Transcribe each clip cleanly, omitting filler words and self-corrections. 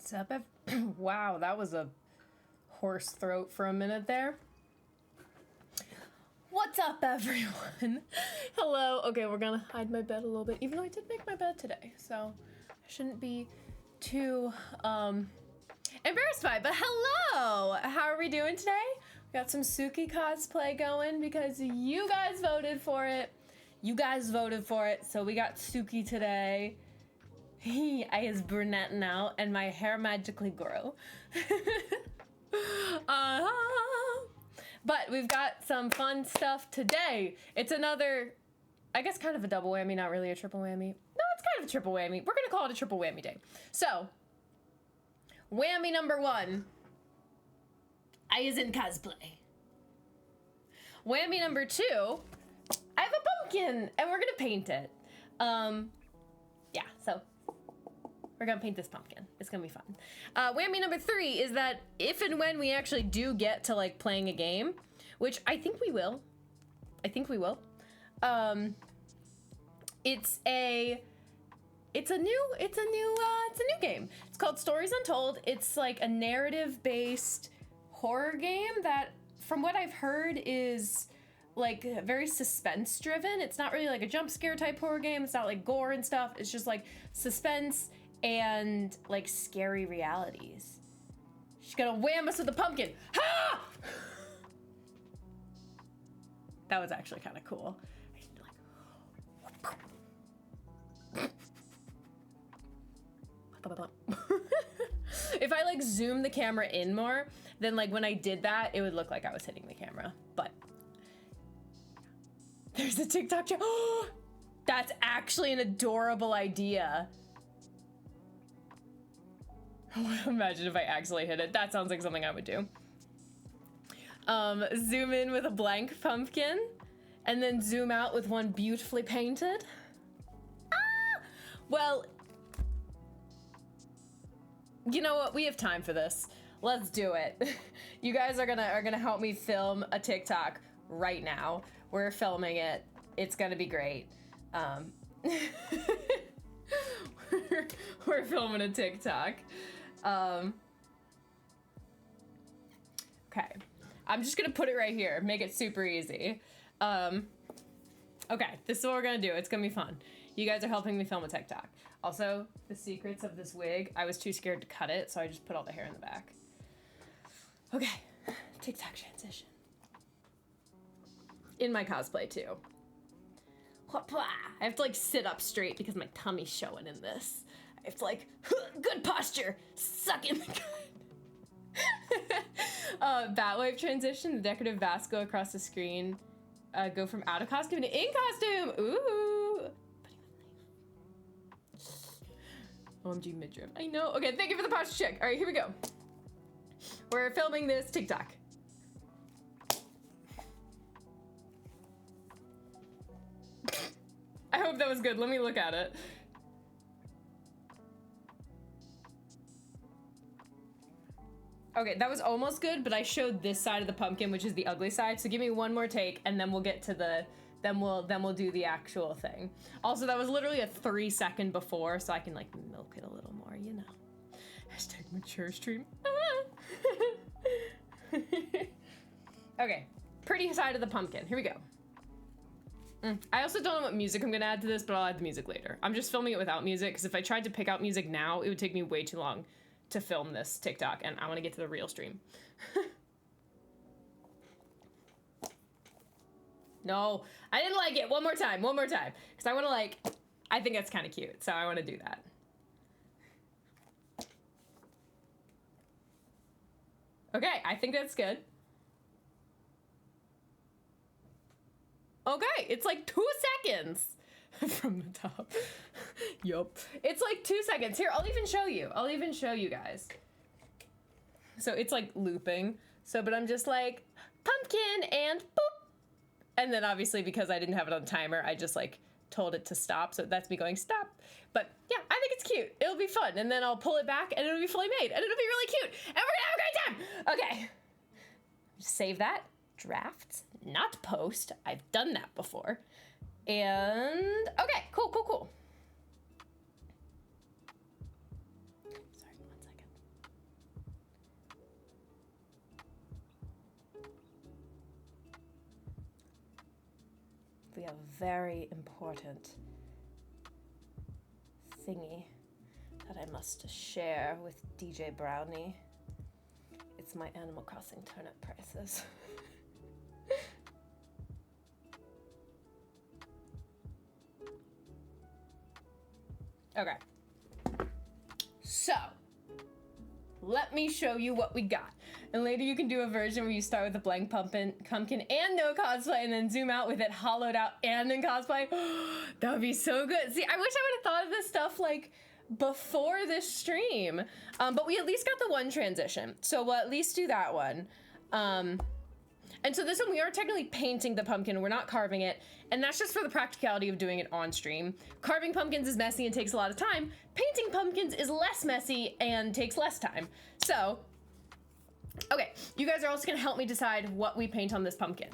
What's up, wow, that was a hoarse throat for a minute there. What's up, everyone? Hello. Okay, we're gonna hide my bed a little bit, even though I did make my bed today, so I shouldn't be too embarrassed by it. But hello! How are we doing today? We got some Suki cosplay going because you guys voted for it. You guys voted for it, so we got Suki today. I is brunette now, and my hair magically grew. But we've got some fun stuff today. It's another, I guess, kind of a double whammy, not really a triple whammy. No, it's kind of a triple whammy. We're gonna call it a triple whammy day. So, whammy number one, I is in cosplay. Whammy number two, I have a pumpkin, and we're gonna paint it. Yeah, so we're gonna paint this pumpkin. It's gonna be fun. Whammy number three is that if and when we actually do get to like playing a game, which I think we will. It's a new game. It's called Stories Untold. It's like a narrative-based horror game that, from what I've heard, is like very suspense driven. It's not really like a jump scare type horror game. It's not like gore and stuff. It's just like suspense and like scary realities. She's gonna wham us with a pumpkin. Ha! That was actually kind of cool. If I like zoom the camera in more, then like when I did that, it would look like I was hitting the camera. But there's a TikTok channel. That's actually an adorable idea. Imagine if I actually hit it. That sounds like something I would do. Zoom in with a blank pumpkin, and then zoom out with one beautifully painted. Ah! Well, you know what? We have time for this. Let's do it. You guys are gonna help me film a TikTok right now. We're filming it. It's gonna be great. We're filming a TikTok. Okay, I'm just gonna put it right here, make it super easy. Okay, this is what we're gonna do. It's gonna be fun. You guys are helping me film a TikTok. Also, the secrets of this wig, I was too scared to cut it, so I just put all the hair in the back. Okay, TikTok transition. In my cosplay too. I have to like sit up straight because my tummy's showing in this. I have to like, good posture, suck in the gut. Batwave transition, the decorative vast go across the screen. Go from out of costume to in costume. Ooh. OMG midriff. I know. Okay, thank you for the posture check. All right, here we go. We're filming this TikTok. I hope that was good. Let me look at it. Okay, that was almost good, but I showed this side of the pumpkin, which is the ugly side. So give me one more take, and then we'll get to the, then we'll do the actual thing. Also, that was literally a 3-second before, so I can like milk it a little more, you know. Hashtag mature stream. Okay, pretty side of the pumpkin. Here we go. I also don't know what music I'm gonna add to this, but I'll add the music later. I'm just filming it without music, because if I tried to pick out music now, it would take me way too long to film this TikTok, and I want to get to the real stream. No, I didn't like it. One more time, because I want to like, I think that's kind of cute, so I want to do that. Okay, I think that's good. Okay, it's like 2 seconds from the top. Yup. It's like 2 seconds. Here, I'll even show you guys. So it's like looping. So, but I'm just like, pumpkin and boop. And then obviously because I didn't have it on timer, I just like told it to stop. So that's me going stop. But yeah, I think it's cute. It'll be fun. And then I'll pull it back and it'll be fully made. And it'll be really cute. And we're gonna have a great time. Okay. Save that. Drafts, not post. I've done that before. And okay, cool. Sorry, 1 second. very important thingy that I must share with DJ Brownie. It's my Animal Crossing turnip prices. Okay. So, let me show you what we got. And later you can do a version where you start with a blank pumpkin and no cosplay, and then zoom out with it hollowed out and in cosplay. That would be so good. See, I wish I would have thought of this stuff like before this stream. But we at least got the one transition. So we'll at least do that one. And so this one, we are technically painting the pumpkin. We're not carving it. And that's just for the practicality of doing it on stream. Carving pumpkins is messy and takes a lot of time. Painting pumpkins is less messy and takes less time. So, okay, you guys are also gonna help me decide what we paint on this pumpkin.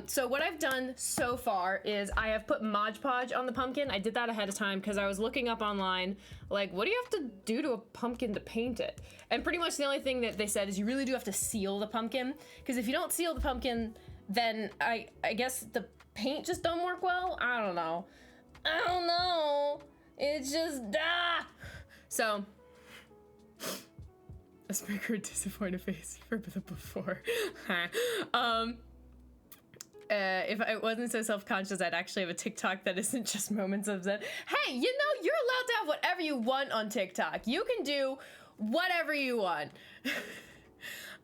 So what I've done so far is I have put Mod Podge on the pumpkin. I did that ahead of time because I was looking up online, like, what do you have to do to a pumpkin to paint it? And pretty much the only thing that they said is you really do have to seal the pumpkin, because if you don't seal the pumpkin, then I guess the paint just don't work well. I don't know. It's just, So, a sprinkler disappointed face for the before. If I wasn't so self-conscious, I'd actually have a TikTok that isn't just moments of Zen. Hey, you know, you're allowed to have whatever you want on TikTok. You can do whatever you want.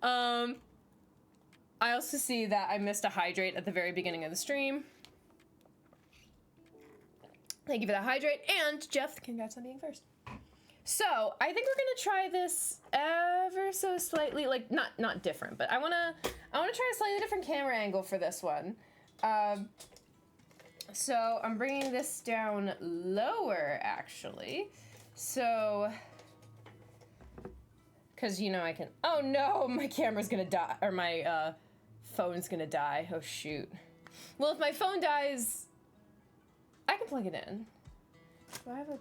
I also see that I missed a hydrate at the very beginning of the stream. Thank you for that hydrate. And Jeff, congrats on being first. So I think we're gonna try this ever so slightly, like not different, but I wanna try a slightly different camera angle for this one. So I'm bringing this down lower actually. So, cause you know I can, oh no, my camera's gonna die, or my phone's gonna die, oh shoot. Well, if my phone dies, I can plug it in. Do I have a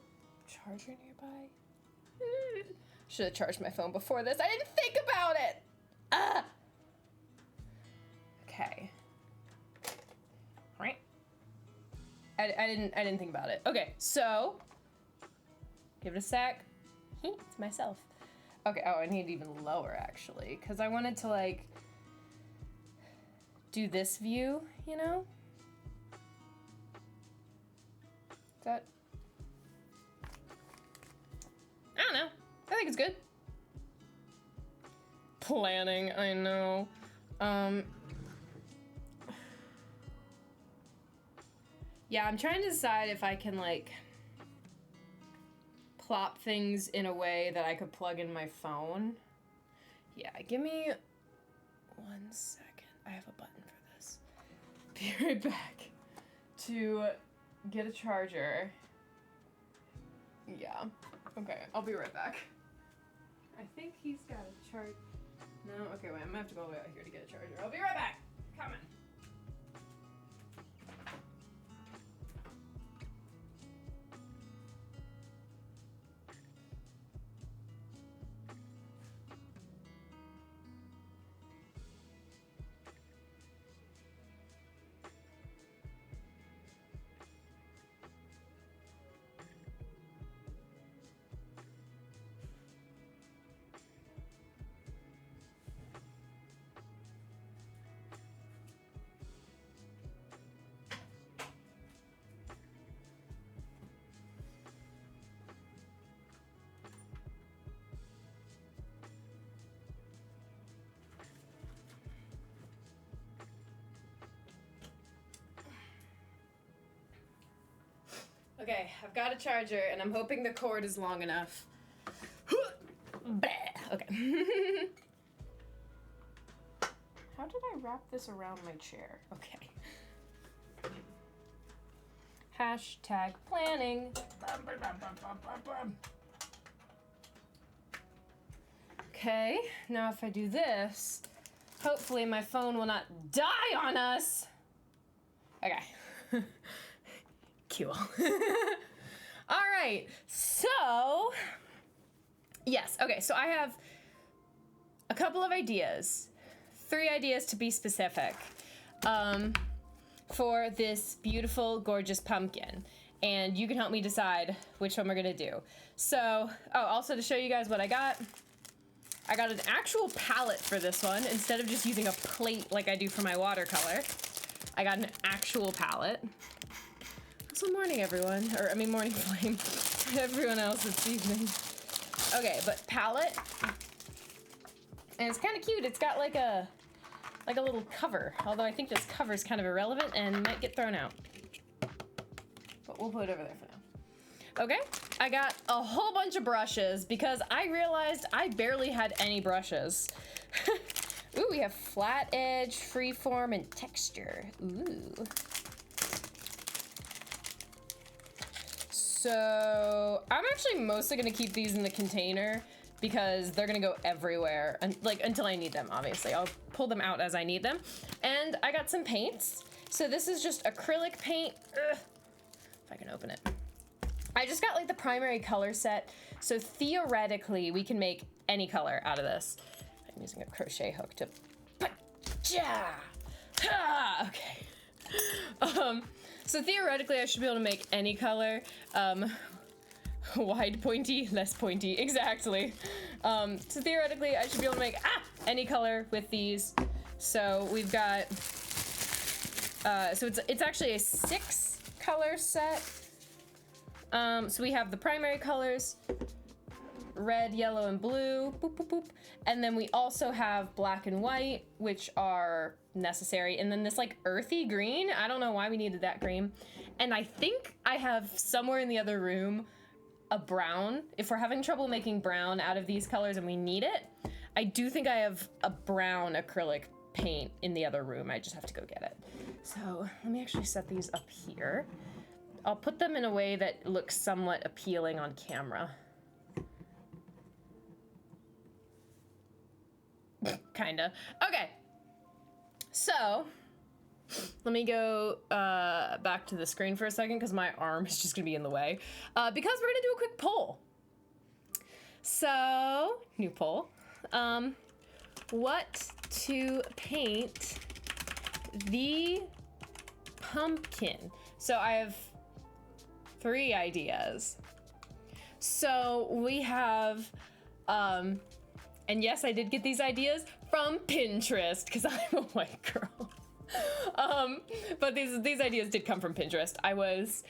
charger nearby? Should have charged my phone before this. I didn't think about it. Okay. Right. I didn't think about it. Okay, so give it a sec. It's myself. Okay. Oh, I need even lower actually, because I wanted to like do this view. You know. Is that? I don't know. I think it's good. Planning, I know. Yeah, I'm trying to decide if I can like plop things in a way that I could plug in my phone. Yeah, give me 1 second. I have a button for this. Be right back to get a charger. Yeah. Okay, I'll be right back. I think he's got a charge. No? Okay, wait, I'm gonna have to go way out here to get a charger. I'll be right back. Coming. Okay, I've got a charger, and I'm hoping the cord is long enough. Okay. How did I wrap this around my chair? Okay. Hashtag planning. Okay, now if I do this, hopefully my phone will not die on us. Okay. Cool. All right, so yes, okay, so I have a couple of ideas, 3 ideas to be specific. for this beautiful, gorgeous pumpkin. And you can help me decide which one we're gonna do. So, oh, also to show you guys what I got an actual palette for this one instead of just using a plate like I do for my watercolor. I got an actual palette. Also morning, everyone. Or, I mean, morning flame. Everyone else, it's evening. Okay, but palette. And it's kind of cute. It's got like a little cover. Although I think this cover is kind of irrelevant and might get thrown out. But we'll put it over there for now. Okay, I got a whole bunch of brushes because I realized I barely had any brushes. Ooh, we have flat edge, freeform, and texture. Ooh. So I'm actually mostly gonna keep these in the container because they're gonna go everywhere, until I need them, obviously. I'll pull them out as I need them. And I got some paints. So this is just acrylic paint. Ugh. If I can open it. I just got like the primary color set. So theoretically, we can make any color out of this. I'm using a crochet hook to, okay. So theoretically, I should be able to make any color. Wide pointy, less pointy, exactly. So theoretically, I should be able to make any color with these. So we've got, so it's actually a 6 color set. So we have the primary colors, red, yellow, and blue, boop, boop, boop. And then we also have black and white, which are necessary. And then this like earthy green, I don't know why we needed that green. And I think I have somewhere in the other room a brown. If we're having trouble making brown out of these colors and we need it, I do think I have a brown acrylic paint in the other room. I just have to go get it. So let me actually set these up here. I'll put them in a way that looks somewhat appealing on camera. Kinda. Okay. So, let me go back to the screen for a second because my arm is just gonna be in the way. Because we're gonna do a quick poll. So, new poll. What to paint the pumpkin? So I have 3 ideas. So we have, and yes, I did get these ideas from Pinterest because I'm a white girl. But these ideas did come from Pinterest. I was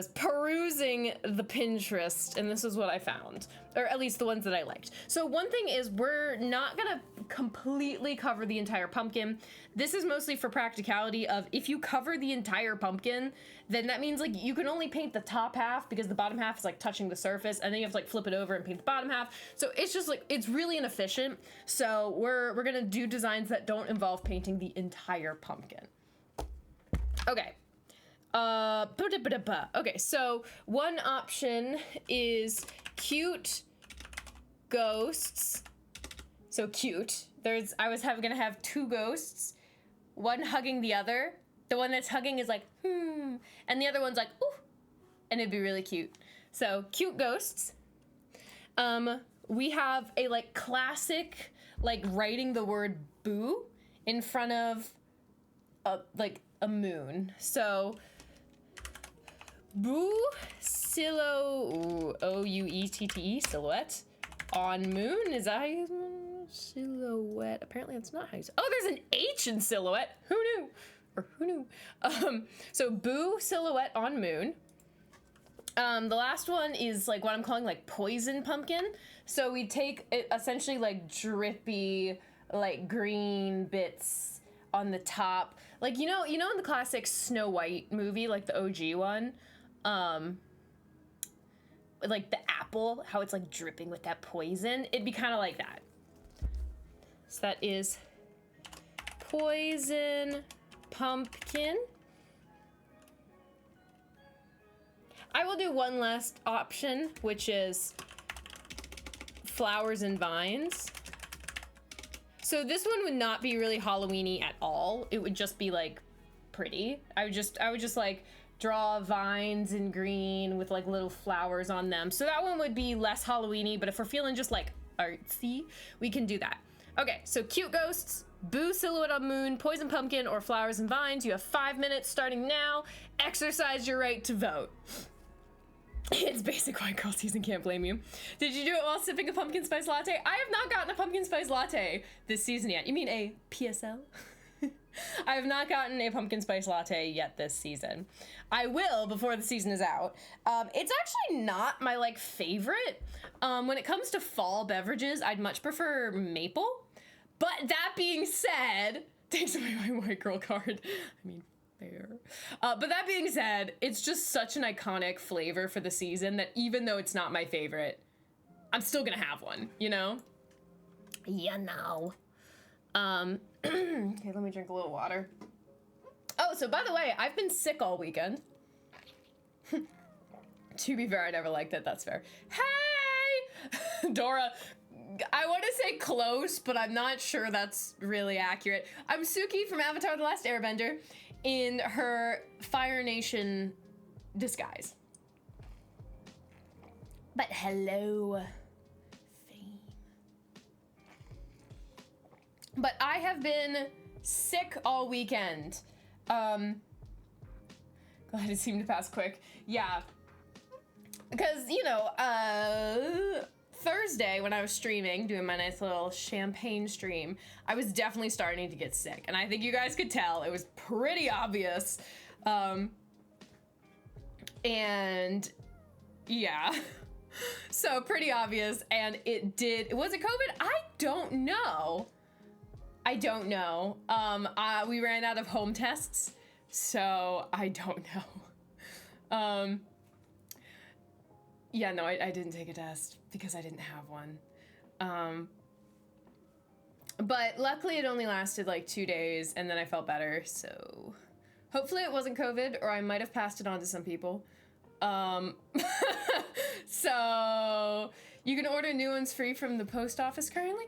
perusing the Pinterest and this is what I found, or at least the ones that I liked. So one thing is we're not gonna completely cover the entire pumpkin. This is mostly for practicality of if you cover the entire pumpkin, then that means like you can only paint the top half because the bottom half is like touching the surface and then you have to like flip it over and paint the bottom half. So it's just like, it's really inefficient. So we're gonna do designs that don't involve painting the entire pumpkin. Okay. Okay, so one option is cute ghosts. So cute. I was gonna have 2 ghosts, one hugging the other. The one that's hugging is like, and the other one's like, ooh, and it'd be really cute. So cute ghosts. We have a like classic, like writing the word boo in front of like a moon. So boo O-U-E-T-T-E, silhouette on moon. Is that how you silhouette? Apparently that's not how you say. Oh, there's an H in silhouette. Who knew? Or who knew? So boo silhouette on moon. The last one is like what I'm calling like poison pumpkin. So we take it essentially like drippy, like green bits on the top. Like, you know in the classic Snow White movie, like the OG one, like the apple, how it's like dripping with that poison, it'd be kind of like that. So that is poison pumpkin. I will do one last option, which is flowers and vines. So this one would not be really Halloween-y at all. It would just be like pretty. I would just like draw vines in green with like little flowers on them. So that one would be less Halloween-y, but if we're feeling just like artsy, we can do that. Okay, so cute ghosts, Boo silhouette on moon, poison pumpkin, or flowers and vines. You have 5 minutes starting now. Exercise your right to vote. It's basic white girl season, can't blame you. Did you do it while sipping a pumpkin spice latte? I have not gotten a pumpkin spice latte this season yet. You mean a PSL? I have not gotten a pumpkin spice latte yet this season. I will before the season is out. It's actually not my like favorite. When it comes to fall beverages, I'd much prefer maple. But that being said, takes away my white girl card. I mean, fair. But that being said, it's just such an iconic flavor for the season that even though it's not my favorite, I'm still gonna have one, you know? You know. Okay, let me drink a little water. Oh, so by the way, I've been sick all weekend. To be fair, I never liked it, that's fair. Hey! Dora, I want to say close, but I'm not sure that's really accurate. I'm Suki from Avatar: The Last Airbender in her Fire Nation disguise. But hello, fame. But I have been sick all weekend. Glad it seemed to pass quick. Yeah. Because, you know, Thursday when I was streaming, doing my nice little champagne stream, I was definitely starting to get sick. And I think you guys could tell. It was pretty obvious. And yeah. So pretty obvious. And was it COVID? I don't know. We ran out of home tests, so I don't know. Yeah, no, I didn't take a test because I didn't have one. But luckily it only lasted like 2 days and then I felt better, so hopefully it wasn't COVID or I might have passed it on to some people. So you can order new ones free from the post office currently.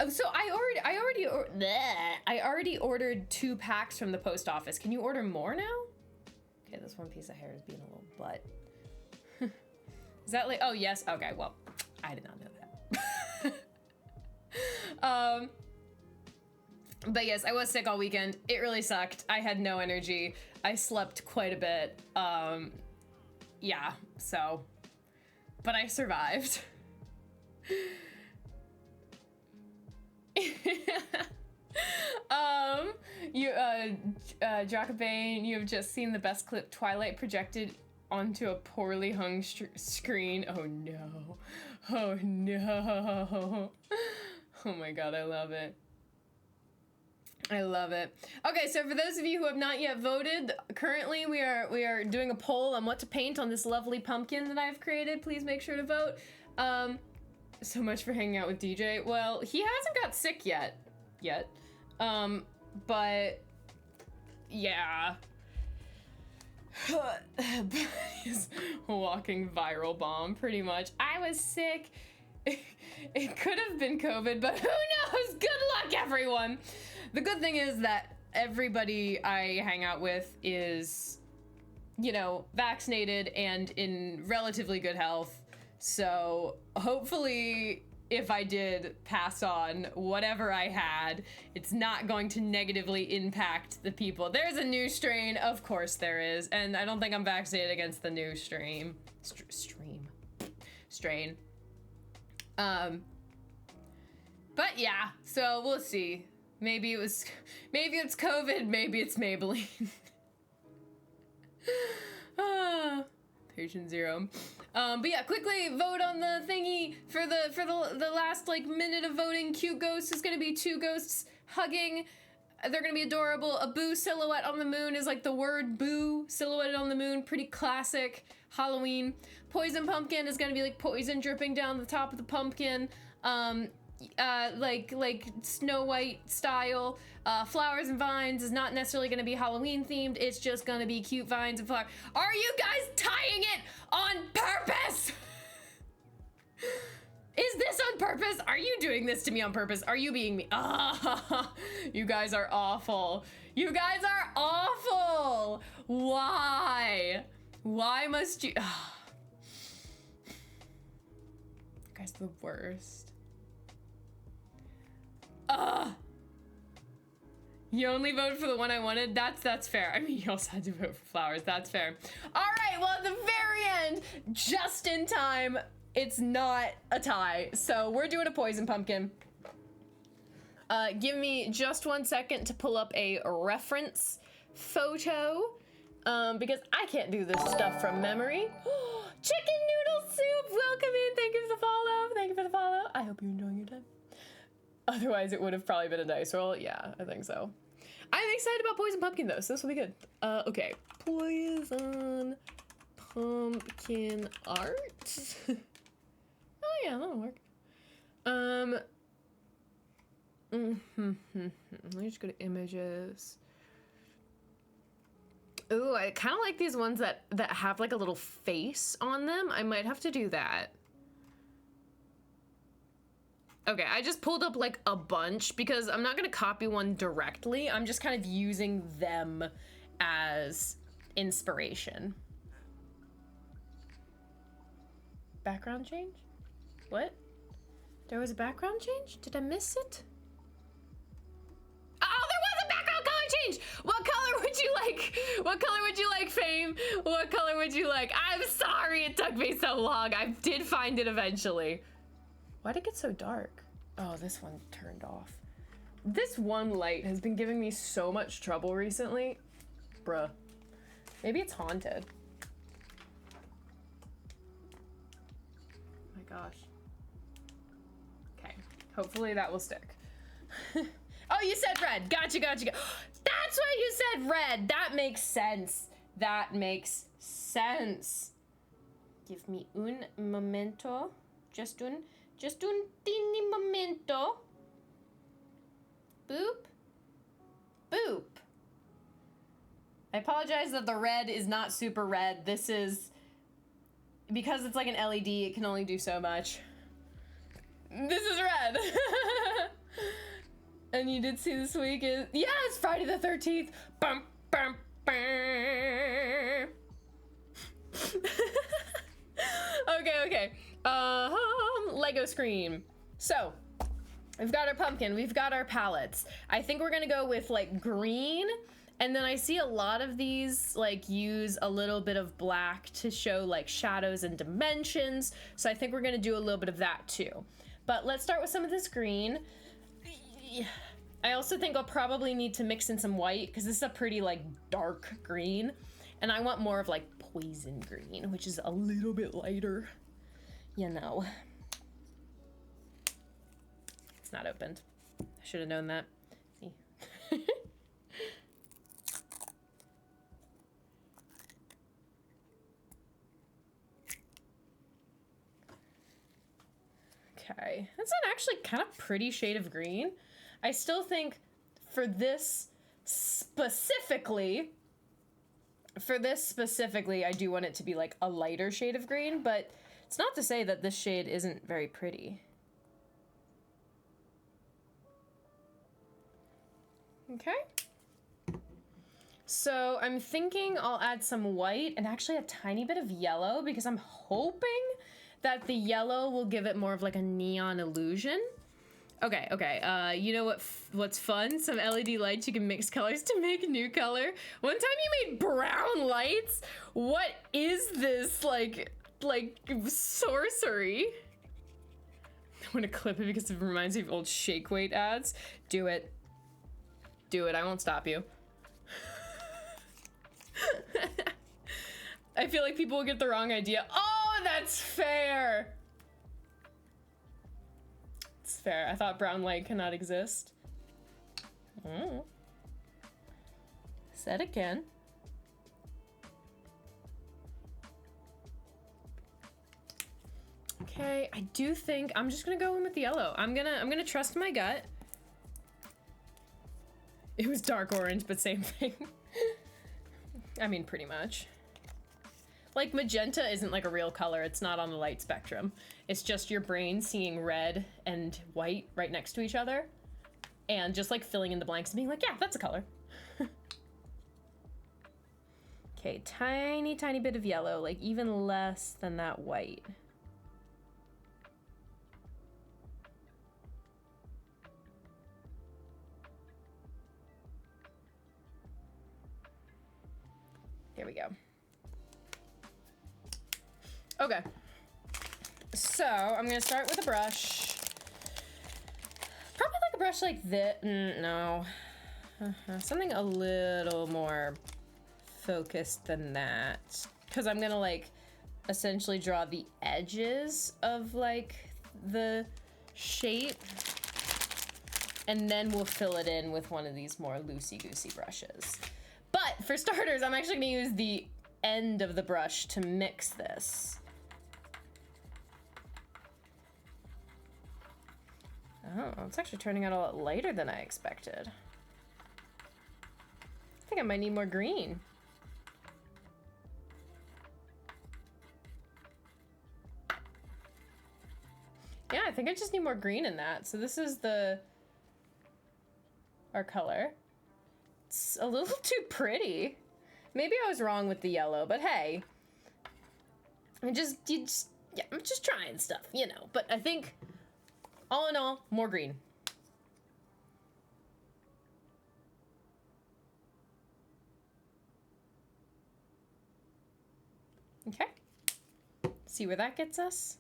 So I already ordered 2 packs from the post office. Can you order more now? Okay, this one piece of hair is being a little butt. Is that like, oh yes, okay, well, I did not know that. But yes, I was sick all weekend. It really sucked. I had no energy. I slept quite a bit. Yeah, so, but I survived. Jacobane, you have just seen the best clip Twilight projected onto a poorly hung screen. Oh no. Oh no. Oh my god, I love it. I love it. Okay, so for those of you who have not yet voted, currently we are doing a poll on what to paint on this lovely pumpkin that I've created. Please make sure to vote. So much for hanging out with DJ. Well, he hasn't got sick yet. But yeah. He's a walking viral bomb, pretty much. I was sick. It could have been COVID, but who knows? Good luck, everyone. The good thing is that everybody I hang out with is, you know, vaccinated and in relatively good health. So hopefully, if I did pass on whatever I had, it's not going to negatively impact the people. There's a new strain, of course there is, and I don't think I'm vaccinated against the new strain. But yeah, so we'll see. Maybe it's COVID, maybe it's Maybelline. Patient zero. But yeah, quickly vote on the thingy for the last like minute of voting. Cute ghost is gonna be 2 ghosts hugging. They're gonna be adorable. A boo silhouette on the moon is like the word boo silhouetted on the moon. Pretty classic Halloween. Poison pumpkin is gonna be like poison dripping down the top of the pumpkin. Like Snow White style. Flowers and vines is not necessarily gonna be Halloween themed. It's just gonna be cute vines and flowers. Are you guys tying it on purpose? Is this on purpose? Are you doing this to me on purpose? Are you being me? You guys are awful. You guys are awful. Why? Why must you? You guys are the worst. You only voted for the one I wanted? That's fair. I mean, you also had to vote for flowers. That's fair. All right, well, at the very end, just in time, it's not a tie. So we're doing a poison pumpkin. Give me just 1 second to pull up a reference photo, because I can't do this stuff from memory. Chicken noodle soup, welcome in. Thank you for the follow. Thank you for the follow. I hope you're enjoying your time. Otherwise, it would have probably been a dice roll. Yeah, I think so. I'm excited about poison pumpkin though, so this will be good. Okay, poison pumpkin art. Oh yeah, that'll work. Let me just go to images. Ooh, I kind of like these ones that have like a little face on them. I might have to do that. Okay, I just pulled up like a bunch because I'm not gonna copy one directly. I'm just kind of using them as inspiration. Background change? What? There was a background change? Did I miss it? Oh, there was a background color change! What color would you like? What color would you like, Fame? What color would you like? I'm sorry it took me so long. I did find it eventually. Why'd it get so dark? Oh, this one turned off. This one light has been giving me so much trouble recently. Bruh. Maybe it's haunted. Oh my gosh. Okay. Hopefully that will stick. Oh, you said red. Gotcha. That's why you said red. That makes sense. That makes sense. Give me un momento. Just un teeny momento. Boop. Boop. I apologize that the red is not super red. This is, because it's like an LED, it can only do so much. This is red. And you did see this week is, yeah, it's Friday the 13th. Bum, bum, bum. Okay. Lego screen. So, we've got our pumpkin, we've got our palettes. I think we're gonna go with like green, and then I see a lot of these like use a little bit of black to show like shadows and dimensions. So I think we're gonna do a little bit of that too. But let's start with some of this green. I also think I'll probably need to mix in some white because this is a pretty like dark green, and I want more of like poison green, which is a little bit lighter, you know. It's not opened. I should have known that. See. Okay, that's an actually kind of pretty shade of green. I still think for this specifically, I do want it to be like a lighter shade of green, but it's not to say that this shade isn't very pretty. Okay. So I'm thinking I'll add some white and actually a tiny bit of yellow because I'm hoping that the yellow will give it more of like a neon illusion. Okay. You know what's fun? Some LED lights, you can mix colors to make a new color. One time you made brown lights? What is this, like sorcery? I want to clip it because it reminds me of old shake weight ads. Do it, I won't stop you. I feel like people will get the wrong idea. Oh, that's fair. It's fair. I thought brown light cannot exist. Said again. Okay, I do think I'm just gonna go in with the yellow. I'm gonna trust my gut. It was dark orange, but same thing. I mean, pretty much. Like, magenta isn't like a real color. It's not on the light spectrum. It's just your brain seeing red and white right next to each other and just like filling in the blanks and being like, yeah, that's a color. Okay, tiny bit of yellow, like even less than that white. There we go. Okay. So I'm gonna start with a brush. Probably like a brush like this. No. Something a little more focused than that. Because I'm gonna like essentially draw the edges of like the shape. And then we'll fill it in with one of these more loosey-goosey brushes. But for starters, I'm actually gonna use the end of the brush to mix this. Oh, it's actually turning out a lot lighter than I expected. I think I might need more green. Yeah, I think I just need more green in that. So this is our color. It's a little too pretty. Maybe I was wrong with the yellow, but hey. I'm just trying stuff, you know. But I think, all in all, more green. Okay. See where that gets us?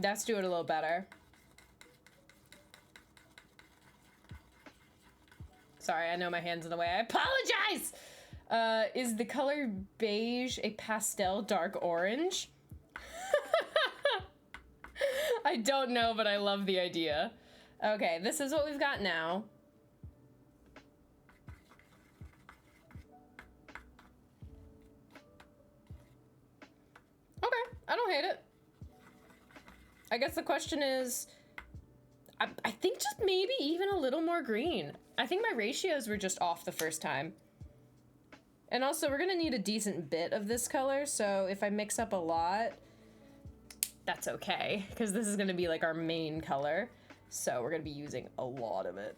Let's do it a little better. Sorry, I know my hand's in the way. I apologize! Is the color beige a pastel dark orange? I don't know, but I love the idea. Okay, this is what we've got now. Okay, I don't hate it. I guess the question is, I think just maybe even a little more green. I think my ratios were just off the first time. And also, we're gonna need a decent bit of this color, so if I mix up a lot, that's okay, because this is gonna be like our main color. So we're gonna be using a lot of it.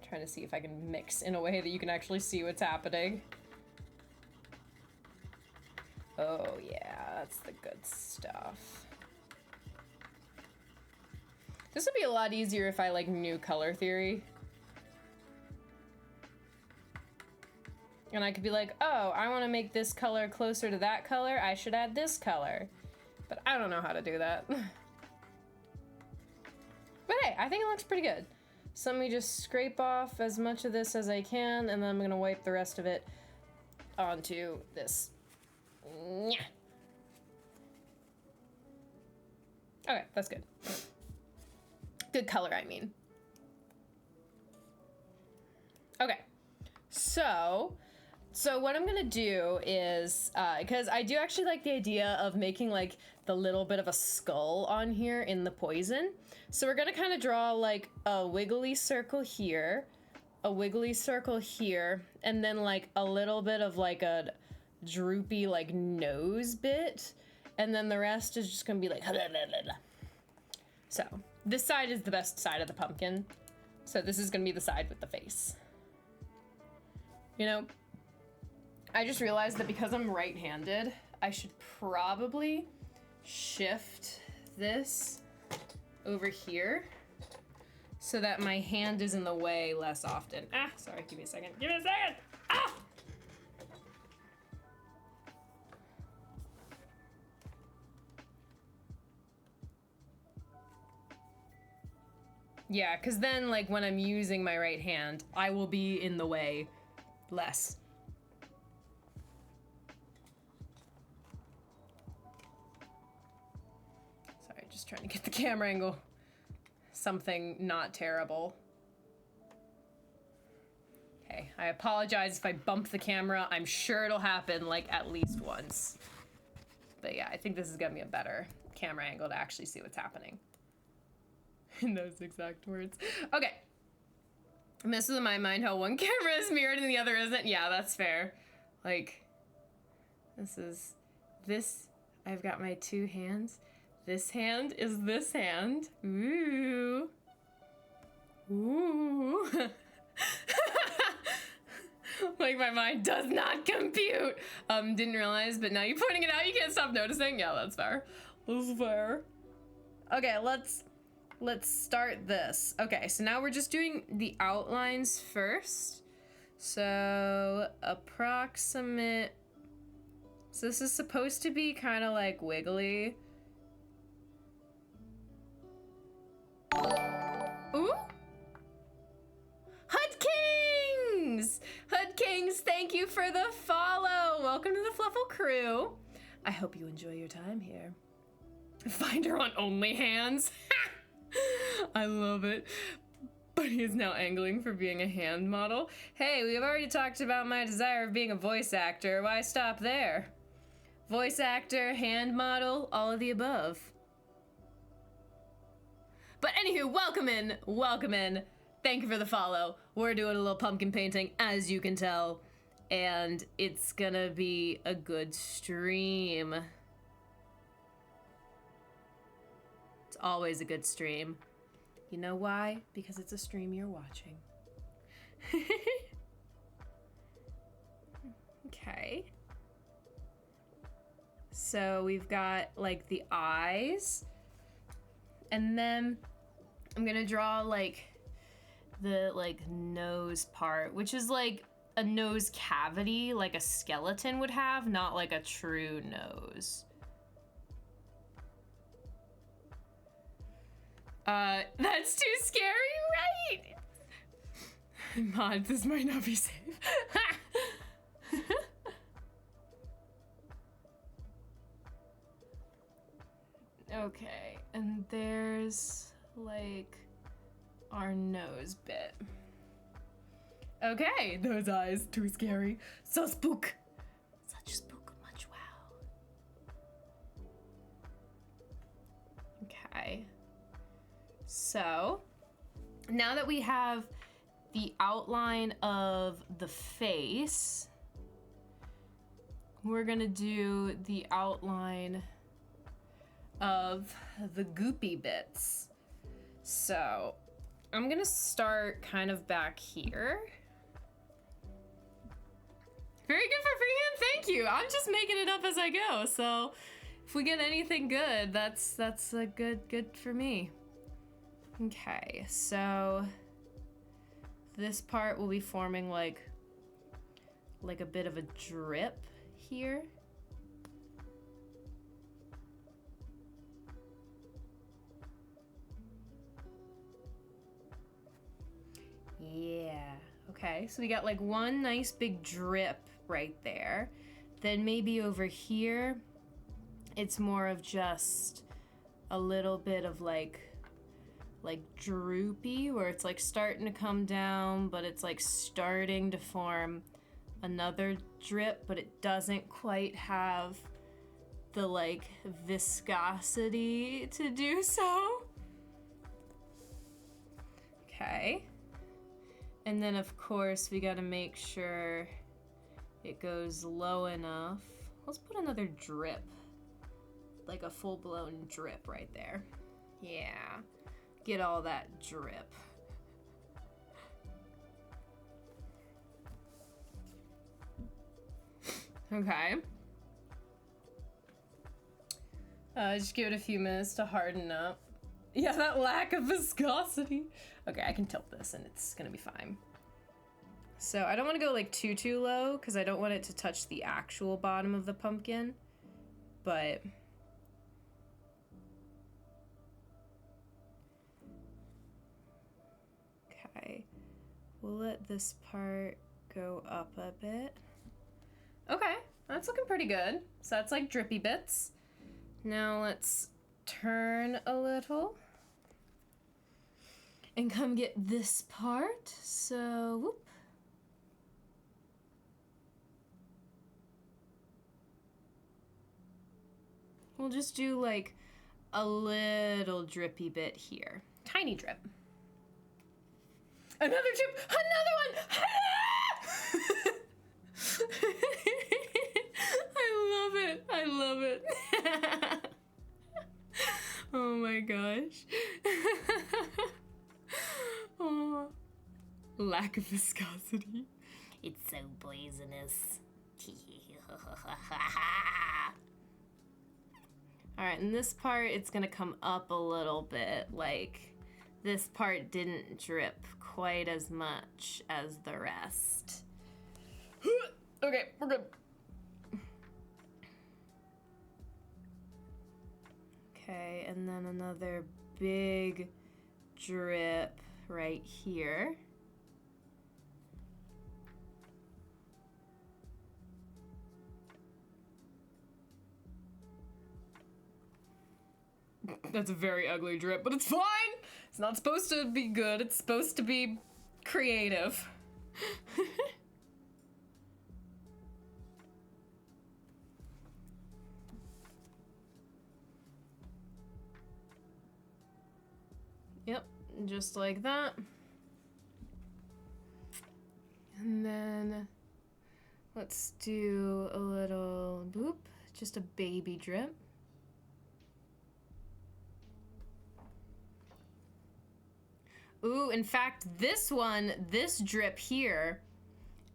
I'm trying to see if I can mix in a way that you can actually see what's happening. Oh yeah, that's the good stuff. This would be a lot easier if I like knew color theory. And I could be like, oh, I want to make this color closer to that color, I should add this color. But I don't know how to do that. But hey, I think it looks pretty good. So let me just scrape off as much of this as I can, and then I'm gonna wipe the rest of it onto this. Okay, that's good. Good color, I mean. Okay, so what I'm gonna do is, because I do actually like the idea of making like the little bit of a skull on here in the poison. So we're gonna kind of draw like a wiggly circle here, a wiggly circle here, and then like a little bit of like a droopy like nose bit, and then the rest is just gonna be like so this side is the best side of the pumpkin, so this is gonna be the side with the face. You know, I just realized that because I'm right-handed, I should probably shift this over here so that my hand is in the way less often. Sorry, give me a second. Give me a second! Ah! Yeah, because then, like, when I'm using my right hand, I will be in the way less. Sorry, just trying to get the camera angle. Something not terrible. Okay, I apologize if I bump the camera. I'm sure it'll happen, like, at least once. But yeah, I think this is gonna be a better camera angle to actually see what's happening. In those exact words. Okay. It messes with my mind how one camera is mirrored and the other isn't. Yeah, that's fair. Like, I've got my two hands. This hand is this hand. Ooh. Ooh. Like, my mind does not compute. Didn't realize, but now you're pointing it out, you can't stop noticing. Yeah, that's fair. That's fair. Okay, let's let's start this. Okay, so now we're just doing the outlines first. So approximate. So this is supposed to be kind of like wiggly. Ooh. Hud Kings! Hud Kings, thank you for the follow. Welcome to the Fluffle crew. I hope you enjoy your time here. Find her on OnlyHands. I love it. But he is now angling for being a hand model. Hey, we've already talked about my desire of being a voice actor. Why stop there? Voice actor, hand model, all of the above. But anywho, welcome in, welcome in. Thank you for the follow. We're doing a little pumpkin painting, as you can tell, and it's gonna be a good stream. It's always a good stream. You know why? Because it's a stream you're watching. Okay. So we've got like the eyes, and then I'm gonna draw like the nose part, which is like a nose cavity like a skeleton would have, not like a true nose. That's too scary, right? Mod, this might not be safe. Okay, and there's like our nose bit. Okay, those eyes, too scary. So spook. Such spook, much wow. Okay. So, now that we have the outline of the face, we're gonna do the outline of the goopy bits. So, I'm gonna start kind of back here. Very good for freehand, thank you. I'm just making it up as I go, so if we get anything good, that's a good for me. Okay, so this part will be forming like a bit of a drip here. Yeah, okay, so we got like one nice big drip right there. Then maybe over here, it's more of just a little bit of like droopy, where it's like starting to come down, but it's like starting to form another drip, but it doesn't quite have the like viscosity to do so. Okay. And then of course we gotta make sure it goes low enough. Let's put another drip, like a full-blown drip right there. Yeah, get all that drip. Okay. Just give it a few minutes to harden up. Yeah, that lack of viscosity. Okay, I can tilt this and it's gonna be fine. So I don't want to go like too low because I don't want it to touch the actual bottom of the pumpkin, but okay, we'll let this part go up a bit. Okay, that's looking pretty good. So that's like drippy bits. Now let's turn a little and come get this part. So, whoop. We'll just do like a little drippy bit here. Tiny drip. Another drip, another one! I love it, I love it. Oh my gosh. Oh. Lack of viscosity. It's so poisonous. All right, in this part, it's gonna come up a little bit, like this part didn't drip quite as much as the rest. Okay, we're good. Okay, and then another big drip right here. That's a very ugly drip, but it's fine! It's not supposed to be good, it's supposed to be creative. Yep, just like that. And then let's do a little boop, just a baby drip. Ooh, in fact, this drip here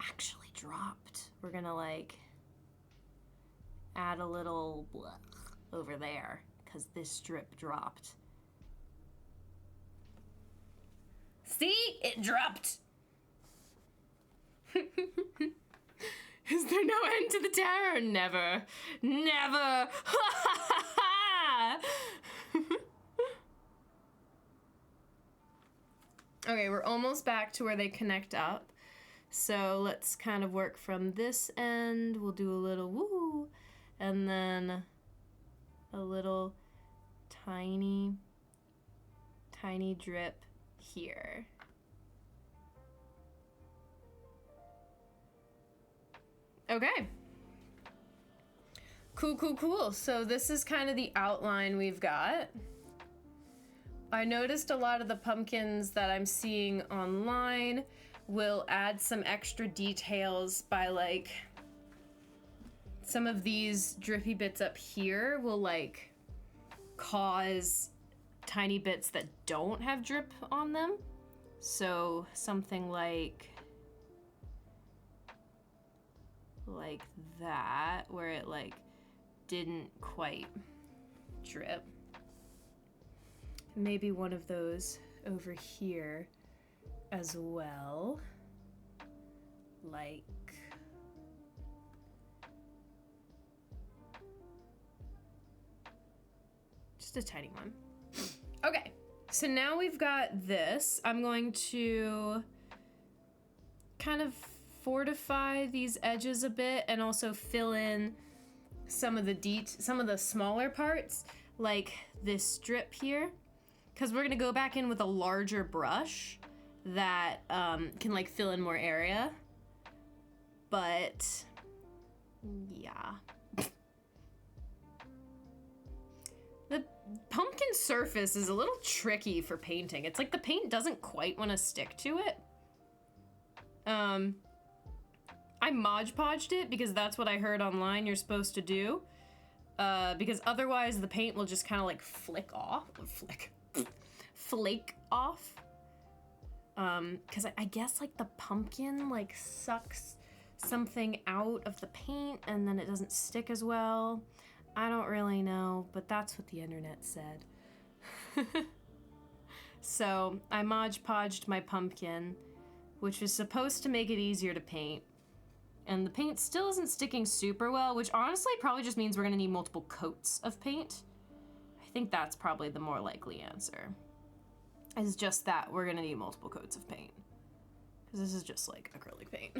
actually dropped. We're gonna like add a little blech over there because this drip dropped. See? It dropped. Is there no end to the terror? Never. Never. Okay, we're almost back to where they connect up. So let's kind of work from this end. We'll do a little woo, and then a little tiny drip here. Okay. Cool. So this is kind of the outline we've got. I noticed a lot of the pumpkins that I'm seeing online will add some extra details by like some of these drippy bits up here will like cause tiny bits that don't have drip on them. So something like that, where it like didn't quite drip. Maybe one of those over here as well. Like just a tiny one. Okay, so now we've got this. I'm going to kind of fortify these edges a bit and also fill in some of the smaller parts, like this strip here, because we're gonna go back in with a larger brush that can like fill in more area. But yeah. The pumpkin surface is a little tricky for painting. It's like the paint doesn't quite want to stick to it. I Mod Podged it because that's what I heard online you're supposed to do. Because otherwise the paint will just kind of like flake off. Because I guess like the pumpkin like sucks something out of the paint and then it doesn't stick as well. I don't really know, but that's what the internet said. So I Mod Podged my pumpkin, which was supposed to make it easier to paint. And the paint still isn't sticking super well, which honestly probably just means we're gonna need multiple coats of paint. I think that's probably the more likely answer. Is just that we're gonna need multiple coats of paint. Because this is just like acrylic paint.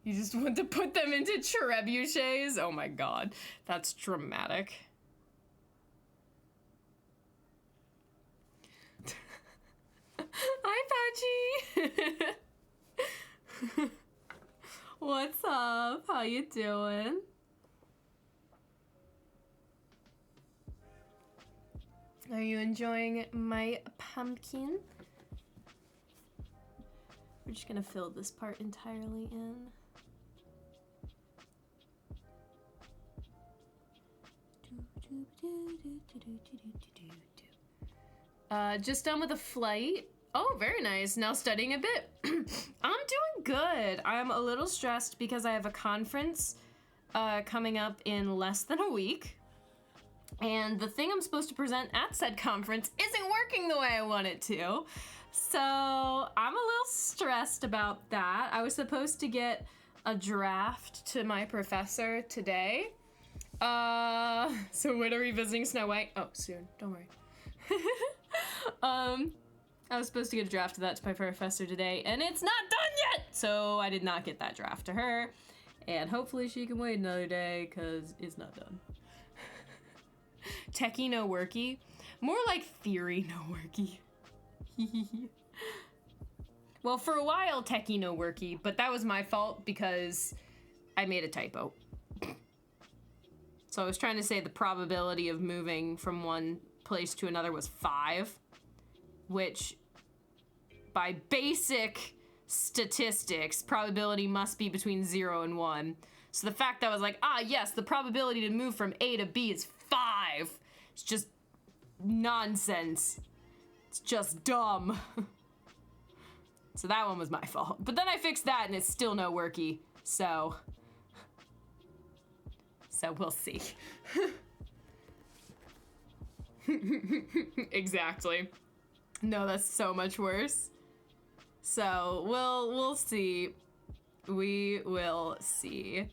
You just want to put them into trebuchets? Oh my god, that's dramatic. Hi, Patchy! What's up? How you doing? Are you enjoying my pumpkin? We're just gonna fill this part entirely in. Just done with a flight. Oh, very nice. Now studying a bit. I'm doing good. I'm a little stressed because I have a conference coming up in less than a week. And the thing I'm supposed to present at said conference isn't working the way I want it to. So I'm a little stressed about that. I was supposed to get a draft to my professor today. So when are we visiting Snow White? Oh, soon, don't worry. I was supposed to get a draft of that to my professor today, and it's not done yet! So I did not get that draft to her, and hopefully she can wait another day, because it's not done. Techie no worky? More like theory no worky. Well, for a while, techie no worky, but that was my fault because I made a typo. So I was trying to say the probability of moving from one place to another was 5, which by basic statistics, probability must be between 0 and 1. So the fact that I was like, yes, the probability to move from A to B is 5. It's just nonsense. It's just dumb. So that one was my fault. But then I fixed that and it's still no worky. So we'll see. Exactly. No, that's so much worse. So we'll see. We will see.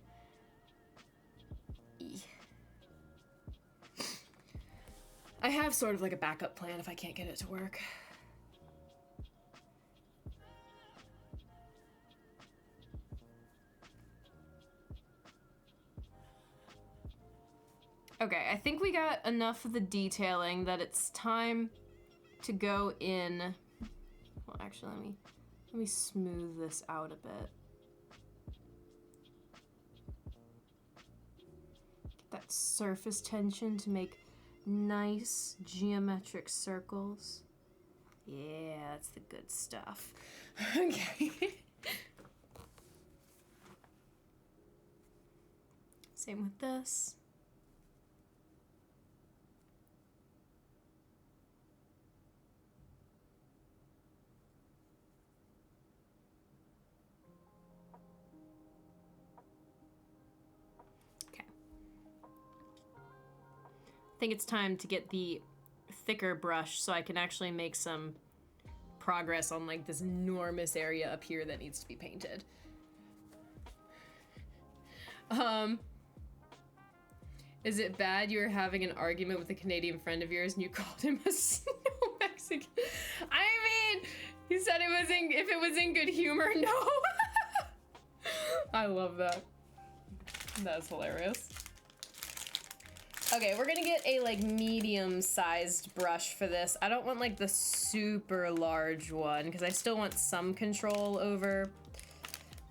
I have sort of like a backup plan if I can't get it to work. Okay, I think we got enough of the detailing that it's time to go in. Well, actually, let me smooth this out a bit. Get that surface tension to make nice geometric circles. Yeah, that's the good stuff. Okay. Same with this. I think it's time to get the thicker brush so I can actually make some progress on like this enormous area up here that needs to be painted. Is it bad you were having an argument with a Canadian friend of yours and you called him a snow Mexican? I mean, he said if it was in good humor, no. I love that. That's hilarious. Okay, we're gonna get a like medium-sized brush for this. I don't want like the super large one because I still want some control over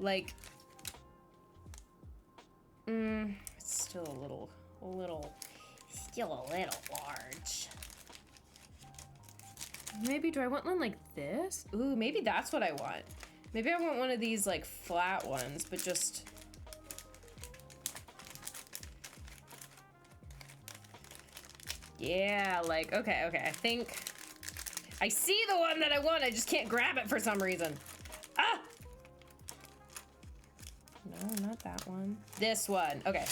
like it's still a little large. Maybe do I want one like this? Ooh, maybe that's what I want. Maybe I want one of these like flat ones, but just yeah, like, okay, I think I see the one that I want, I just can't grab it for some reason. Ah! No, not that one. This one, okay.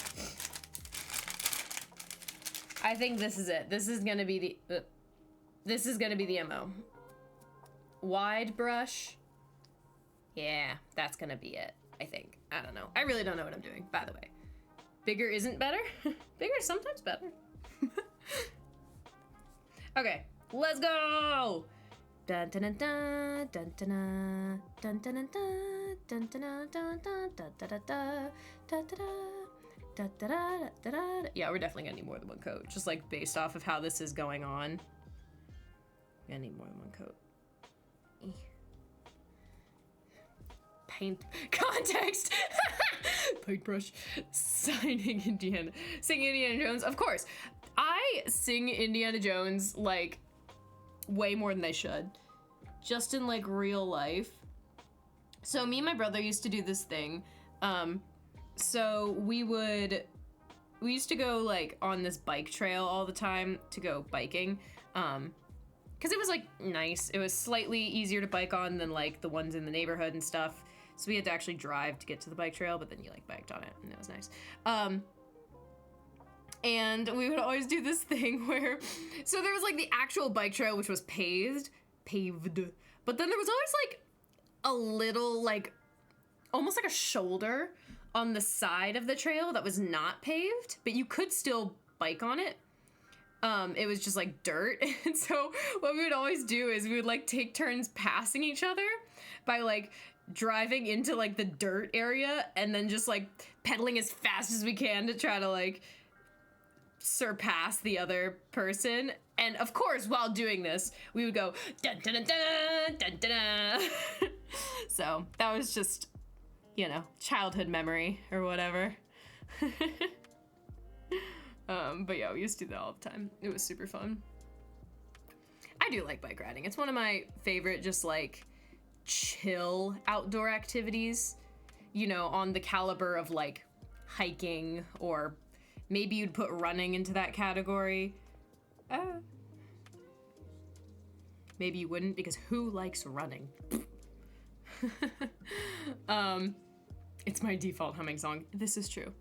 I think this is it. This is gonna be the MO. Wide brush. Yeah, that's gonna be it, I think. I don't know. I really don't know what I'm doing, by the way. Bigger isn't better? Bigger is sometimes better. Okay, let's go! Dun dun dun dun dun dun dun dun dun dun dun dun dun dun dun dun. Yeah, we're definitely gonna need more than one coat, just like based off of how this is going on. We're gonna need more than one coat. Paint context. Paintbrush. Singing Indiana Jones, of course. I sing Indiana Jones like way more than I should, just in like real life. So me and my brother used to do this thing. So we used to go like on this bike trail all the time to go biking. Cause it was like nice. It was slightly easier to bike on than like the ones in the neighborhood and stuff. So we had to actually drive to get to the bike trail, but then you like biked on it and it was nice. And we would always do this thing where, so there was like the actual bike trail, which was paved, but then there was always like a little like, almost like a shoulder on the side of the trail that was not paved, but you could still bike on it. It was just like dirt. And so what we would always do is we would like take turns passing each other by like driving into like the dirt area and then just like pedaling as fast as we can to try to like surpass the other person. And of course, while doing this, we would go dun dun dun dun dun dun dun. So that was just, you know, childhood memory or whatever. But yeah, we used to do that all the time. It was super fun. I do like bike riding. It's one of my favorite just like chill outdoor activities, you know, on the caliber of like hiking, or maybe you'd put running into that category. Maybe you wouldn't, because who likes running? It's my default humming song. This is true.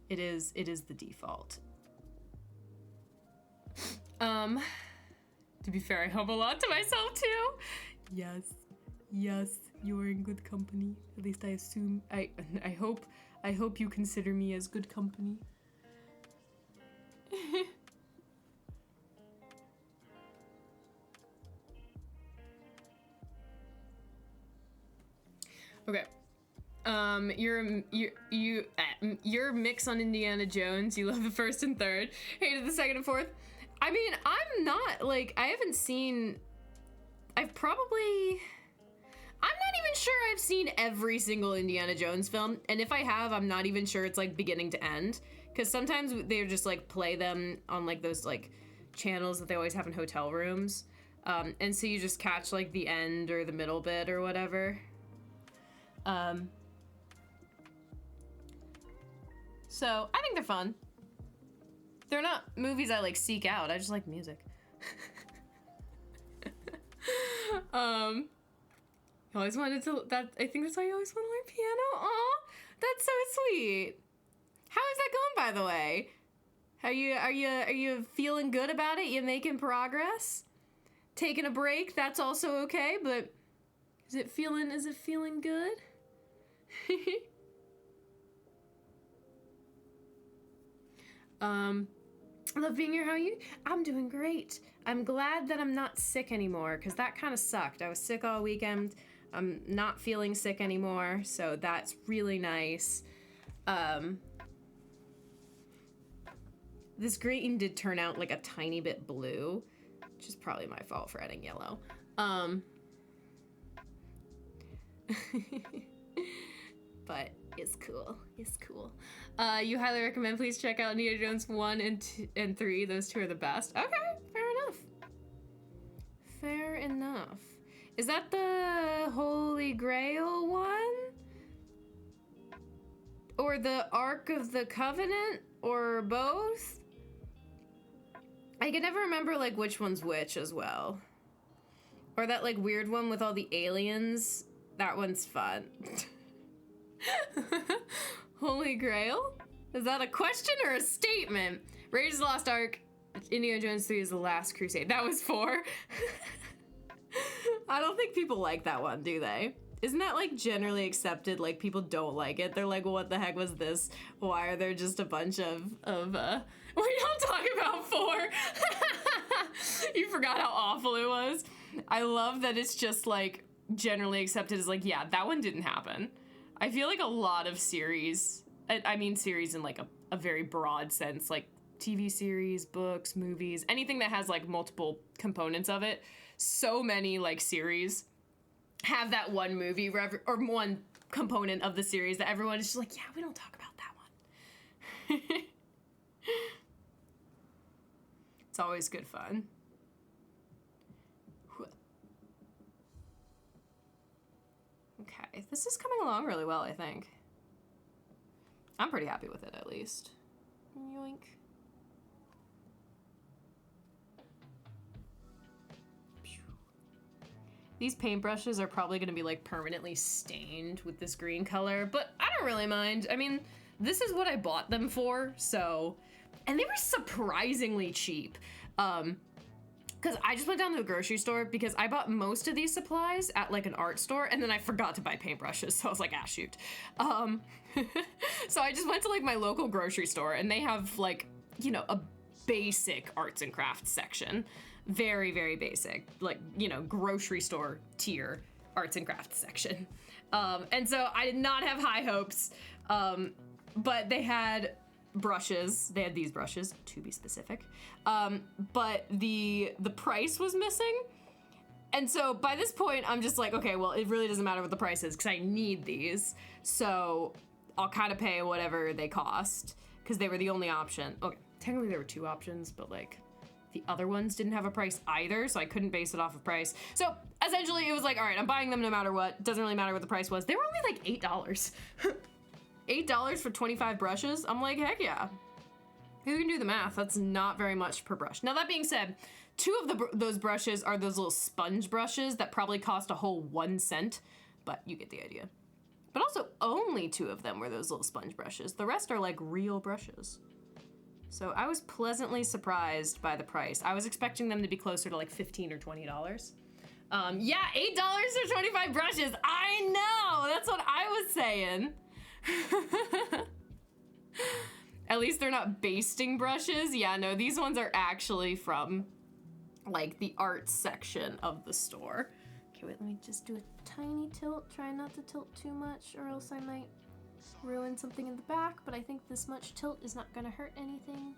It is the default. To be fair, I hum a lot to myself too. Yes, you are in good company. At least I assume. I hope you consider me as good company. Okay. Your mix on Indiana Jones. You love the first and third, hated the second and fourth. I mean, I'm not like, I'm not even sure I've seen every single Indiana Jones film, and if I have, I'm not even sure it's like beginning to end, because sometimes they just like play them on like those like channels that they always have in hotel rooms, and so you just catch like the end or the middle bit or whatever. So I think they're fun. They're not movies I like seek out. I just like music. You always wanted to, I think that's why you always want to learn piano. Aw, that's so sweet. How is that going, by the way? Are you feeling good about it? You making progress? Taking a break, that's also okay, but is it feeling good? I love being here. How are you? I'm doing great. I'm glad that I'm not sick anymore, because that kind of sucked. I was sick all weekend. I'm not feeling sick anymore, so that's really nice. This green did turn out like a tiny bit blue, which is probably my fault for adding yellow. But it's cool. It's cool. You highly recommend, please check out Indiana Jones 1 and 3. Those two are the best. Okay, fair enough. Fair enough. Is that the Holy Grail one? Or the Ark of the Covenant? Or both? I can never remember like which one's which as well. Or that like weird one with all the aliens. That one's fun. Holy Grail? Is that a question or a statement? Raiders of the Lost Ark, Indiana Jones 3 is the Last Crusade. That was 4. I don't think people like that one, do they? Isn't that like generally accepted? Like people don't like it. They're like, what the heck was this? Why are there just a bunch of we don't talk about 4. You forgot how awful it was. I love that it's just like generally accepted as like, yeah, that one didn't happen. I feel like a lot of series, I mean series in like a very broad sense, like TV series, books, movies, anything that has like multiple components of it. So many like series have that one movie or one component of the series that everyone is just like, yeah, we don't talk about that one. It's always good fun. Okay, this is coming along really well, I think. I'm pretty happy with it, at least. Yoink. These paintbrushes are probably gonna be like permanently stained with this green color, but I don't really mind. I mean, this is what I bought them for, so And they were surprisingly cheap. Because I just went down to the grocery store because I bought most of these supplies at like an art store, and then I forgot to buy paintbrushes, so I was like, ah, shoot. So I just went to like my local grocery store, and they have like, you know, a basic arts and crafts section. Very, very basic, like, you know, grocery store tier arts and crafts section. And so I did not have high hopes, but they had brushes. They had these brushes, to be specific. But the price was missing. And so by this point, I'm just like, okay, well, it really doesn't matter what the price is because I need these. So I'll kind of pay whatever they cost because they were the only option. Okay, technically there were two options, but like the other ones didn't have a price either, so I couldn't base it off of price. So essentially it was like, all right, I'm buying them no matter what. Doesn't really matter what the price was. They were only like $8. $8 for 25 brushes? I'm like, heck yeah. Who can do the math? That's not very much per brush. Now that being said, two of those brushes are those little sponge brushes that probably cost a whole 1 cent, but you get the idea. But also only two of them were those little sponge brushes. The rest are like real brushes. So I was pleasantly surprised by the price. I was expecting them to be closer to like $15 or $20. Yeah, $8 for 25 brushes. I know, that's what I was saying. At least they're not basting brushes. Yeah, no, these ones are actually from like the arts section of the store. Okay, wait, let me just do a tiny tilt. Try not to tilt too much or else I might ruin something in the back, but I think this much tilt is not gonna hurt anything.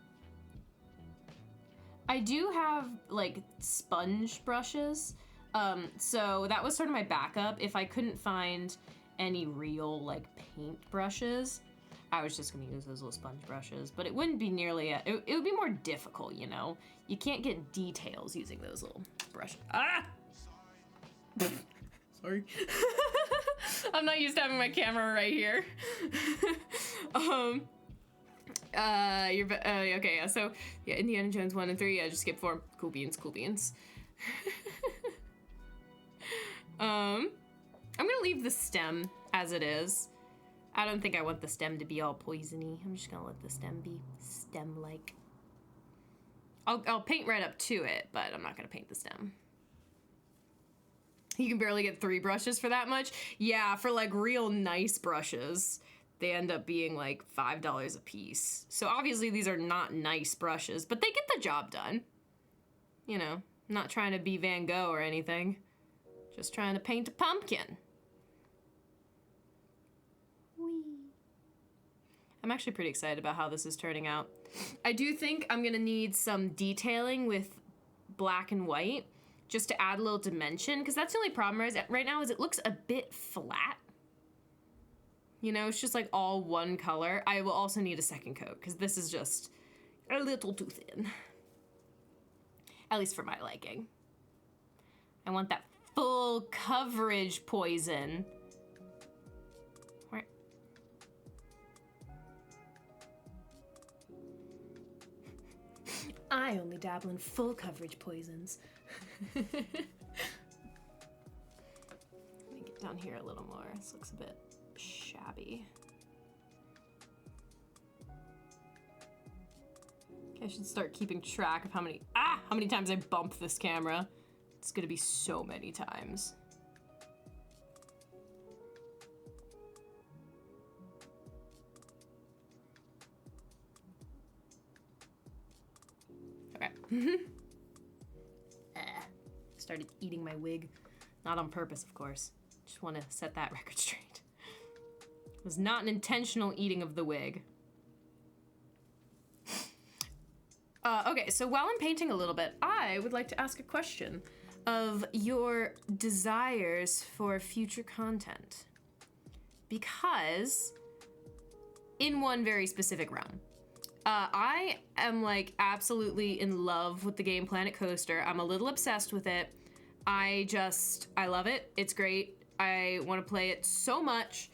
I do have like sponge brushes, so that was sort of my backup. If I couldn't find any real like paint brushes, I was just gonna use those little sponge brushes, but it wouldn't be nearly, it would be more difficult, you know? You can't get details using those little brushes. Ah! Sorry. I'm not used to having my camera right here. Okay, yeah, so, yeah, Indiana Jones 1 and 3, yeah, just skip 4. Cool beans, cool beans. I'm gonna leave the stem as it is. I don't think I want the stem to be all poisony. I'm just gonna let the stem be stem-like. I'll paint right up to it, but I'm not gonna paint the stem. You can barely get 3 brushes for that much. Yeah, for like real nice brushes, they end up being like $5 a piece. So obviously these are not nice brushes, but they get the job done. You know, I'm not trying to be Van Gogh or anything. Just trying to paint a pumpkin. Whee. I'm actually pretty excited about how this is turning out. I do think I'm gonna need some detailing with black and white just to add a little dimension, because that's the only problem right now is it looks a bit flat. You know, it's just like all one color. I will also need a second coat because this is just a little too thin. At least for my liking. I want that full coverage poison. Where? I only dabble in full coverage poisons. Let me get down here a little more. This looks a bit shabby. Okay, I should start keeping track of how many times I bump this camera. It's gonna be so many times. Okay. Started eating my wig. Not on purpose, of course. Just want to set that record straight. It was not an intentional eating of the wig. Okay, so while I'm painting a little bit, I would like to ask a question of your desires for future content. Because, in one very specific realm, I am like absolutely in love with the game Planet Coaster. I'm a little obsessed with it. I love it. It's great. I want to play it so much.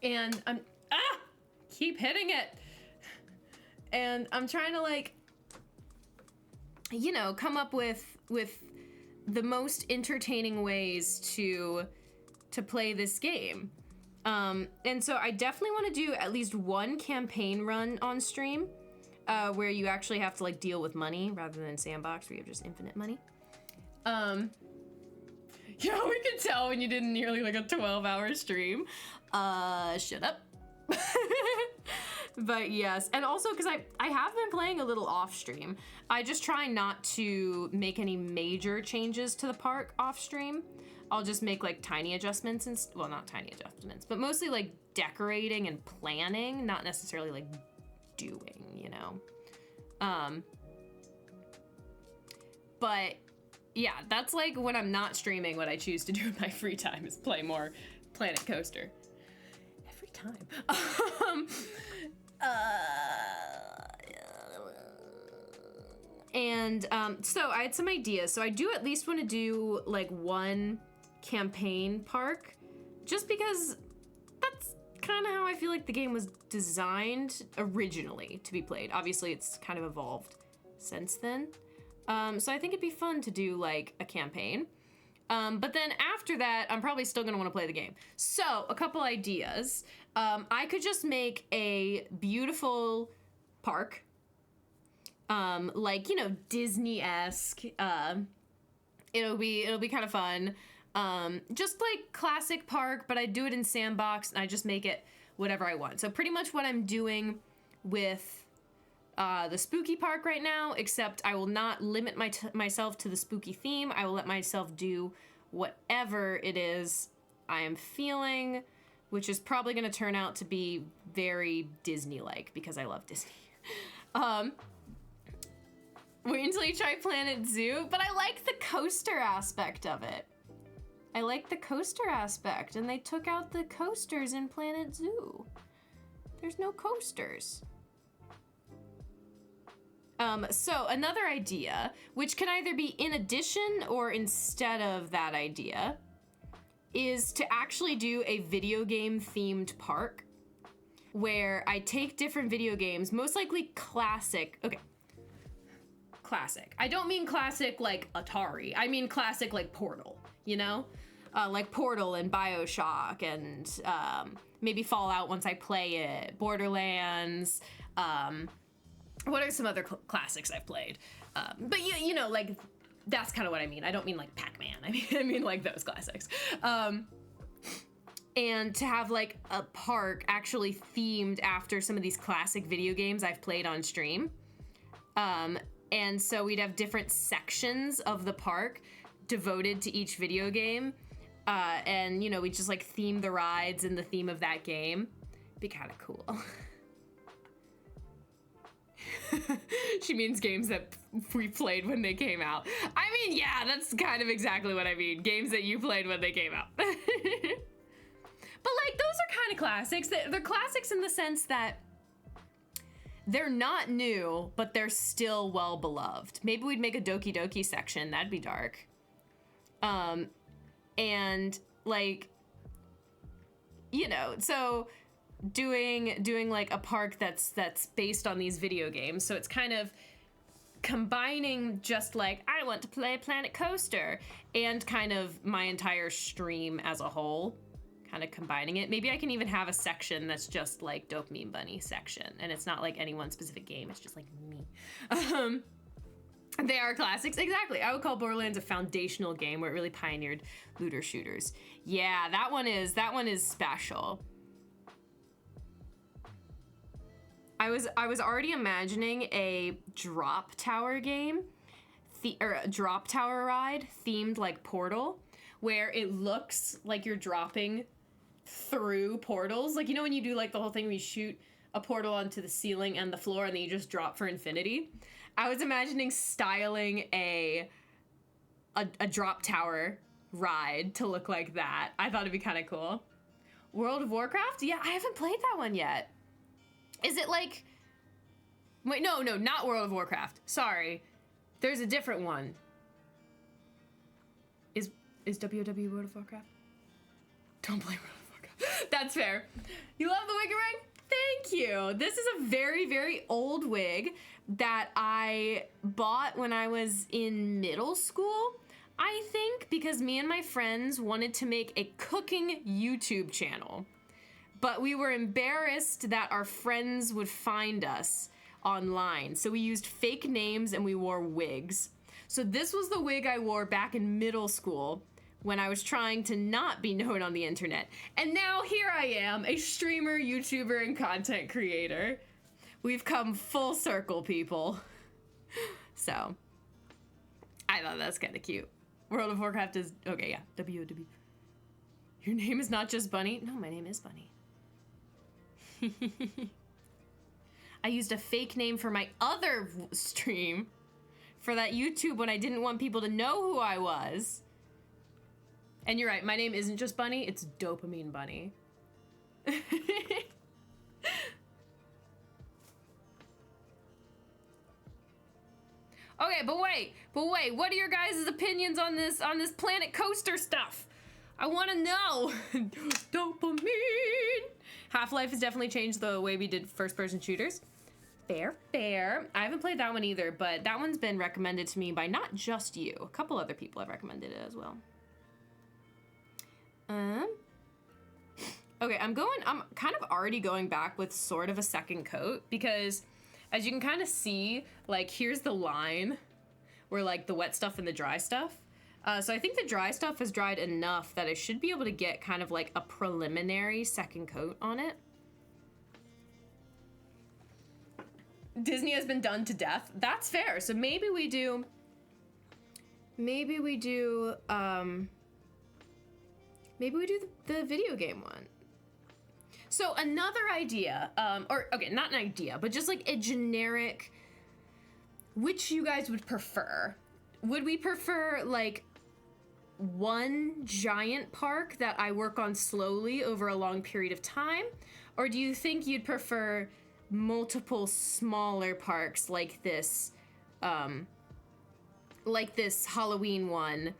And I'm, keep hitting it. And I'm trying to like, you know, come up with the most entertaining ways to play this game. And so I definitely want to do at least one campaign run on stream. where you actually have to like deal with money rather than sandbox where you have just infinite money. Yeah, we could tell when you did nearly like a 12-hour stream. Shut up. But yes, and also because I have been playing a little off stream. I just try not to make any major changes to the park off stream. I'll just make like tiny adjustments and well, not tiny adjustments, but mostly like decorating and planning, not necessarily like doing, you know. But yeah, that's like when I'm not streaming, what I choose to do in my free time is play more Planet Coaster. Every time. So I had some ideas. So I do at least want to do like one campaign park, just because that's kind of how I feel like the game was designed originally to be played. Obviously, it's kind of evolved since then. So I think it'd be fun to do like a campaign. But then after that, I'm probably still gonna want to play the game. So a couple ideas. I could just make a beautiful park, like, you know, Disney-esque. It'll be kind of fun. Just like classic park, but I do it in sandbox and I just make it whatever I want. So pretty much what I'm doing with the spooky park right now, except I will not limit myself to the spooky theme. I will let myself do whatever it is I am feeling, which is probably going to turn out to be very Disney-like because I love Disney. Wait until you try Planet Zoo, but I like the coaster aspect of it. I like the coaster aspect, and they took out the coasters in Planet Zoo. There's no coasters. So another idea, which can either be in addition or instead of that idea, is to actually do a video game themed park where I take different video games, most likely classic. Okay. Classic. I don't mean classic like Atari. I mean classic like Portal, you know? Like Portal and BioShock and maybe Fallout once I play it, Borderlands, what are some other classics I've played? But you know, like, that's kind of what I mean. I don't mean like Pac-Man. I mean like those classics. And to have like a park actually themed after some of these classic video games I've played on stream. And so we'd have different sections of the park devoted to each video game. And, you know, we just like theme the rides in the theme of that game. Be kind of cool. She means games that we played when they came out. I mean, yeah, that's kind of exactly what I mean. Games that you played when they came out. But like, those are kind of classics. They're classics in the sense that they're not new, but they're still well beloved. Maybe we'd make a Doki Doki section. That'd be dark. And like, you know, so doing like a park that's based on these video games. So it's kind of combining just like, I want to play Planet Coaster and kind of my entire stream as a whole, kind of combining it. Maybe I can even have a section that's just like Dopamine Bunny section, and it's not like any one specific game, it's just like me. They are classics, exactly. I would call Borderlands a foundational game where it really pioneered looter shooters. Yeah, that one is special. I was already imagining a drop tower game, or a drop tower ride themed like Portal, where it looks like you're dropping through portals. Like, you know when you do like the whole thing where you shoot a portal onto the ceiling and the floor and then you just drop for infinity? I was imagining styling a drop tower ride to look like that. I thought it'd be kind of cool. World of Warcraft? Yeah, I haven't played that one yet. Is it like... Wait, no, not World of Warcraft. Sorry. There's a different one. Is WoW World of Warcraft? Don't play World of Warcraft. That's fair. You love the wig ring? Thank you. This is a very, very old wig that I bought when I was in middle school, I think, because me and my friends wanted to make a cooking YouTube channel. But we were embarrassed that our friends would find us online. So we used fake names and we wore wigs. So this was the wig I wore back in middle school when I was trying to not be known on the internet. And now here I am, a streamer, YouTuber, and content creator. We've come full circle, people. So, I thought that's kind of cute. World of Warcraft is, okay, yeah, WOW. Your name is not just Bunny? No, my name is Bunny. I used a fake name for my other stream for that YouTube when I didn't want people to know who I was. And you're right, my name isn't just Bunny, it's Dopamine Bunny. Okay, but wait, what are your guys' opinions on this Planet Coaster stuff? I want to know. Dopamine. Half-Life has definitely changed the way we did first-person shooters. Fair. I haven't played that one either, but that one's been recommended to me by not just you. A couple other people have recommended it as well. Okay, I'm kind of already going back with sort of a second coat because as you can kind of see, like, here's the line where, like, the wet stuff and the dry stuff. So I think the dry stuff has dried enough that I should be able to get kind of like a preliminary second coat on it. Disney has been done to death. That's fair. So maybe we do the video game one. So another idea, or okay, not an idea, but just like a generic, which you guys would prefer. Would we prefer like one giant park that I work on slowly over a long period of time? Or do you think you'd prefer multiple smaller parks like this Halloween one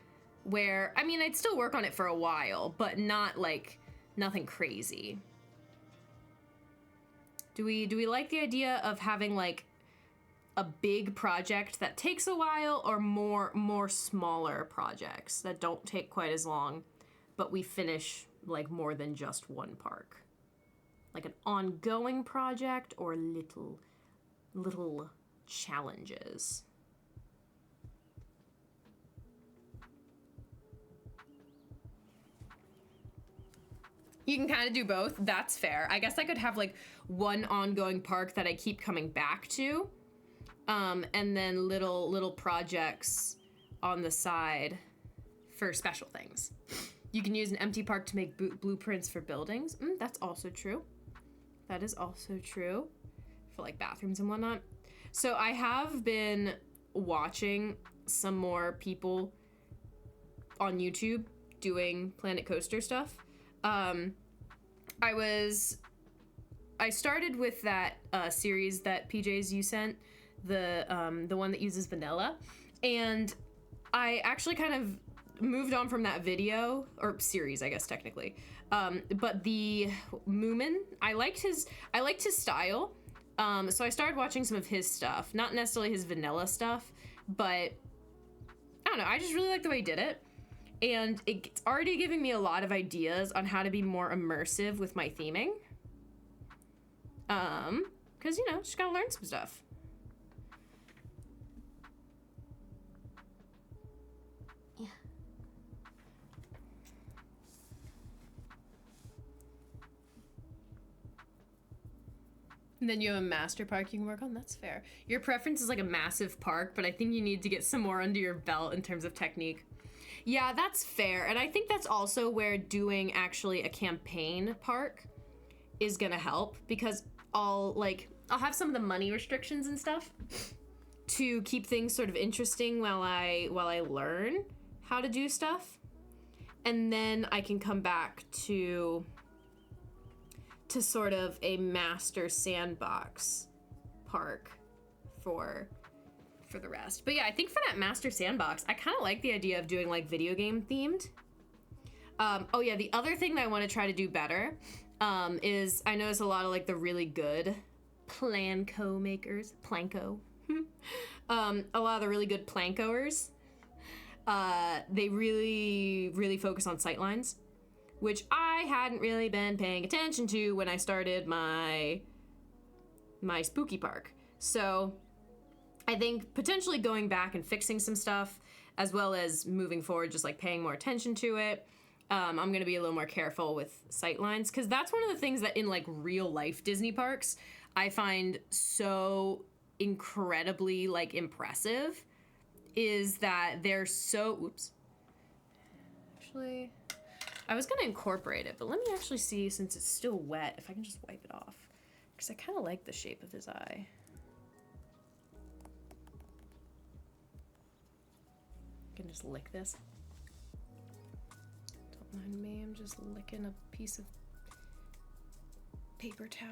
where, I mean, I'd still work on it for a while, but not like nothing crazy. Do we like the idea of having like a big project that takes a while, or more smaller projects that don't take quite as long, but we finish like more than just one park? Like an ongoing project or little challenges? You can kind of do both. That's fair. I guess I could have like one ongoing park that I keep coming back to, and then little projects on the side for special things. You can use an empty park to make blueprints for buildings. That's also true. That is also true for like bathrooms and whatnot. So I have been watching some more people on YouTube doing Planet Coaster stuff. I started with that series that PJs you sent, the one that uses vanilla, and I actually kind of moved on from that video, or series, I guess technically. But the Moomin, I liked his style. So I started watching some of his stuff, not necessarily his vanilla stuff, but I don't know, I just really like the way he did it. And it's already giving me a lot of ideas on how to be more immersive with my theming. Cause you know, just gotta learn some stuff. Yeah. And then you have a master park you can work on. That's fair. Your preference is like a massive park, but I think you need to get some more under your belt in terms of technique. Yeah, that's fair. And I think that's also where doing actually a campaign park is gonna help, because I'll have some of the money restrictions and stuff to keep things sort of interesting while I learn how to do stuff. And then I can come back to sort of a master sandbox park for the rest. But yeah, I think for that master sandbox, I kind of like the idea of doing like video game themed. Oh yeah, the other thing that I want to try to do better is I notice a lot of like the really good Planco makers, Planco. A lot of the really good Plancoers, they really focus on sightlines, which I hadn't really been paying attention to when I started my spooky park. So I think potentially going back and fixing some stuff, as well as moving forward, just like paying more attention to it. I'm going to be a little more careful with sight lines, because that's one of the things that in like real life Disney parks I find so incredibly like impressive, is that they're so, oops. Actually, I was going to incorporate it, but let me actually see, since it's still wet, if I can just wipe it off, because I kind of like the shape of his eye. I can just lick this. Don't mind me, I'm just licking a piece of paper towel.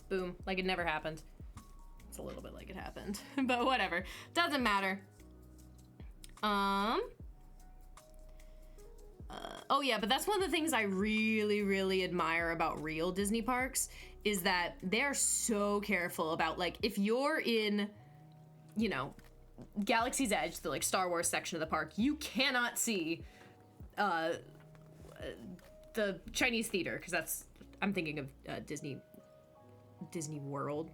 Boom, like it never happened. It's a little bit like it happened, but whatever. Doesn't matter. Oh yeah, but that's one of the things I really, really admire about real Disney parks, is that they're so careful about, like, if you're in, you know, Galaxy's Edge, the like Star Wars section of the park, you cannot see the Chinese theater, because that's, I'm thinking of Disney World,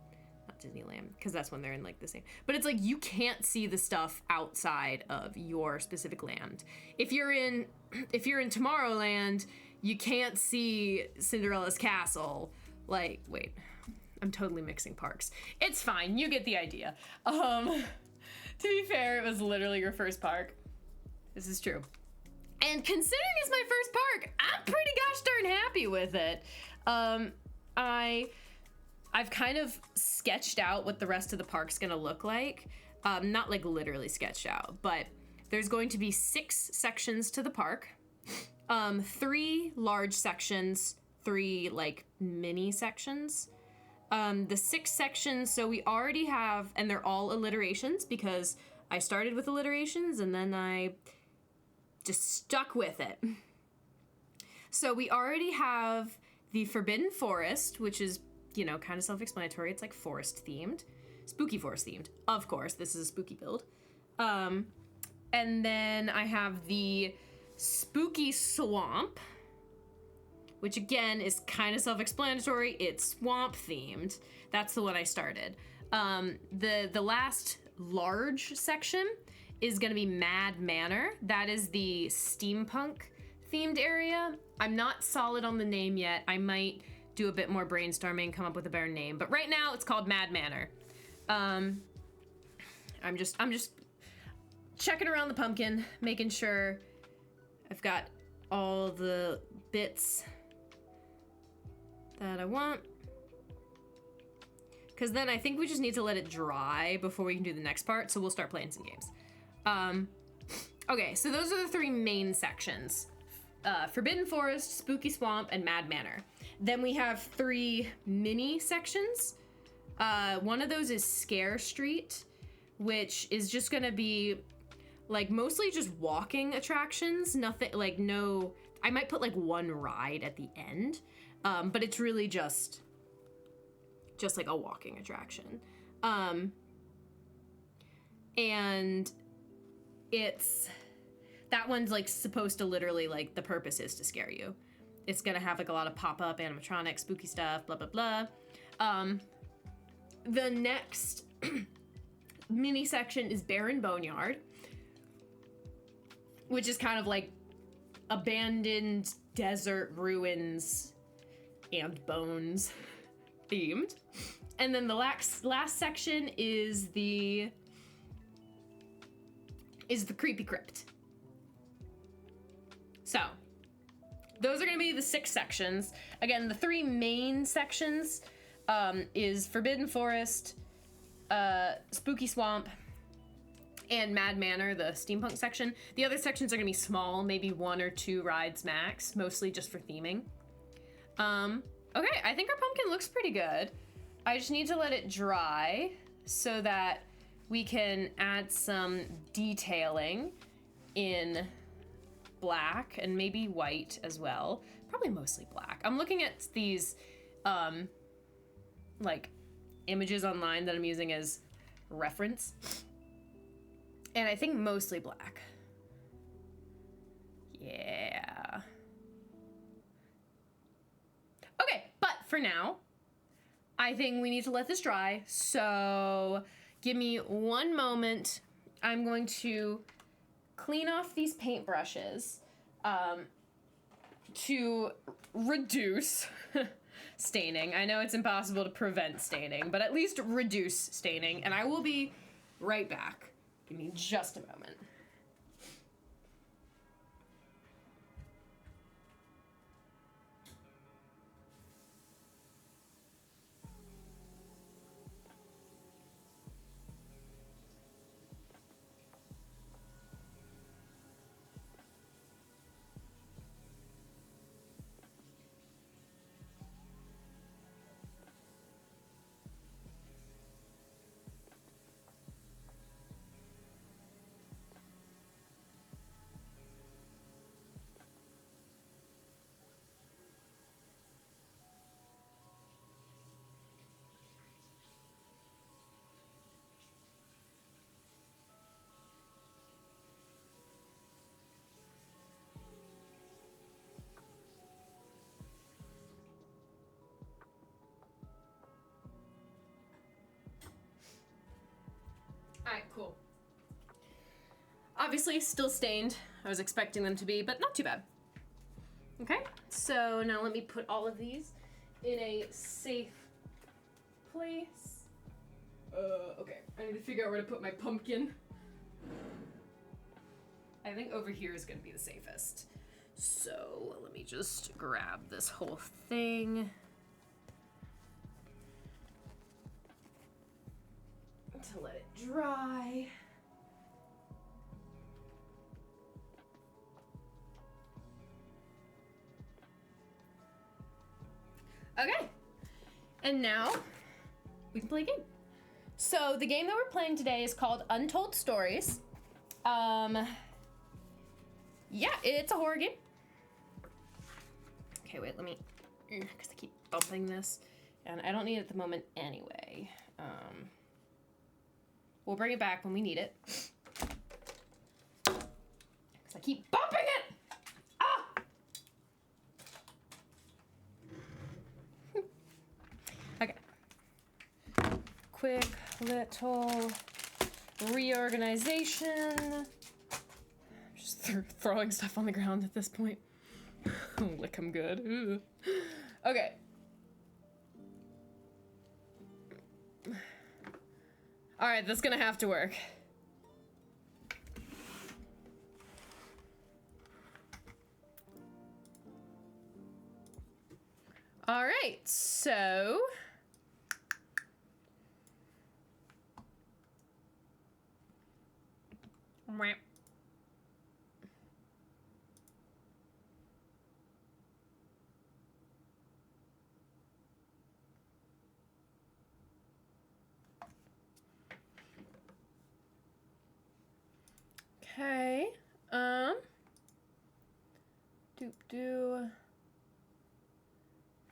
not Disneyland, because that's when they're in like the same, but it's like you can't see the stuff outside of your specific land. If you're in Tomorrowland, you can't see Cinderella's castle. Like, wait, I'm totally mixing parks. It's fine, you get the idea. To be fair, it was literally your first park. This is true. And considering it's my first park, I'm pretty gosh darn happy with it. I've kind of sketched out what the rest of the park's gonna look like. Not like literally sketched out, but there's going to be 6 sections to the park. 3 large sections, 3 like mini sections. The 6 sections, so we already have, and they're all alliterations, because I started with alliterations and then I just stuck with it. So we already have the Forbidden Forest, which is, you know, kind of self-explanatory. It's like forest themed, spooky forest themed. Of course, this is a spooky build. And then I have the Spooky Swamp, which again is kind of self-explanatory. It's swamp themed. That's the one I started. The last large section is gonna be Mad Manor. That is the steampunk themed area. I'm not solid on the name yet. I might do a bit more brainstorming, come up with a better name, but right now it's called Mad Manor. I'm just checking around the pumpkin, making sure I've got all the bits that I want, because then I think we just need to let it dry before we can do the next part, so we'll start playing some games. Okay, so those are the 3 main sections. Forbidden Forest, Spooky Swamp, and Mad Manor. Then we have 3 mini sections. One of those is Scare Street, which is just gonna be like mostly just walking attractions. Nothing, like no, I might put like 1 ride at the end, but it's really just like a walking attraction. And it's, that one's like supposed to literally, like, the purpose is to scare you. It's gonna have like a lot of pop-up animatronic spooky stuff, blah blah blah. The next mini section is Barren Boneyard, which is kind of like abandoned desert ruins and bones themed. And then the last section is the Creepy Crypt. So those are gonna be the 6 sections. Again, the 3 main sections is Forbidden Forest, Spooky Swamp, and Mad Manor, the steampunk section. The other sections are gonna be small, maybe 1 or 2 rides max, mostly just for theming. Okay, I think our pumpkin looks pretty good. I just need to let it dry so that we can add some detailing in black and maybe white as well. Probably mostly black. I'm looking at these like images online that I'm using as reference, and I think mostly black. Yeah. Okay, but for now, I think we need to let this dry. So give me one moment. I'm going to clean off these paintbrushes to reduce staining. I know it's impossible to prevent staining, but at least reduce staining. And I will be right back. Give me just a moment. Alright, cool. Obviously, still stained. I was expecting them to be, but not too bad. Okay, so now let me put all of these in a safe place. Okay, I need to figure out where to put my pumpkin. I think over here is gonna be the safest. So let me just grab this whole thing. To let it dry. Okay, and now we can play a game. So the game that we're playing today is called Untold Stories. Yeah, it's a horror game. Okay, wait, let me, because I keep bumping this, and I don't need it at the moment anyway. We'll bring it back when we need it. Because I keep bumping it! Ah! Okay. Quick little reorganization. Just throwing stuff on the ground at this point. Lick 'em good. Ooh. Okay. All right, that's gonna have to work. All right, so okay,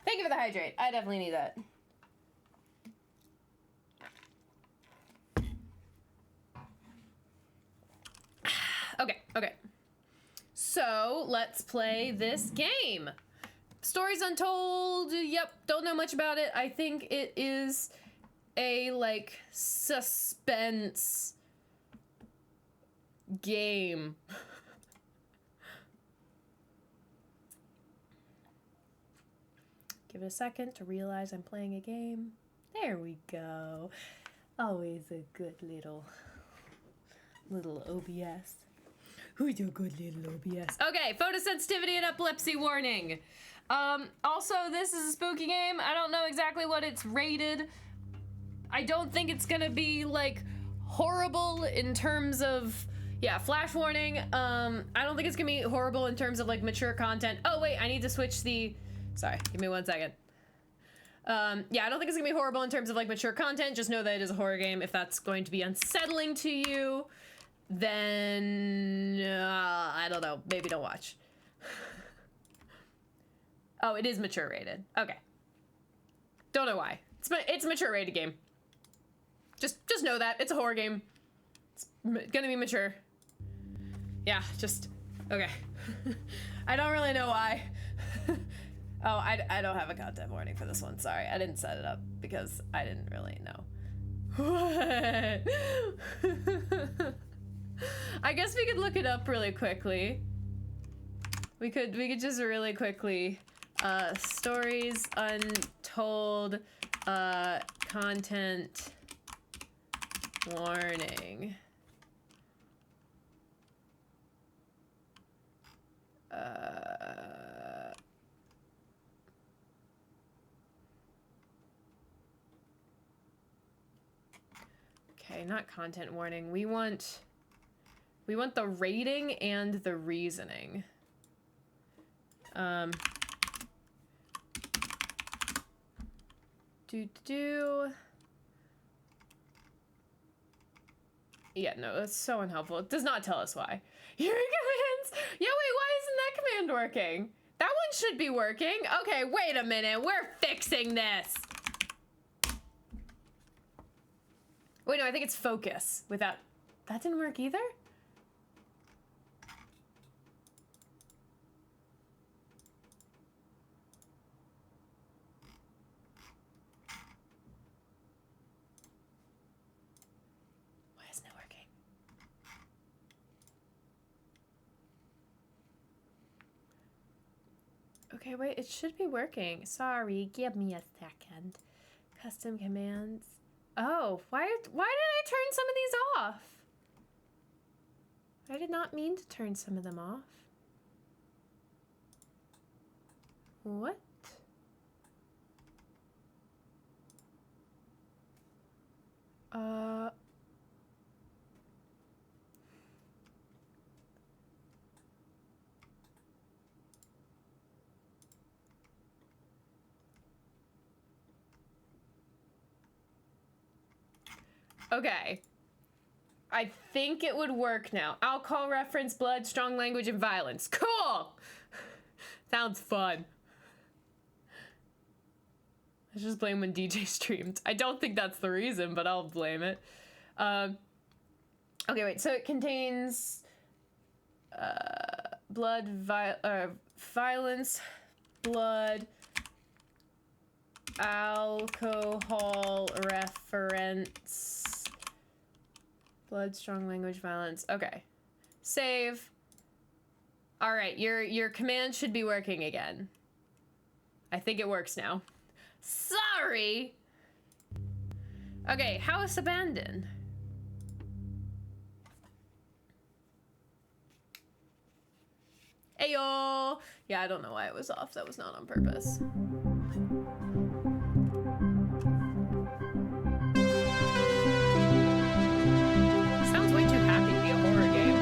Thank you for the hydrate. I definitely need that. Okay. So, let's play this game. Stories Untold, yep, don't know much about it. I think it is a, like, suspense game. Give it a second to realize I'm playing a game. There we go. Always a good little OBS. Who's your good little OBS? Okay, photosensitivity and epilepsy warning. Also, this is a spooky game. I don't know exactly what it's rated. I don't think it's gonna be, like, horrible in terms of, yeah, flash warning. I don't think it's gonna be horrible in terms of, like, mature content. Oh, wait, I need to switch the, sorry, give me 1 second. Yeah, I don't think it's gonna be horrible in terms of, like, mature content. Just know that it is a horror game. If that's going to be unsettling to you, then, I don't know, maybe don't watch. Oh, it is mature rated. Okay. Don't know why. It's a mature rated game. Just know that. It's a horror game. It's gonna be mature. Yeah, just, okay. I don't really know why. Oh, I don't have a content warning for this one. Sorry, I didn't set it up because I didn't really know. What? I guess we could look it up really quickly. We could just really quickly. Stories Untold, content warning. Okay, not content warning. We want the rating and the reasoning. Yeah, no, that's so unhelpful. It does not tell us why. Your commands. Yeah, wait, why isn't that command working? That one should be working. Okay, wait a minute. We're fixing this. Wait, no, I think it's focus without... That didn't work either? Why isn't it working? Okay, wait, it should be working. Sorry, give me a second. Custom commands. Oh, why did I turn some of these off? I did not mean to turn some of them off. What? Okay. I think it would work now. Alcohol reference, blood, strong language, and violence. Cool! Sounds fun. Let's just blame when DJ streamed. I don't think that's the reason, but I'll blame it. Okay, wait. So it contains blood, violence, blood, alcohol reference, blood, strong language, violence. Okay. Save. All right, your command should be working again. I think it works now. Sorry. Okay, house abandoned. Ayo. Yeah, I don't know why it was off. That was not on purpose. Sounds way too happy to be a horror game.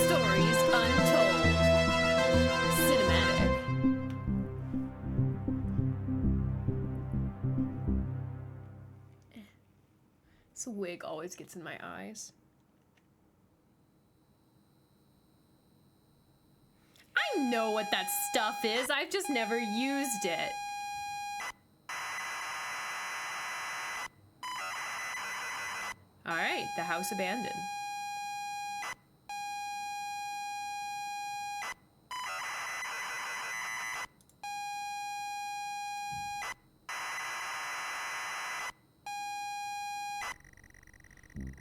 Stories Untold. Cinematic. This wig always gets in my eyes. I know what that stuff is. I've just never used it. All right, the house abandoned.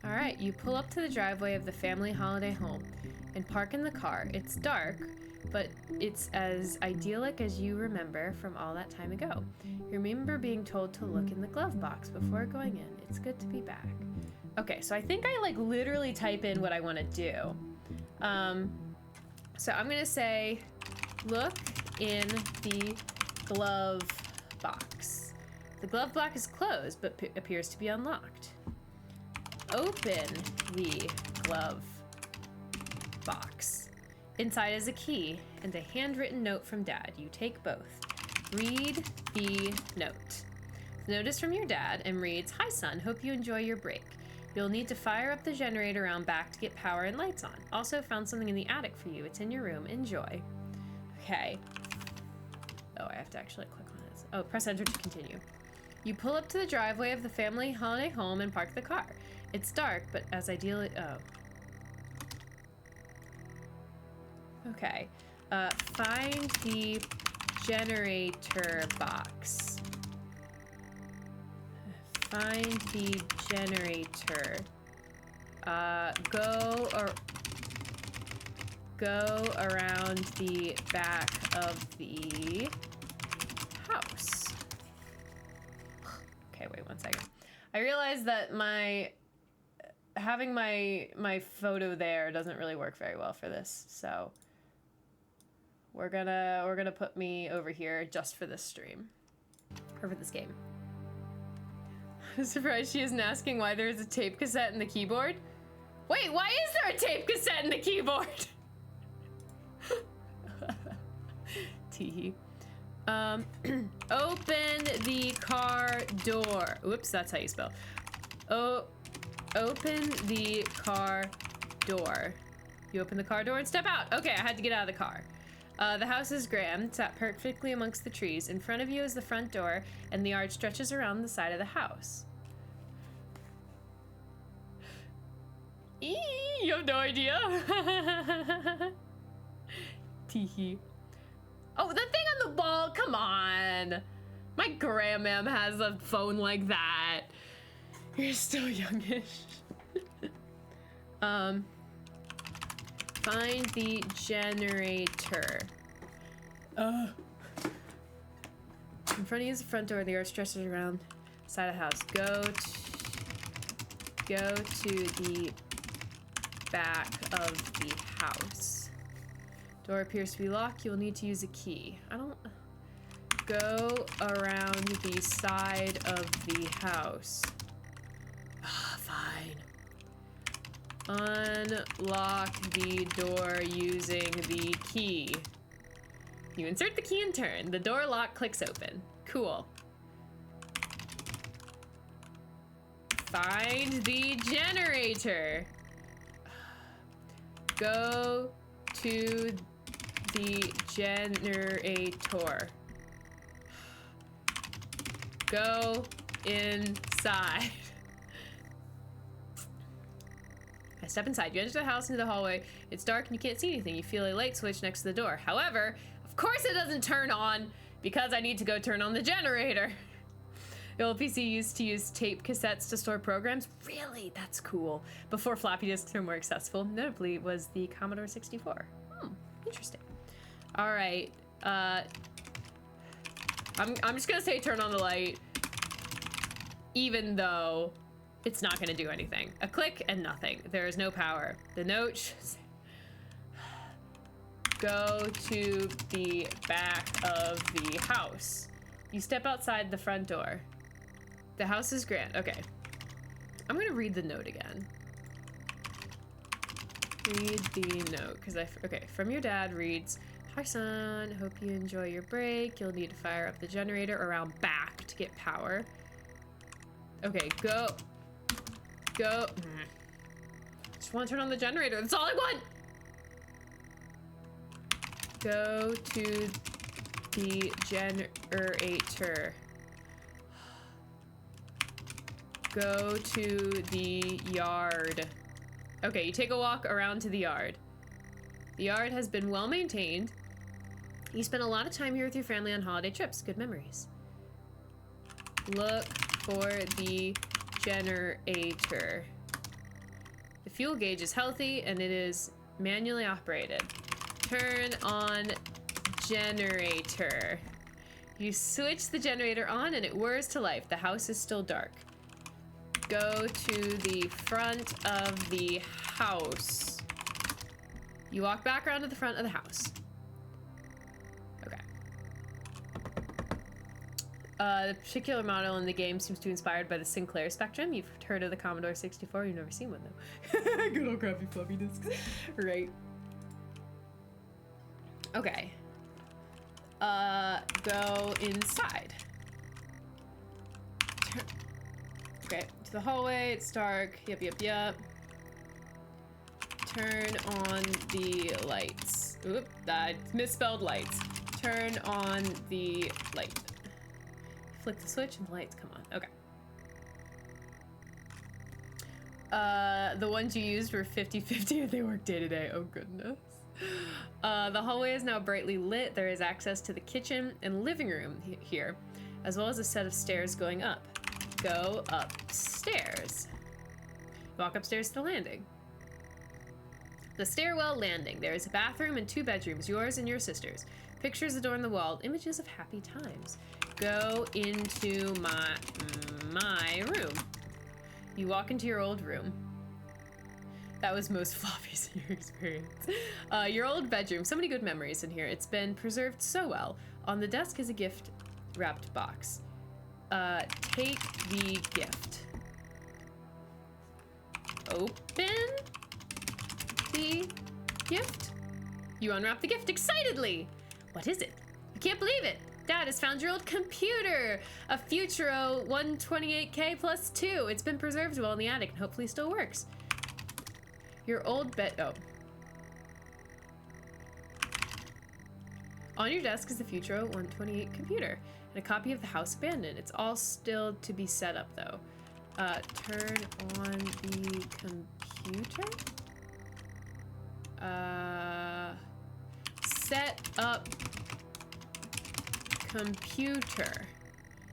All right, you pull up to the driveway of the family holiday home and park in the car. It's dark, but it's as idyllic as you remember from all that time ago. You remember being told to look in the glove box before going in. It's good to be back. Okay, so I think I like literally type in what I want to do. So I'm gonna say, look in the glove box. The glove box is closed, but appears to be unlocked. Open the glove box. Inside is a key and a handwritten note from Dad. You take both. Read the note. The note is from your dad and reads, "Hi son, hope you enjoy your break. You'll need to fire up the generator around back to get power and lights on. Also found something in the attic for you. It's in your room. Enjoy. Okay. Oh, I have to actually click on this. Oh, press enter to continue. You pull up to the driveway of the family holiday home and park the car. It's dark, but as ideally... Oh. Okay. Find the generator box. Find the generator. Go around the back of the house. Okay, wait 1 second. I realized that having my photo there doesn't really work very well for this, so we're gonna put me over here just for this stream, or for this game. I'm surprised she isn't asking why there's a tape cassette in the keyboard. Wait, why is there a tape cassette in the keyboard? Teehee. Open the car door. Oops, that's how you spell. Oh, open the car door. You open the car door and step out. Okay, I had to get out of the car. The house is grand, sat perfectly amongst the trees. In front of you is the front door, and the yard stretches around the side of the house. Eee, you have no idea. Teehee. Oh, the thing on the wall, come on. My grandmam has a phone like that. You're still youngish. Find the generator. In front of you is the front door, the yard stretches around the side of the house. Go to the back of the house. Door appears to be locked. You will need to use a key. Go around the side of the house. Fine. Unlock the door using the key. You insert the key and turn. The door lock clicks open. Cool. Find the generator. Go to the generator. Go inside. I step inside. You enter the house into the hallway. It's dark and you can't see anything. You feel a light switch next to the door. However, of course it doesn't turn on because I need to go turn on the generator. The old PC used to use tape cassettes to store programs. Really? That's cool. Before floppy disks were more accessible, notably was the Commodore 64. Interesting. All right. I'm just gonna say turn on the light, even though it's not gonna do anything. A click and nothing. There is no power. The note go to the back of the house. You step outside the front door. The house is grand. Okay. I'm gonna read the note again. Read the note, because okay, from your dad reads, "Hi son, hope you enjoy your break. You'll need to fire up the generator around back to get power." Okay, go. Just want to turn on the generator. That's all I want. Go to the generator. Go to the yard. Okay, you take a walk around to the yard. The yard has been well maintained. You spent a lot of time here with your family on holiday trips. Good memories. Look for the generator. The fuel gauge is healthy and it is manually operated. Turn on generator. You switch the generator on and it whirs to life. The house is still dark. Go to the front of the house. You walk back around to the front of the house. Okay. The particular model in the game seems to be inspired by the Sinclair Spectrum. You've heard of the Commodore 64. You've never seen one, though. Good old crappy floppy disks. Right. Okay. Go inside. Okay, to the hallway. It's dark. Yep, yep, yep. Turn on the lights. Oop, that misspelled lights. Turn on the light. Flick the switch and the lights come on. Okay. The ones you used were 50-50 and they work day to day. Oh goodness. The hallway is now brightly lit. There is access to the kitchen and living room here, as well as a set of stairs going up. Go upstairs. Walk upstairs to the landing. The stairwell landing. There is a bathroom and 2 bedrooms, yours and your sister's. Pictures adorn the wall, images of happy times. Go into my room. You walk into your old room. That was most floppies in your experience. Your old bedroom. So many good memories in here. It's been preserved so well. On the desk is a gift wrapped box. Take the gift. Open the gift. You unwrap the gift excitedly. What is it? You can't believe it. Dad has found your old computer. A Futuro 128K plus 2. It's been preserved well in the attic and hopefully still works. Your old bed. Oh. On your desk is the Futuro 128 computer and a copy of The House Abandoned. It's all still to be set up though. Turn on the computer. Set up computer.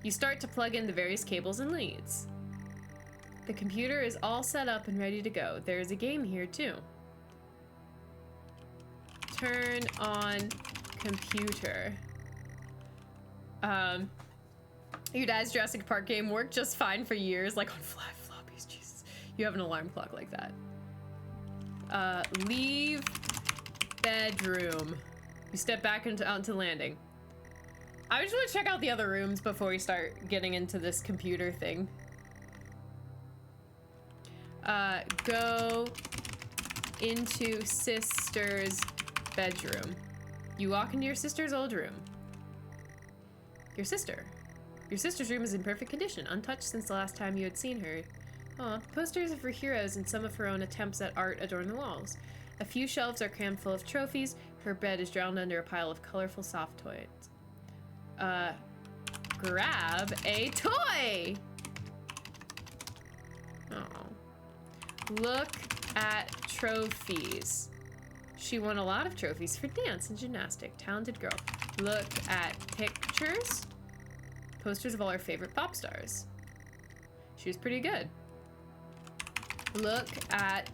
You start to plug in the various cables and leads. The computer is all set up and ready to go. There is a game here too. Turn on computer. Your dad's Jurassic Park game worked just fine for years, like on 5 floppies. Jesus, you have an alarm clock like that. Leave bedroom. You step back onto landing. I just want to check out the other rooms before we start getting into this computer thing. Go into sister's bedroom. You walk into your sister's old room. Your sister's room is in perfect condition, untouched since the last time you had seen her. Aw, posters of her heroes and some of her own attempts at art adorn the walls. A few shelves are crammed full of trophies. Her bed is drowned under a pile of colorful soft toys. Grab a toy! Oh. Look at trophies. She won a lot of trophies for dance and gymnastic. Talented girl. Look at pictures. Posters of all her favorite pop stars. She was pretty good. Look at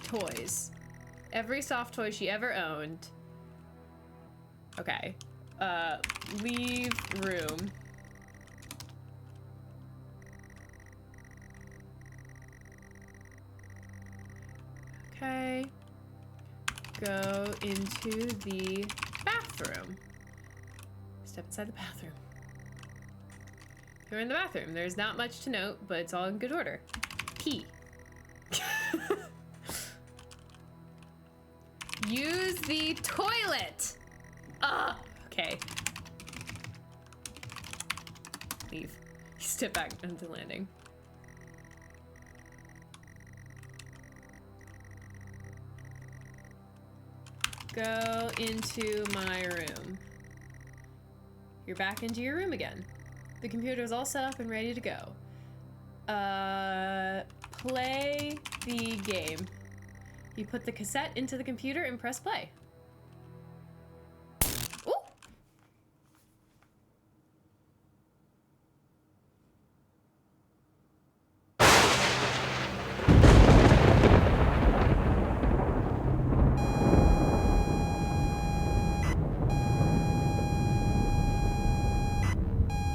toys. Every soft toy she ever owned. Okay. Leave room. Okay. Go into the bathroom. Step inside the bathroom. You're in the bathroom. There's not much to note, but it's all in good order. Pee. Use the toilet. Okay. Leave. Step back onto landing. Go into my room. You're back into your room again. The computer is all set up and ready to go. Play the game. You put the cassette into the computer and press play. Ooh!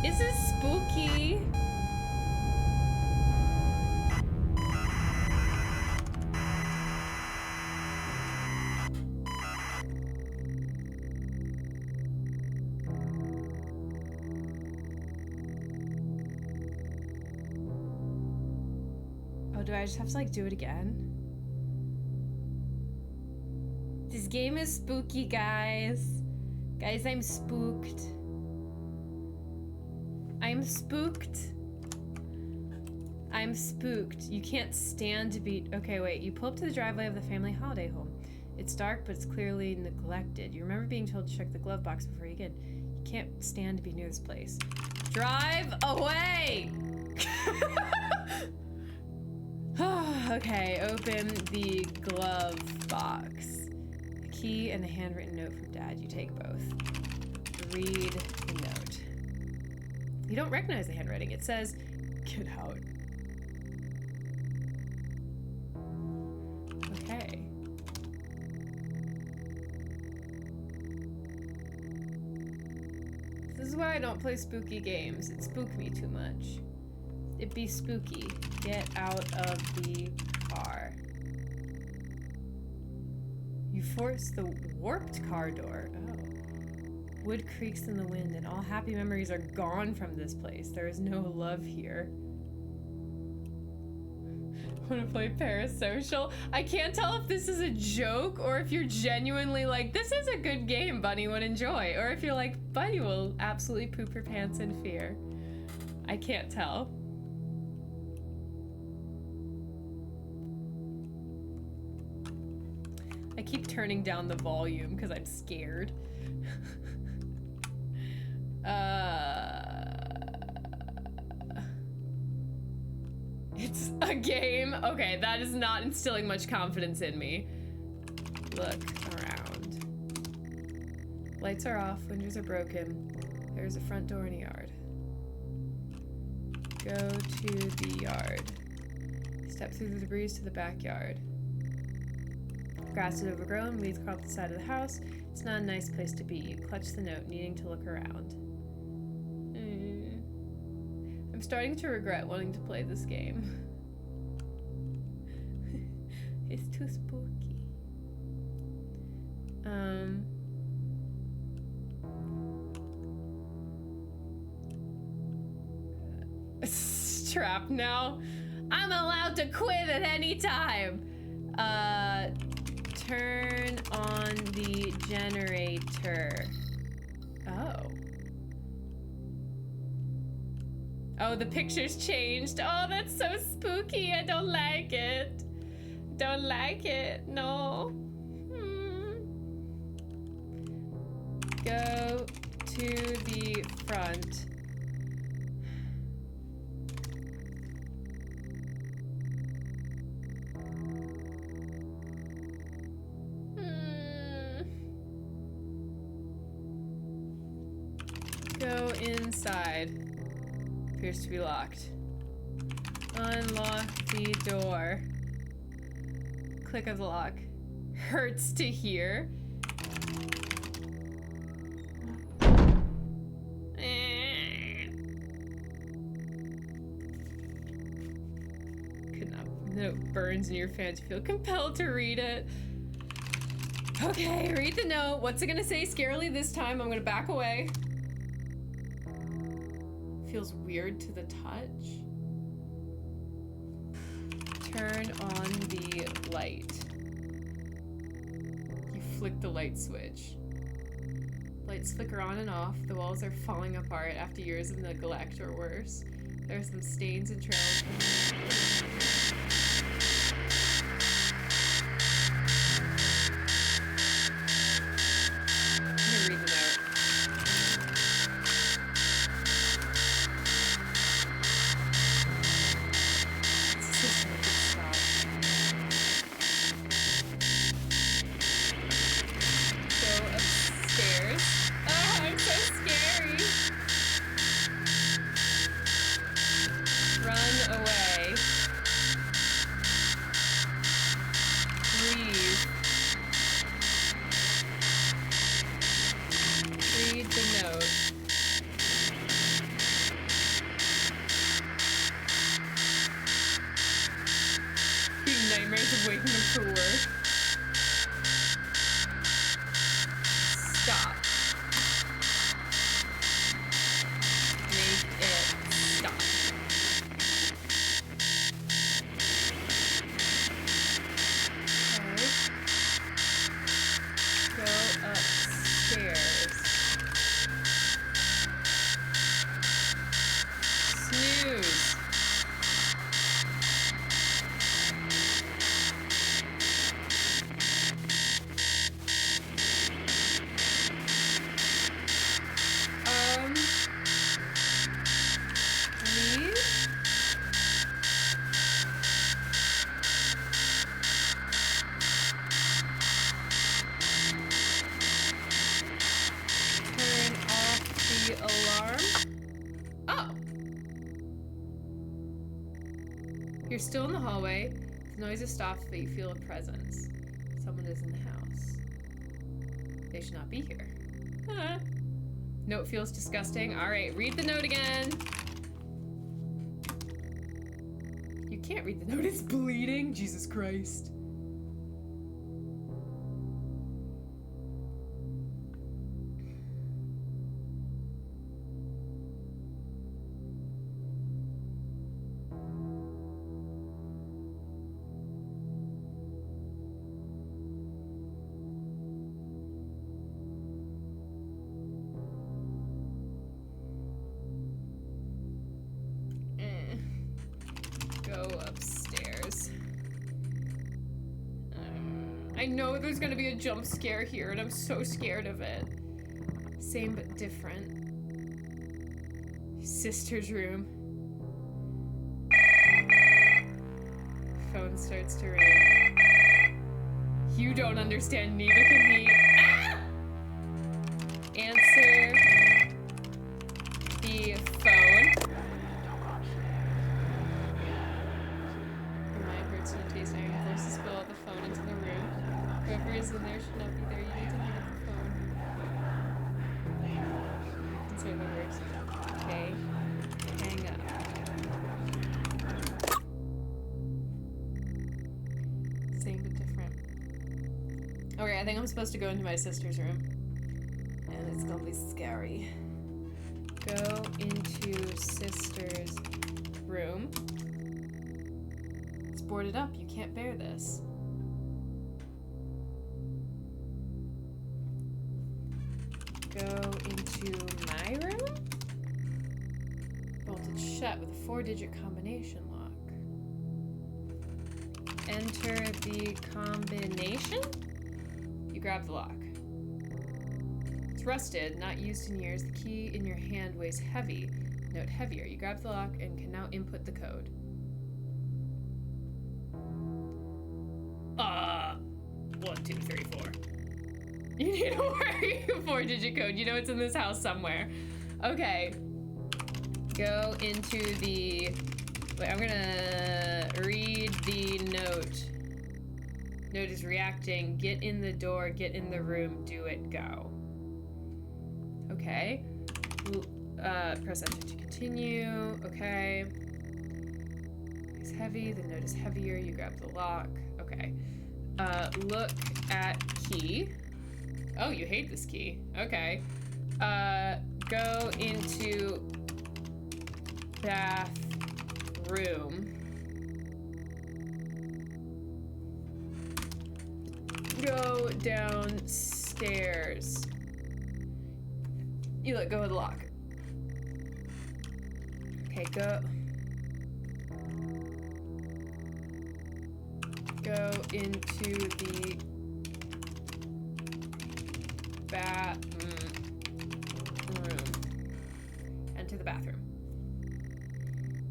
This is spooky. Oh, do I just have to like do it again? This game is spooky, guys. Guys, I'm spooked. I'm spooked. I'm spooked. You can't stand to be... Okay, wait. You pull up to the driveway of the family holiday home. It's dark, but it's clearly neglected. You remember being told to check the glove box before you get in. You can't stand to be near this place. Drive away! Okay, open the glove box. The key and the handwritten note from Dad. You take both. Read the note. You don't recognize the handwriting. It says, "Get out." Okay. This is why I don't play spooky games. It spook me too much. It be spooky. Get out of the car. You force the warped car door. Oh. Wood creaks in the wind, and all happy memories are gone from this place. There is no love here. Want to play Parasocial? I can't tell if this is a joke or if you're genuinely like, this is a good game Bunny would enjoy, or if you're like, Bunny will absolutely poop her pants in fear. I can't tell. I keep turning down the volume because I'm scared. It's a game. Okay, that is not instilling much confidence in me. Look around. Lights are off, windows are broken. There's a front door in the yard. Go to the yard. Step through the debris to the backyard. Grass is overgrown, weeds crawl up the side of the house. It's not a nice place to be. You clutch the note, needing to look around. I'm starting to regret wanting to play this game. It's too spooky. Trapped now. I'm allowed to quit at any time. Turn on the generator. Oh. Oh, the picture's changed. Oh, that's so spooky. I don't like it. Don't like it. No. Go to the front. Go inside. Appears to be locked. Unlock the door. Click of the lock. Hurts to hear. Could not. The note burns in your fans. You feel compelled to read it. Okay, read the note. What's it gonna say scarily this time? I'm gonna back away. Feels weird to the touch. Turn on the light. You flick the light switch. Lights flicker on and off. The walls are falling apart after years of neglect or worse. There are some stains and trails. I'm gonna read the note. You're still in the hallway. The noise has stopped, but you feel a presence. Someone is in the house. They should not be here. Huh. Note feels disgusting. Alright, read the note again. You can't read the note, it's bleeding. Jesus Christ. Go upstairs. I know there's gonna be a jump scare here, and I'm so scared of it. Same but different. Sister's room. Phone starts to ring. You don't understand, neither can he. Ah! Answer the phone. Your mind hurts no taste iron. Force the spill out the phone into the room. Whoever is in there should not be there. You need to hang up the phone. Insert the words. Okay. Hang up. Same but different. Okay, I think I'm supposed to go into my sister's room. And it's gonna be scary. Go into sister's room. It's boarded up. You can't bear this. Go into my room? Bolted shut with a 4-digit combination lock. Enter the combination? You grab the lock. It's rusted, not used in years. The key in your hand weighs heavy. Note heavier. You grab the lock and can now input the code. 1, 2, 3, 4. You need a 4-digit code. You know it's in this house somewhere. Okay. Go into the... Wait, I'm gonna read the note. Note is reacting. Get in the door, get in the room, do it, go. Okay. Press enter to continue. Okay. It's heavy, the note is heavier. You grab the lock. Okay. Look at key. Oh, you hate this key. Okay. Go into bathroom. Go downstairs. You let go of the lock. Okay, go into the room. Enter the bathroom.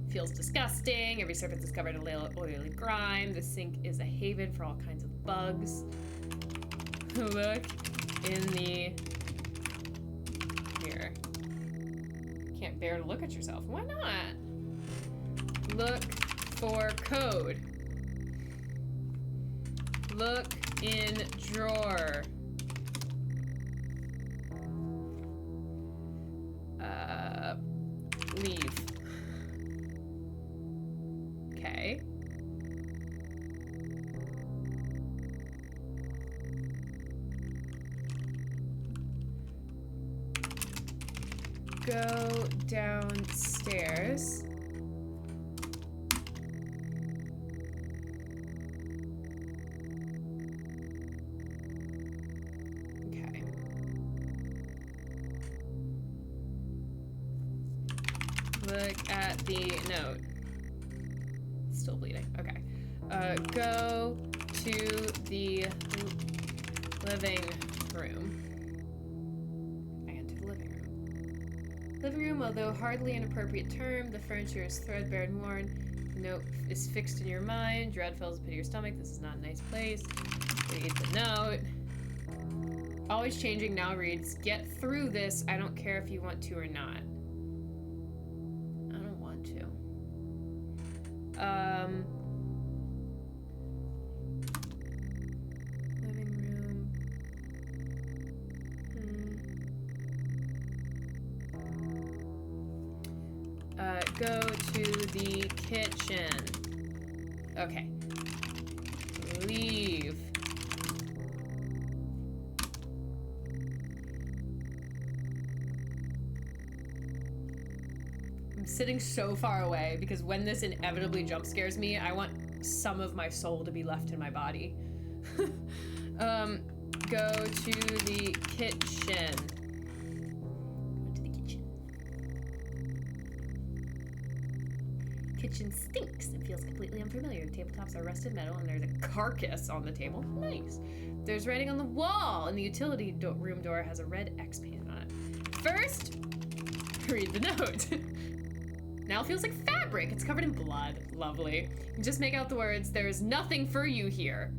Feels disgusting. Every surface is covered in oily grime. The sink is a haven for all kinds of bugs. Look in the mirror. Can't bear to look at yourself. Why not? Look for code. Look in drawer. Leave. Okay. Go downstairs. Okay. Look at the note. Still bleeding. Okay. Go to the living room. Living room, although hardly an appropriate term, the furniture is threadbare and worn. The note is fixed in your mind. Dread fills the pit of your stomach. This is not a nice place. Read the note. Always changing, now reads, get through this. I don't care if you want to or not. I don't want Living room. Go to the kitchen. Okay. Leave. I'm sitting so far away because when this inevitably jump scares me, I want some of my soul to be left in my body. Go to the kitchen. Go to the kitchen. Kitchen stinks and feels completely unfamiliar. The tabletops are rusted metal and there's a carcass on the table. Nice. There's writing on the wall and the utility room door has a red X painted on it. First, read the note. Now it feels like fabric. It's covered in blood. Lovely. You just make out the words, "There's nothing for you here."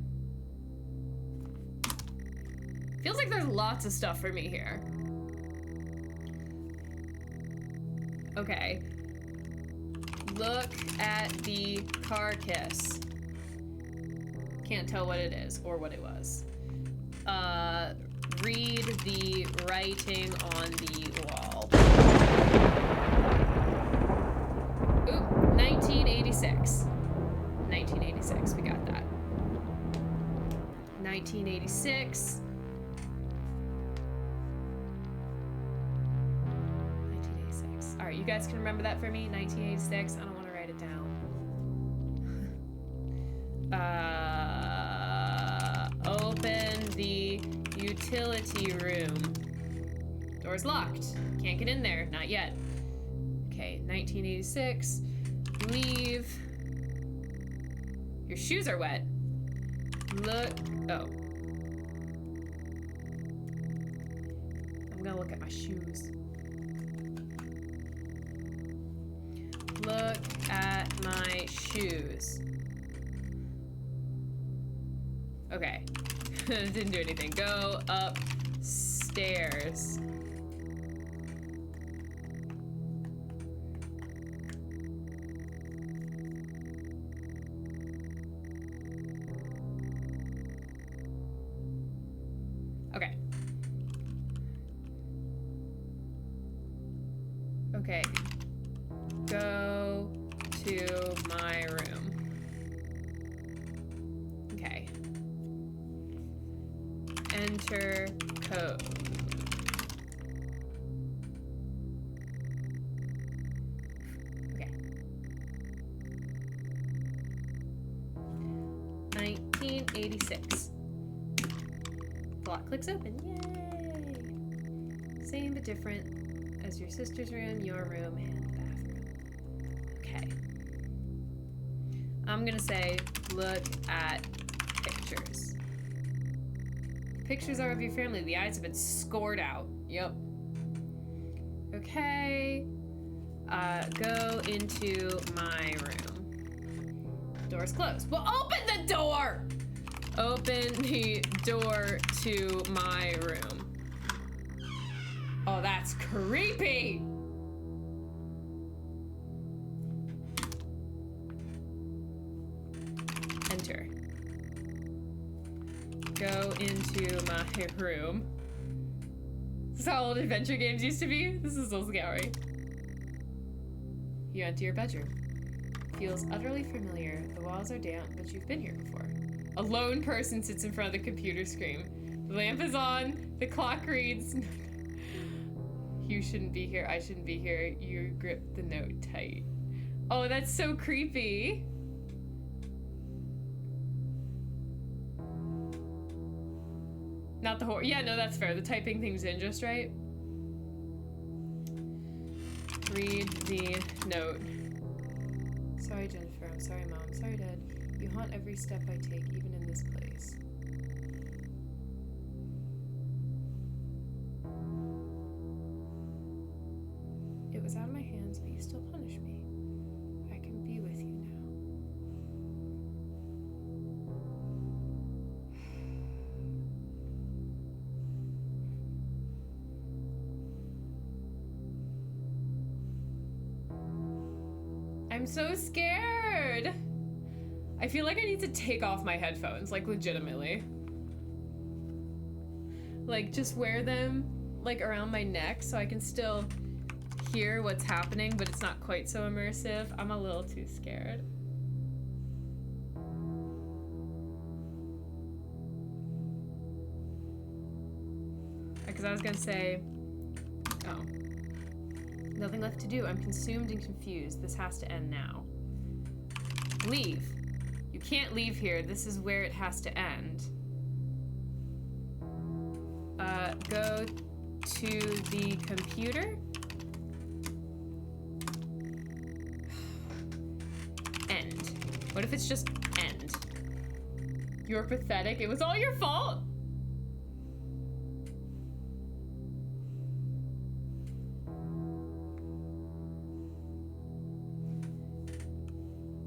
Feels like there's lots of stuff for me here. Okay. Look at the carcass. Can't tell what it is or what it was. Read the writing on the wall. Ooh, 1986. 1986, we got that. 1986. 1986. All right, you guys can remember that for me? 1986. I don't want to write it down. Open the utility room. Door's locked. Can't get in there. Not yet. Okay, 1986. Leave. Your shoes are wet. Look. Oh. I'm gonna look at my shoes. Look at my shoes. Okay. Didn't do anything. Go upstairs. Okay. Okay. Go to my room. Okay. Enter code. Okay. 1986. The lock clicks open. Yay! Same but different as your sister's room, your room, and the bathroom. Okay. I'm gonna say, look at pictures. Pictures are of your family. The eyes have been scored out. Yep. Okay. Go into my room. Door's closed. Well, open the door! Open the door to my room. Oh, that's creepy! Enter. Go into my room. This is how old adventure games used to be? This is so scary. You enter your bedroom. Feels utterly familiar. The walls are damp, but you've been here before. A lone person sits in front of the computer screen. The lamp is on. The clock reads. You shouldn't be here. I shouldn't be here. You grip the note tight. Oh, that's so creepy. Not the horror. Yeah, no, that's fair. The typing thing's in just right. Read the note. Sorry, Jennifer. I'm sorry, Mom. Sorry, Dad. You haunt every step I take, even in this place. It was out of my hands, but you still punish me. I can be with you now. I'm so scared. scared. I feel like I need to take off my headphones, like legitimately. Like just wear them like around my neck so I can still hear what's happening, but it's not quite so immersive. I'm a little too scared. Because I was gonna say, oh. Nothing left to do. I'm consumed and confused. This has to end now. Leave. You can't leave here. This is where it has to end. Go to the computer. End. What if it's just end? You're pathetic. It was all your fault.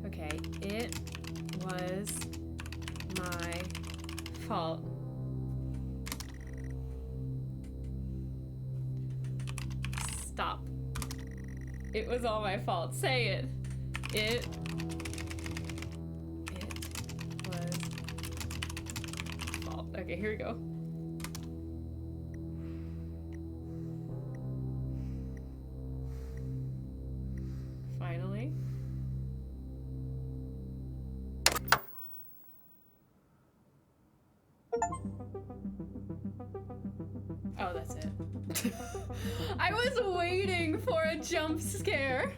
Okay, it was my fault. Stop. It was all my fault. Say it. It was fault. Okay, here we go. Finally. Oh, that's it. I was waiting for a jump scare.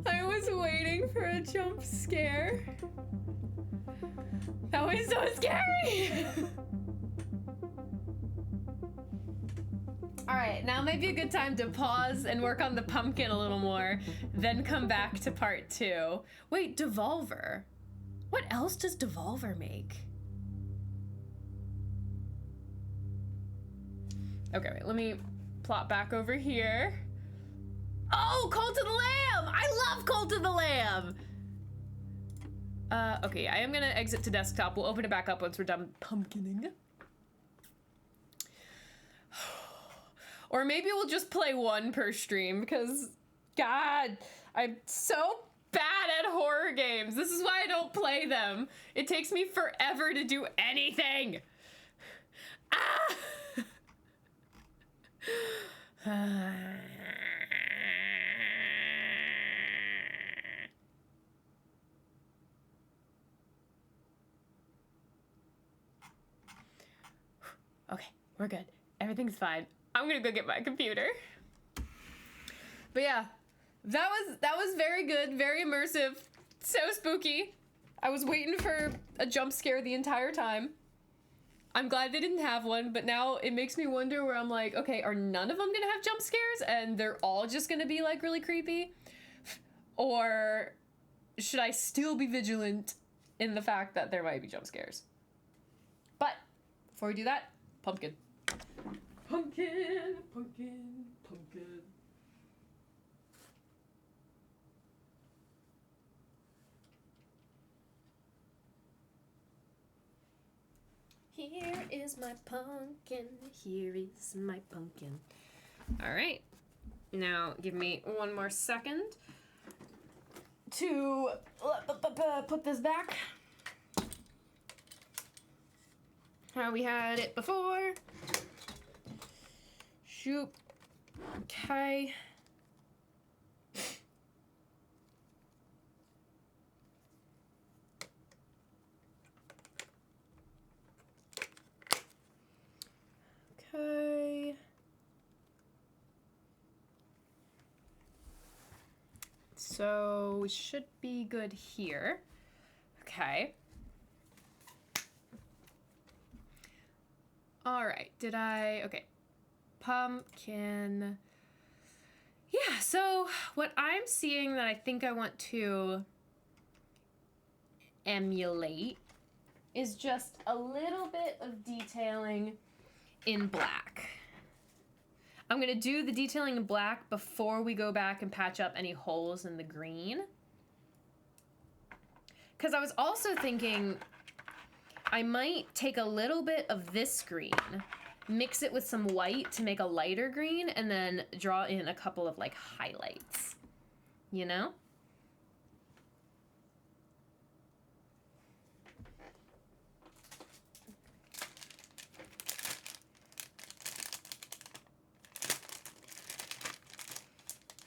I was waiting for a jump scare. That was so scary. All right, now might be a good time to pause and work on the pumpkin a little more, then come back to part 2. Wait, Devolver. What else does Devolver make? Okay, wait, let me plot back over here. Oh, Cult of the Lamb! I love Cult of the Lamb! Okay, I am gonna exit to desktop. We'll open it back up once we're done pumpkining. Or maybe we'll just play one per stream, because, God, I'm so bad at horror games. This is why I don't play them. It takes me forever to do anything. Ah! Okay, we're good. Everything's fine. I'm gonna go get my computer. But yeah, that was very good, very immersive, so spooky. I was waiting for a jump scare the entire time. I'm glad they didn't have one, but now it makes me wonder where I'm like, okay, are none of them gonna have jump scares and they're all just gonna be like really creepy? Or should I still be vigilant in the fact that there might be jump scares? But before we do that, pumpkin. Pumpkin, pumpkin, pumpkin. Here is my pumpkin. Here is my pumpkin. All right. Now give me one more second to put this back. How we had it before. Shoot. Okay. Okay. So we should be good here. Okay. All right. Okay. Pumpkin. Yeah, so what I'm seeing that I think I want to emulate is just a little bit of detailing in black. I'm gonna do the detailing in black before we go back and patch up any holes in the green. Because I was also thinking I might take a little bit of this green, mix it with some white to make a lighter green, and then draw in a couple of like highlights, you know?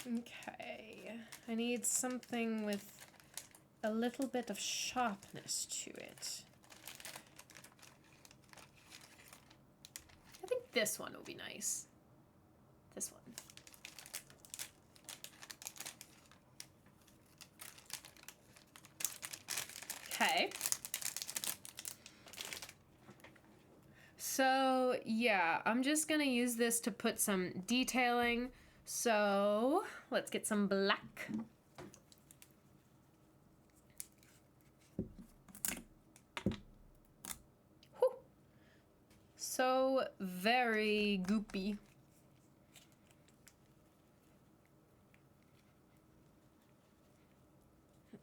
Okay, I need something with a little bit of sharpness to it. I think this one will be nice. This one. Okay. So, yeah, I'm just gonna use this to put some detailing. So, let's get some black. Whew. So very goopy.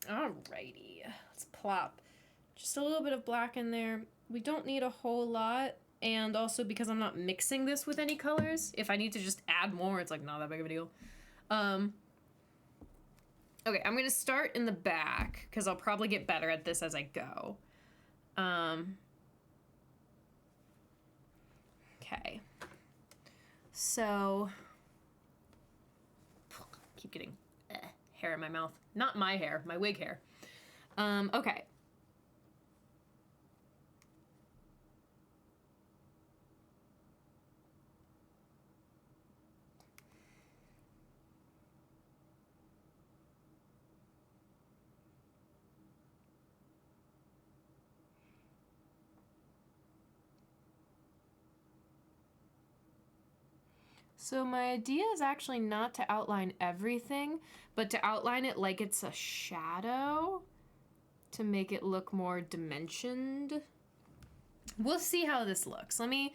Alrighty, let's plop just a little bit of black in there. We don't need a whole lot, and also because I'm not mixing this with any colors, if I need to just add more, it's like not that big of a deal. Okay, I'm gonna start in the back because I'll probably get better at this as I go. Okay. So, keep getting hair in my mouth. Not my hair, my wig hair. Okay. So my idea is actually not to outline everything, but to outline it like it's a shadow to make it look more dimensioned. We'll see how this looks. Let me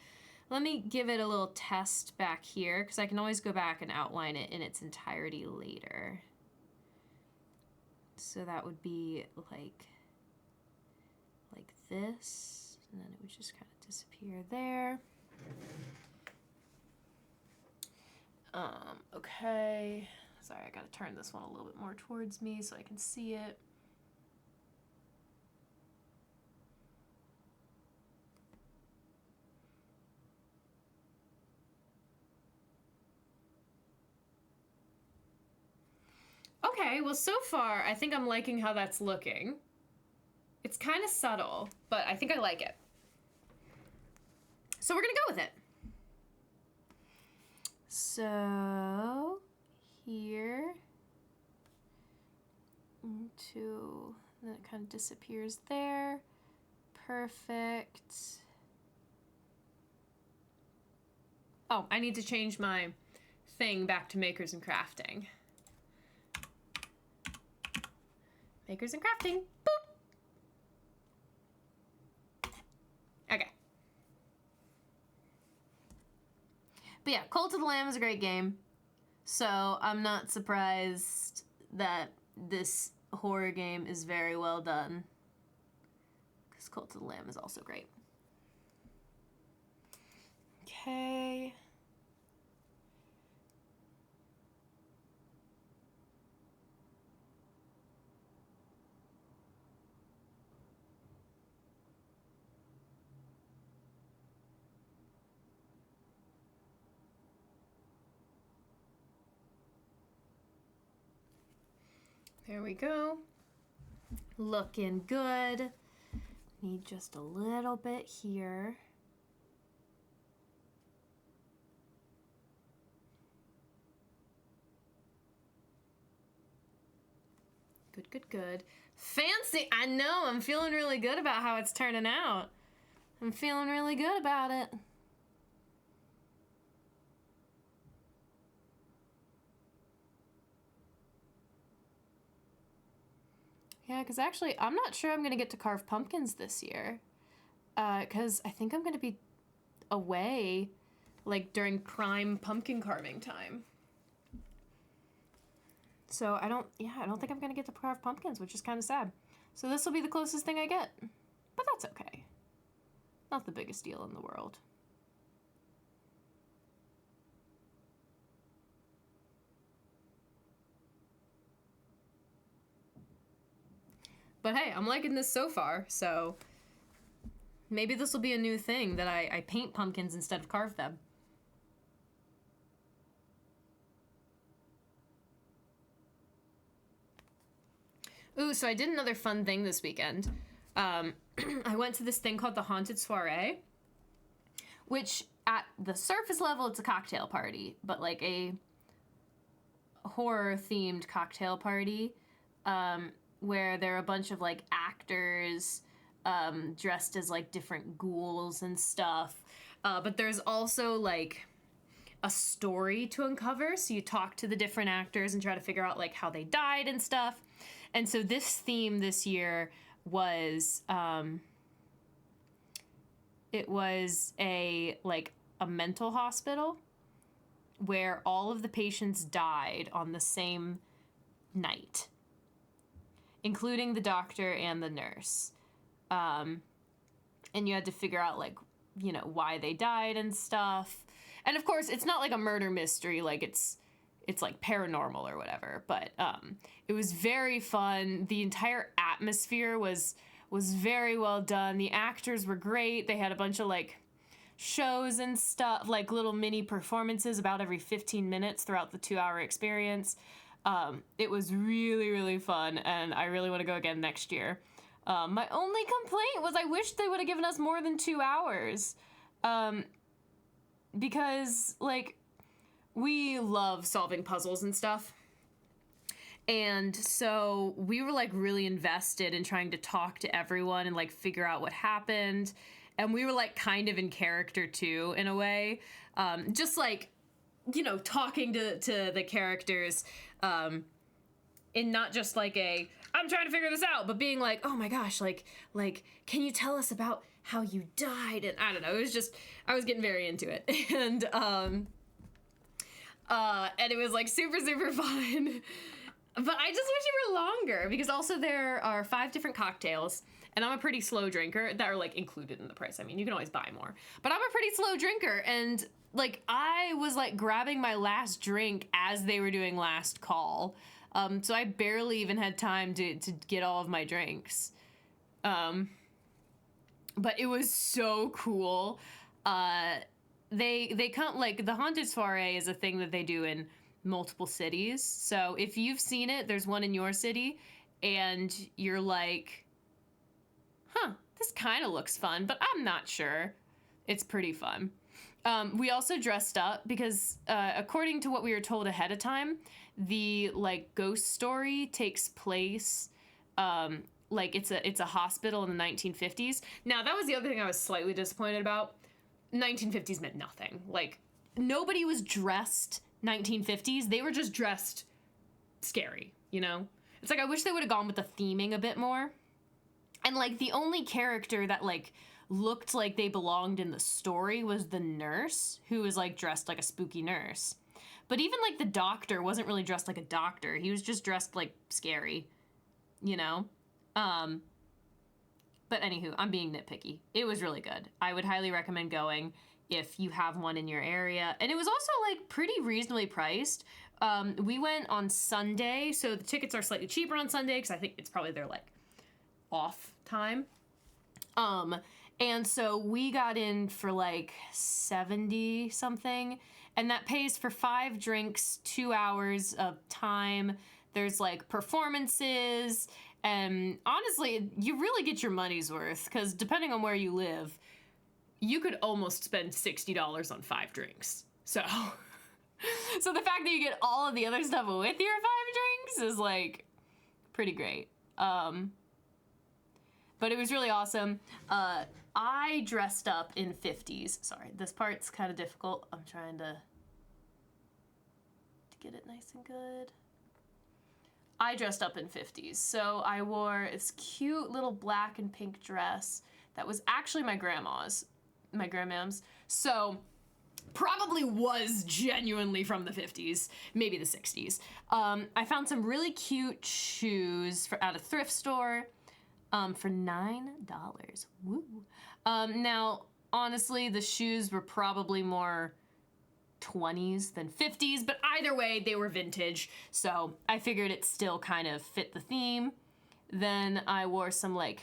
give it a little test back here because I can always go back and outline it in its entirety later. So that would be like this, and then it would just kind of disappear there. Okay. Sorry, I gotta turn this one a little bit more towards me so I can see it. Okay, well, so far, I think I'm liking how that's looking. It's kind of subtle, but I think I like it. So we're gonna go with it. So, here, into, then it kind of disappears there. Perfect. Oh, I need to change my thing back to makers and crafting. Makers and crafting. Boop. Okay. But yeah, Cult of the Lamb is a great game. So I'm not surprised that this horror game is very well done. Because Cult of the Lamb is also great. Okay. There we go. Looking good. Need just a little bit here. Good, good, good. Fancy! I know, I'm feeling really good about how it's turning out. I'm feeling really good about it. Yeah, because actually, I'm not sure I'm going to get to carve pumpkins this year. Because I think I'm going to be away, like, during prime pumpkin carving time. So I don't think I'm going to get to carve pumpkins, which is kind of sad. So this will be the closest thing I get. But that's okay. Not the biggest deal in the world. But hey, I'm liking this so far, so maybe this will be a new thing that I paint pumpkins instead of carve them. Ooh, so I did another fun thing this weekend. I went to this thing called the Haunted Soiree, which at the surface level, it's a cocktail party, but like a horror-themed cocktail party, where there are a bunch of like actors dressed as like different ghouls and stuff. But there's also like a story to uncover, so you talk to the different actors and try to figure out like how they died and stuff. And so this theme this year was it was a mental hospital where all of the patients died on the same night, including the doctor and the nurse. And you had to figure out like, you know, why they died and stuff. And of course, it's not like a murder mystery, like it's like paranormal or whatever, but it was very fun. The entire atmosphere was very well done. The actors were great. They had a bunch of like shows and stuff, like little mini performances about every 15 minutes throughout the 2-hour experience. It was really, really fun, and I really want to go again next year. My only complaint was I wish they would have given us more than 2 hours. Because, like, we love solving puzzles and stuff. And so we were, like, really invested in trying to talk to everyone and, like, figure out what happened. And we were, like, kind of in character, too, in a way. Just, like, you know, talking to the characters in not just, like, I'm trying to figure this out, but being like, oh, my gosh, like, can you tell us about how you died? And I don't know, it was just, I was getting very into it. And it was, like, super, super fun. But I just wish it were longer, because also there are 5 different cocktails, and I'm a pretty slow drinker that are, like, included in the price. I mean, you can always buy more. But I'm a pretty slow drinker, and, like, I was, like, grabbing my last drink as they were doing last call. So I barely even had time to get all of my drinks. But it was so cool. They come, like, the Haunted Soiree is a thing that they do in multiple cities. So if you've seen it, there's one in your city, and you're like, huh, this kind of looks fun, but I'm not sure. It's pretty fun. We also dressed up because, according to what we were told ahead of time, the, like, ghost story takes place, like, it's a hospital in the 1950s. Now, that was the other thing I was slightly disappointed about. 1950s meant nothing. Like, nobody was dressed 1950s. They were just dressed scary, you know? It's like, I wish they would have gone with the theming a bit more. And, like, the only character that, like, looked like they belonged in the story was the nurse, who was, like, dressed like a spooky nurse. But even, like, the doctor wasn't really dressed like a doctor. He was just dressed, like, scary, you know? But anywho, I'm being nitpicky. It was really good. I would highly recommend going if you have one in your area. And it was also, like, pretty reasonably priced. We went on Sunday, so the tickets are slightly cheaper on Sunday, because I think it's probably their, like, off time. And so we got in for, like, 70 something, and that pays for 5 drinks, 2 hours of time. There's, like, performances, and honestly, you really get your money's worth, because depending on where you live, you could almost spend $60 on 5 drinks. So the fact that you get all of the other stuff with your 5 drinks is, like, pretty great. But it was really awesome. I dressed up in 50s. Sorry, this part's kind of difficult. I'm trying to get it nice and good. I dressed up in 50s. So I wore this cute little black and pink dress that was actually my grandma's. So probably was genuinely from the 50s, maybe the 60s. I found some really cute shoes at a thrift store for $9. Woo. Now, honestly, the shoes were probably more 20s than 50s, but either way, they were vintage, so I figured it still kind of fit the theme. Then I wore some, like,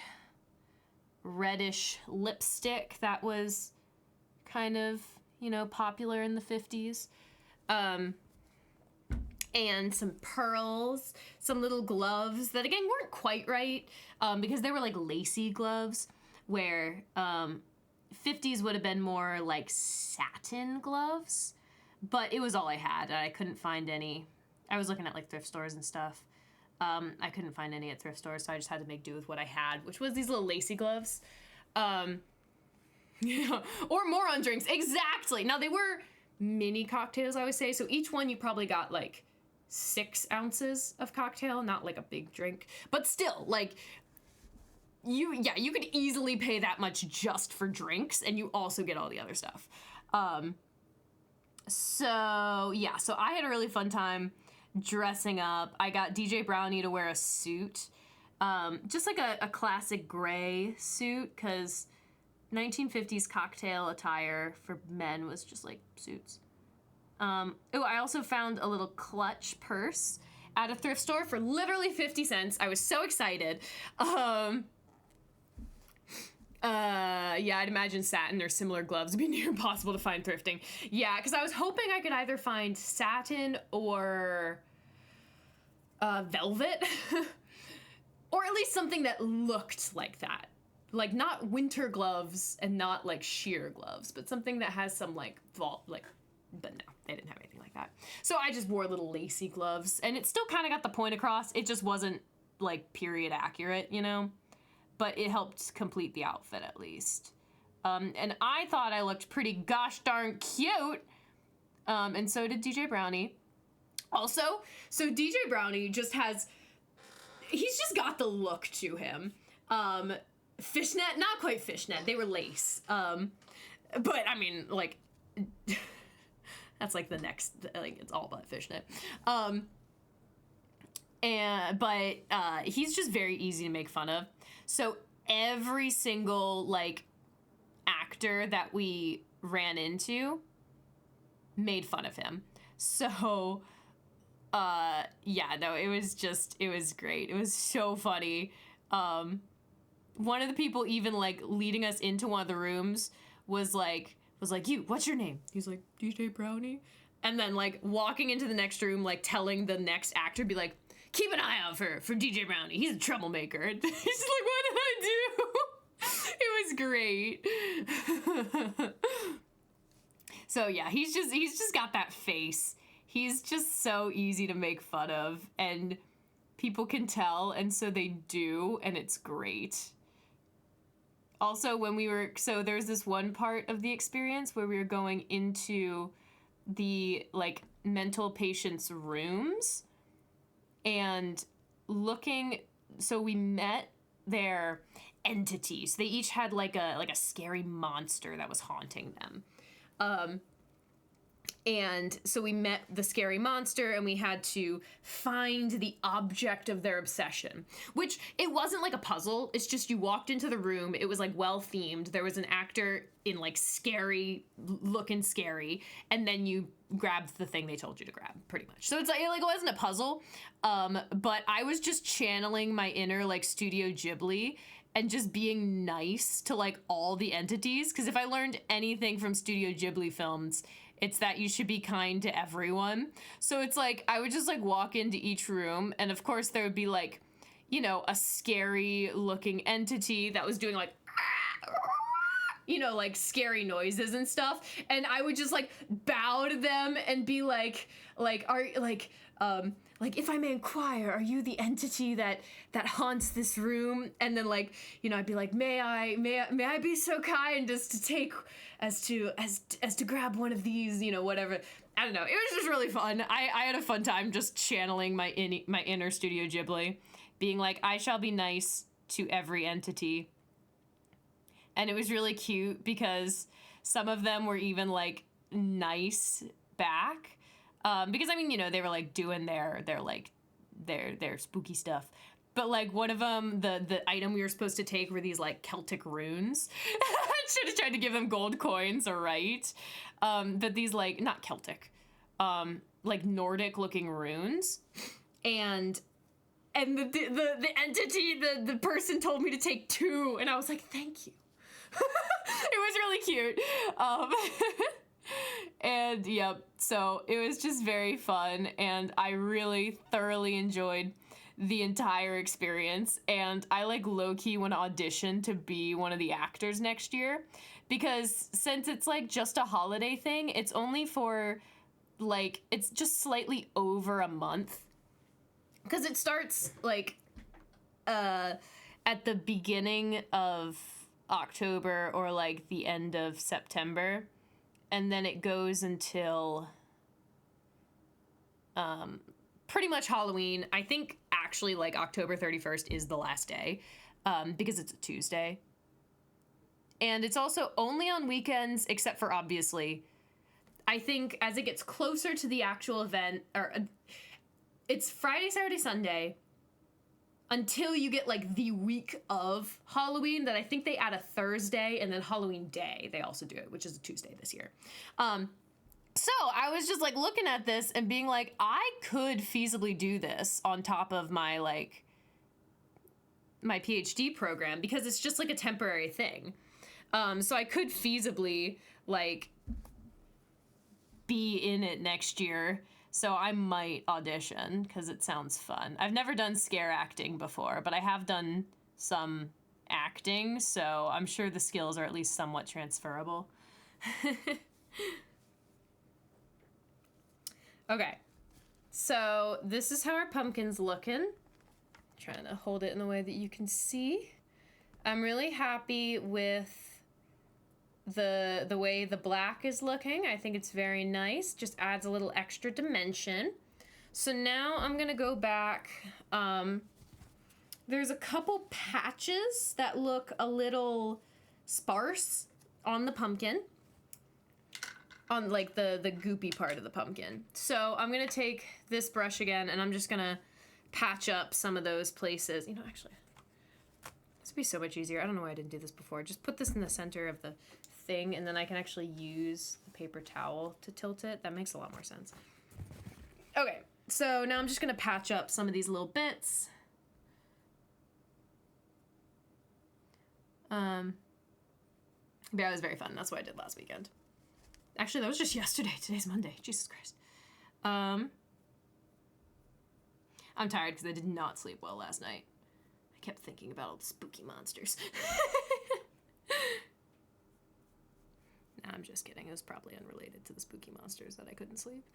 reddish lipstick that was kind of, you know, popular in the 50s. and some pearls, some little gloves that again weren't quite right because they were like lacy gloves, where 50s would have been more like satin gloves, but it was all I had. I couldn't find any. I was looking at like thrift stores and stuff. I couldn't find any at thrift stores, so I just had to make do with what I had, which was these little lacy gloves. Yeah, or more on drinks. Exactly. Now, they were mini cocktails, I would say, so each one you probably got like 6 ounces of cocktail, not like a big drink, but still, like, you could easily pay that much just for drinks, and you also get all the other stuff. So I had a really fun time dressing up. I got DJ Brownie to wear a suit, just like a classic gray suit, because 1950s cocktail attire for men was just like suits. I also found a little clutch purse at a thrift store for literally 50 cents. I was so excited. I'd imagine satin or similar gloves would be near impossible to find thrifting. Yeah, because I was hoping I could either find satin or velvet, or at least something that looked like that. Like, not winter gloves and not, like, sheer gloves, but something that has some, like, but no, they didn't have anything like that. So I just wore little lacy gloves, and it still kind of got the point across. It just wasn't, like, period accurate, you know? But it helped complete the outfit, at least. And I thought I looked pretty gosh darn cute, and so did DJ Brownie. Also, so DJ Brownie he's just got the look to him. Fishnet, not quite fishnet, they were lace. But I mean, like, that's like the next, like, it's all about fishnet. But he's just very easy to make fun of. So every single, like, actor that we ran into made fun of him. So, it was great. It was so funny. One of the people even, like, leading us into one of the rooms was like, you, what's your name? He's like, DJ Brownie. And then, like, walking into the next room, like, telling the next actor, be like, keep an eye out for DJ Brownie. He's a troublemaker. And he's like, what did I do? It was great. So yeah, he's just got that face. He's just so easy to make fun of, and people can tell, and so they do, and it's great. Also, there's this one part of the experience where we were going into the, like, mental patients' rooms, and so we met their entities. They each had like a scary monster that was haunting them. And so we met the scary monster, and we had to find the object of their obsession, which it wasn't like a puzzle. It's just you walked into the room. It was like well themed. There was an actor in like looking scary, and then you grabbed the thing they told you to grab, pretty much. So it's like it wasn't a puzzle, but I was just channeling my inner like Studio Ghibli and just being nice to like all the entities. Because if I learned anything from Studio Ghibli films, it's that you should be kind to everyone. So it's like, I would just like walk into each room, and of course there would be like, you know, a scary looking entity that was doing like, you know, like scary noises and stuff. And I would just like bow to them and be like, if I may inquire, are you the entity that haunts this room? And then like, you know, I'd be like, may I be so kind as to take, as to grab one of these, you know, whatever. I don't know. It was just really fun. I had a fun time just channeling my inner Studio Ghibli, being like, I shall be nice to every entity. And it was really cute because some of them were even like nice back. Because I mean, you know, they were like doing their spooky stuff. But like one of them, the item we were supposed to take were these like Celtic runes. I should have tried to give them gold coins, or right? But these like, not Celtic, like Nordic looking runes. And the entity, the person told me to take 2, and I was like, thank you. It was really cute. And yep, so it was just very fun, and I really thoroughly enjoyed the entire experience. And I like low-key want to audition to be one of the actors next year, because since it's like just a holiday thing, it's only for like, it's just slightly over a month, because it starts like at the beginning of October or like the end of September, and then it goes until pretty much Halloween. I think actually like October 31st is the last day, because it's a Tuesday. And it's also only on weekends, except for obviously, I think as it gets closer to the actual event, or it's Friday, Saturday, Sunday, until you get like the week of Halloween, that I think they add a Thursday, and then Halloween Day they also do it, which is a Tuesday this year. So I was just like looking at this and being like, I could feasibly do this on top of my like my PhD program, because it's just like a temporary thing. So I could feasibly like be in it next year. So I might audition, because it sounds fun. I've never done scare acting before, but I have done some acting, so I'm sure the skills are at least somewhat transferable. Okay, so this is how our pumpkin's looking. Trying to hold it in a way that you can see. I'm really happy with the way the black is looking. I think it's very nice. Just adds a little extra dimension. So now I'm gonna go back. There's a couple patches that look a little sparse on the pumpkin, on like the goopy part of the pumpkin. So I'm gonna take this brush again, and I'm just gonna patch up some of those places. You know, actually, this would be so much easier. I don't know why I didn't do this before. Just put this in the center of the thing, and then I can actually use the paper towel to tilt it. That makes a lot more sense. Okay, so now I'm just gonna patch up some of these little bits. Yeah, it was very fun. That's what I did last weekend. Actually, that was just yesterday. Today's Monday. Jesus Christ. I'm tired because I did not sleep well last night. I kept thinking about all the spooky monsters. Nah, I'm just kidding. It was probably unrelated to the spooky monsters that I couldn't sleep.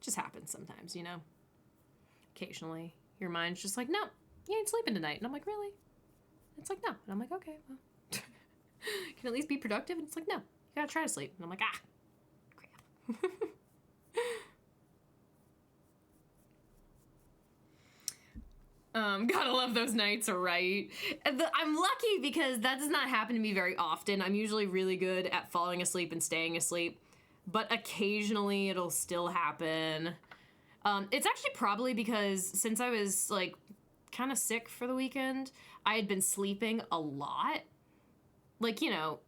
Just happens sometimes, you know? Occasionally, your mind's just like, no, you ain't sleeping tonight. And I'm like, really? It's like, no. And I'm like, okay, well. Can at least be productive? And it's like, no, you gotta try to sleep. And I'm like, ah, crap. Gotta love those nights, right? I'm lucky because that does not happen to me very often. I'm usually really good at falling asleep and staying asleep, but occasionally it'll still happen. It's actually probably because since I was like kind of sick for the weekend, I had been sleeping a lot. Like, you know,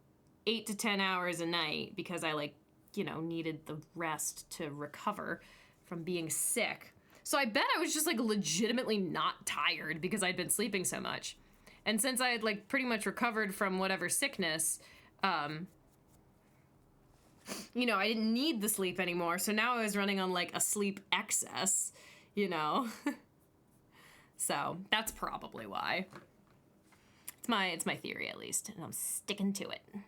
8 to 10 hours a night, because I like, you know, needed the rest to recover from being sick. So I bet I was just like legitimately not tired because I'd been sleeping so much. And since I had like pretty much recovered from whatever sickness, you know, I didn't need the sleep anymore. So now I was running on like a sleep excess, you know. So that's probably why. It's my theory, at least, and I'm sticking to it. This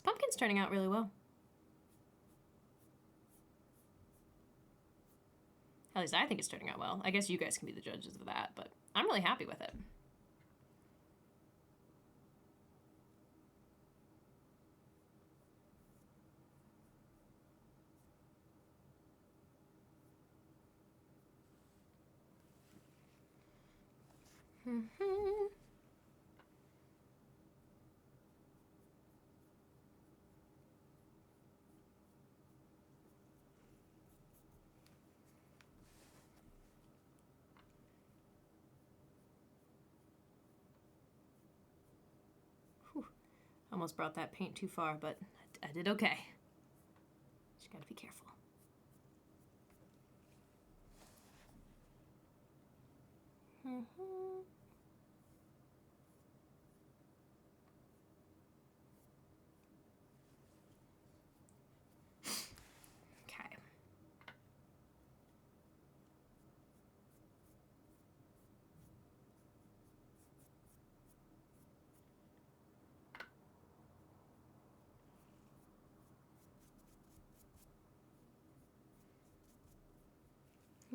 pumpkin's turning out really well. At least I think it's turning out well. I guess you guys can be the judges of that, but I'm really happy with it. Whew. Almost brought that paint too far, but I did okay. Just gotta be careful.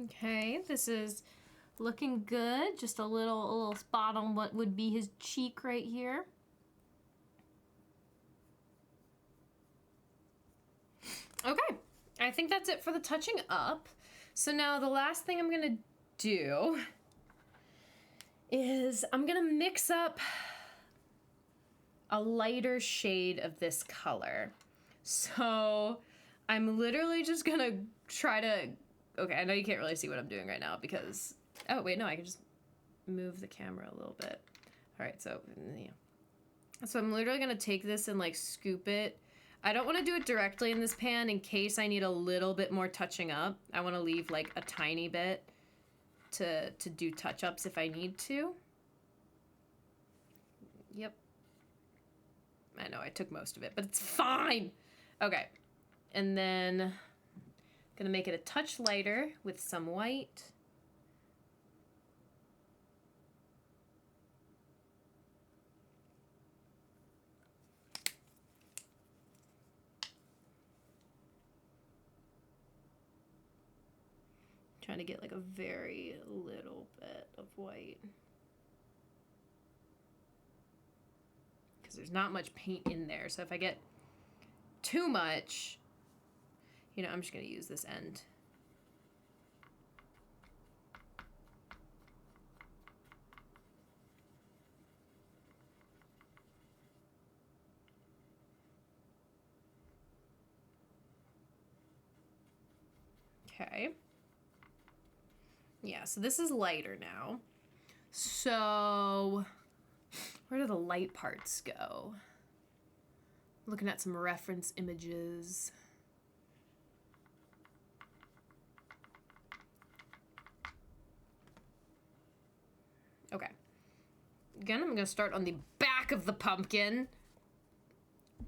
Okay, this is looking good. Just a little spot on what would be his cheek right here. Okay, I think that's it for the touching up. So now the last thing I'm gonna do is I'm gonna mix up a lighter shade of this color. So I'm literally just gonna try to, okay, I know you can't really see what I'm doing right now because, oh wait, no, I can just move the camera a little bit. All right, so yeah. So I'm literally gonna take this and like scoop it. I don't wanna do it directly in this pan in case I need a little bit more touching up. I wanna leave like a tiny bit to do touch-ups if I need to. Yep. I know I took most of it, but it's fine. Okay, and then gonna make it a touch lighter with some white. Trying to get like a very little bit of white. Because there's not much paint in there, so if I get too much, you know, I'm just gonna use this end. Okay. Yeah, so this is lighter now. So where do the light parts go? Looking at some reference images. Okay. Again, I'm gonna start on the back of the pumpkin.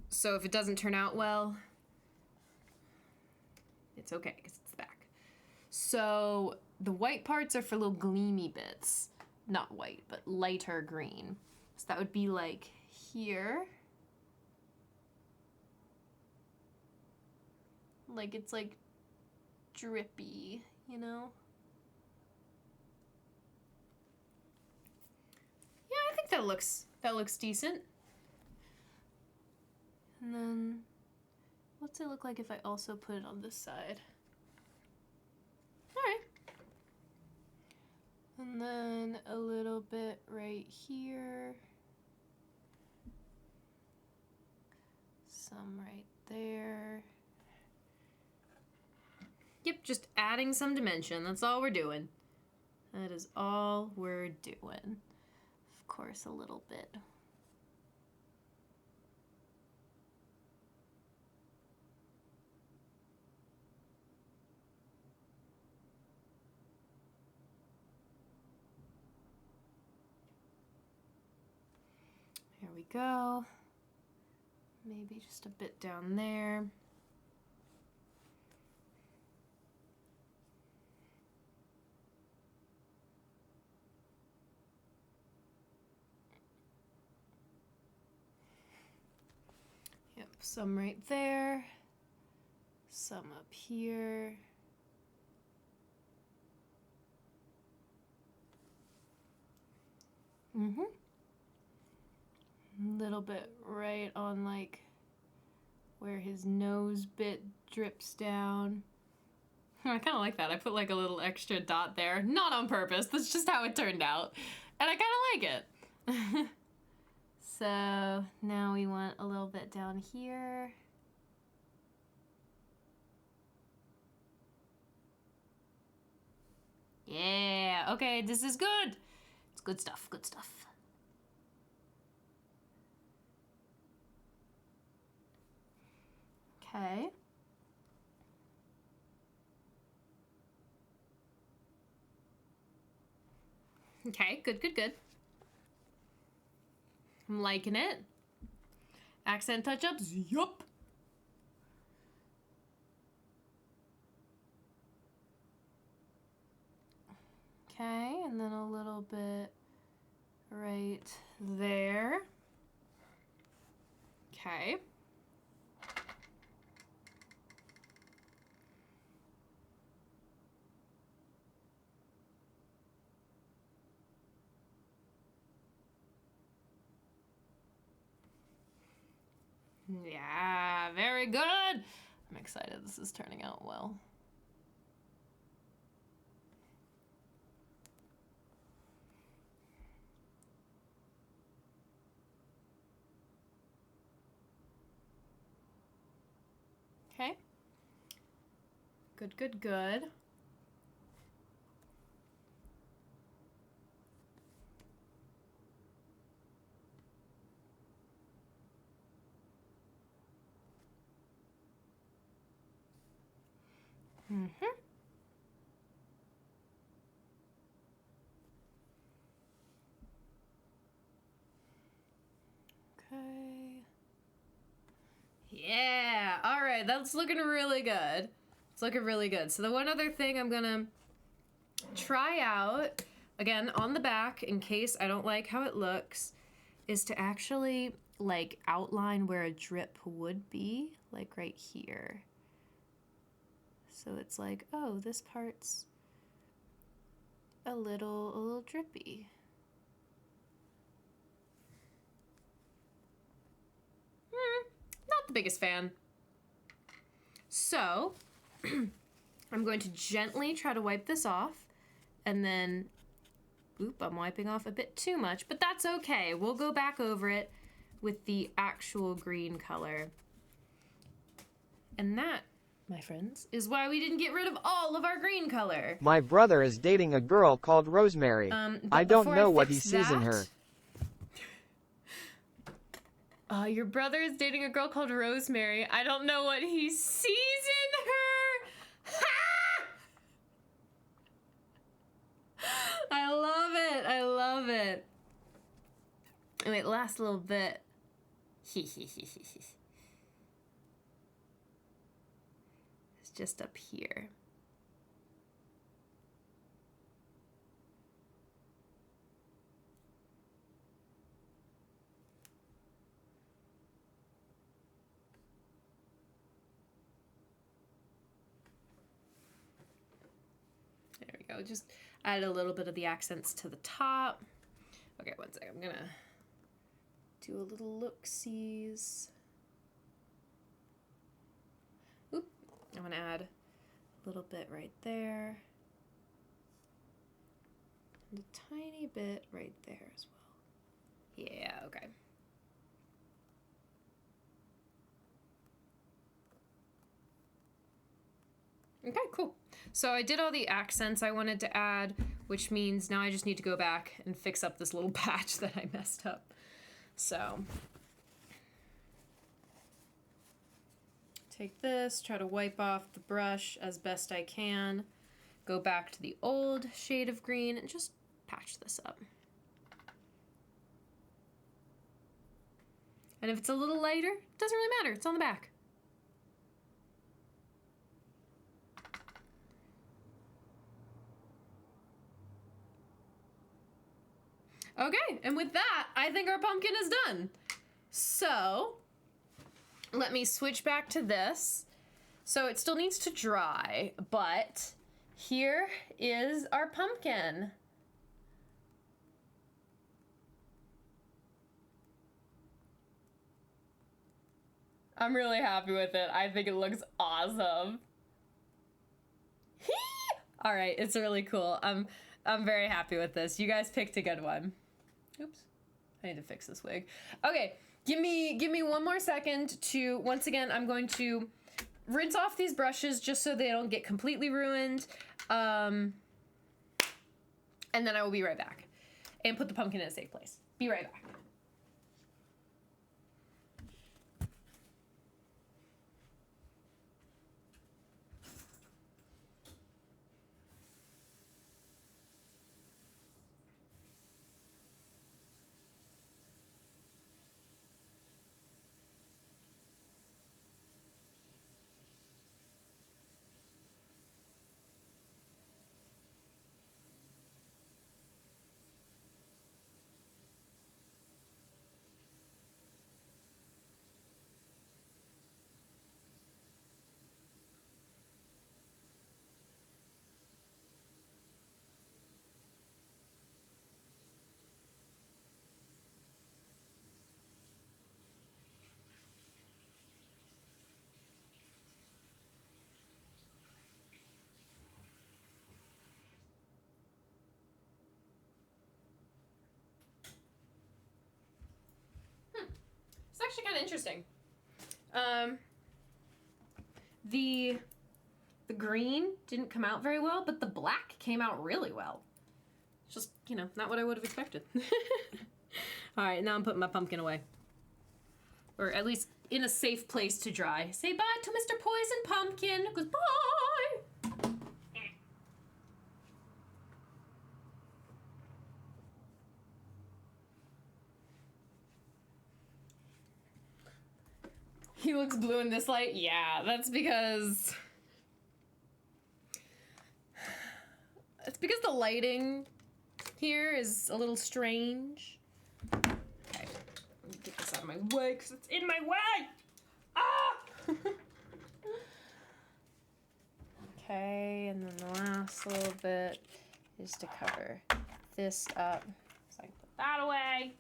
So if it doesn't turn out well, it's okay, because it's the back. So the white parts are for little gleamy bits. Not white, but lighter green. So that would be like here. Like it's like drippy, you know? Yeah, I think that looks decent. And then what's it look like if I also put it on this side? All right. And then a little bit right here. Some right there. Yep, just adding some dimension. That's all we're doing. That is all we're doing. Of course, a little bit. Here we go. Maybe just a bit down there. Yep, some right there. Some up here. Mm-hmm. A little bit right on like where his nose bit drips down. I kind of like that. I put like a little extra dot there. Not on purpose. That's just how it turned out. And I kind of like it. So now we want a little bit down here. Yeah, okay, this is good. It's good stuff, good stuff. Okay. Okay, good, good, good. I'm liking it. Accent touch-ups, yup. Okay, and then a little bit right there. Okay. Yeah, very good. I'm excited this is turning out well. Okay. Good, good, good. Mm-hmm. Okay. Yeah, all right, that's looking really good. It's looking really good. So the one other thing I'm gonna try out, again, on the back, in case I don't like how it looks, is to actually, like, outline where a drip would be, like right here. So it's like, oh, this part's a little drippy. Not the biggest fan. So, I'm going to gently try to wipe this off, and then, oop, I'm wiping off a bit too much, but that's okay. We'll go back over it with the actual green color. And that, my friends, is why we didn't get rid of all of our green color. My brother is dating a girl called Rosemary. I don't know what he sees in her. Your brother is dating a girl called Rosemary. I don't know what he sees in her. Ha! I love it. I love it. Wait, last little bit. It's just up here. There we go. Just add a little bit of the accents to the top. Okay, one second. I'm gonna do a little look-sees. Oop. I'm gonna add a little bit right there. And a tiny bit right there as well. Yeah, okay. Okay, cool. So I did all the accents I wanted to add, which means now I just need to go back and fix up this little patch that I messed up. So take this, try to wipe off the brush as best I can, go back to the old shade of green and just patch this up. And if it's a little lighter, it doesn't really matter, it's on the back. Okay, and with that, I think our pumpkin is done. So, let me switch back to this. So it still needs to dry, but here is our pumpkin. I'm really happy with it. I think it looks awesome. All right, it's really cool. I'm very happy with this. You guys picked a good one. Oops, I need to fix this wig. Okay, give me one more second to, once again, I'm going to rinse off these brushes just so they don't get completely ruined. And then I will be right back and put the pumpkin in a safe place. Be right back. interesting. The green didn't come out very well, but the black came out really well. Just, you know, not what I would have expected. All right, now I'm putting my pumpkin away. Or at least in a safe place to dry. Say bye to Mr. Poison Pumpkin. Goodbye. He looks blue in this light? Yeah, that's because... It's because the lighting here is a little strange. Okay, let me get this out of my way because it's in my way! Ah! Okay, and then the last little bit is to cover this up. So I can put that away.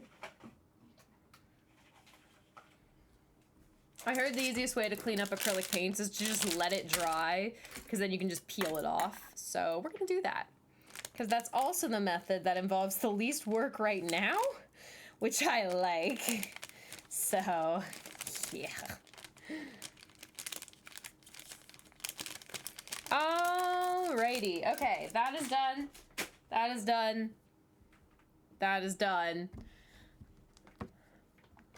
I heard the easiest way to clean up acrylic paints is to just let it dry, because then you can just peel it off. So we're gonna do that. Because that's also the method that involves the least work right now, which I like. So, yeah. Alrighty, okay, that is done. That is done. That is done.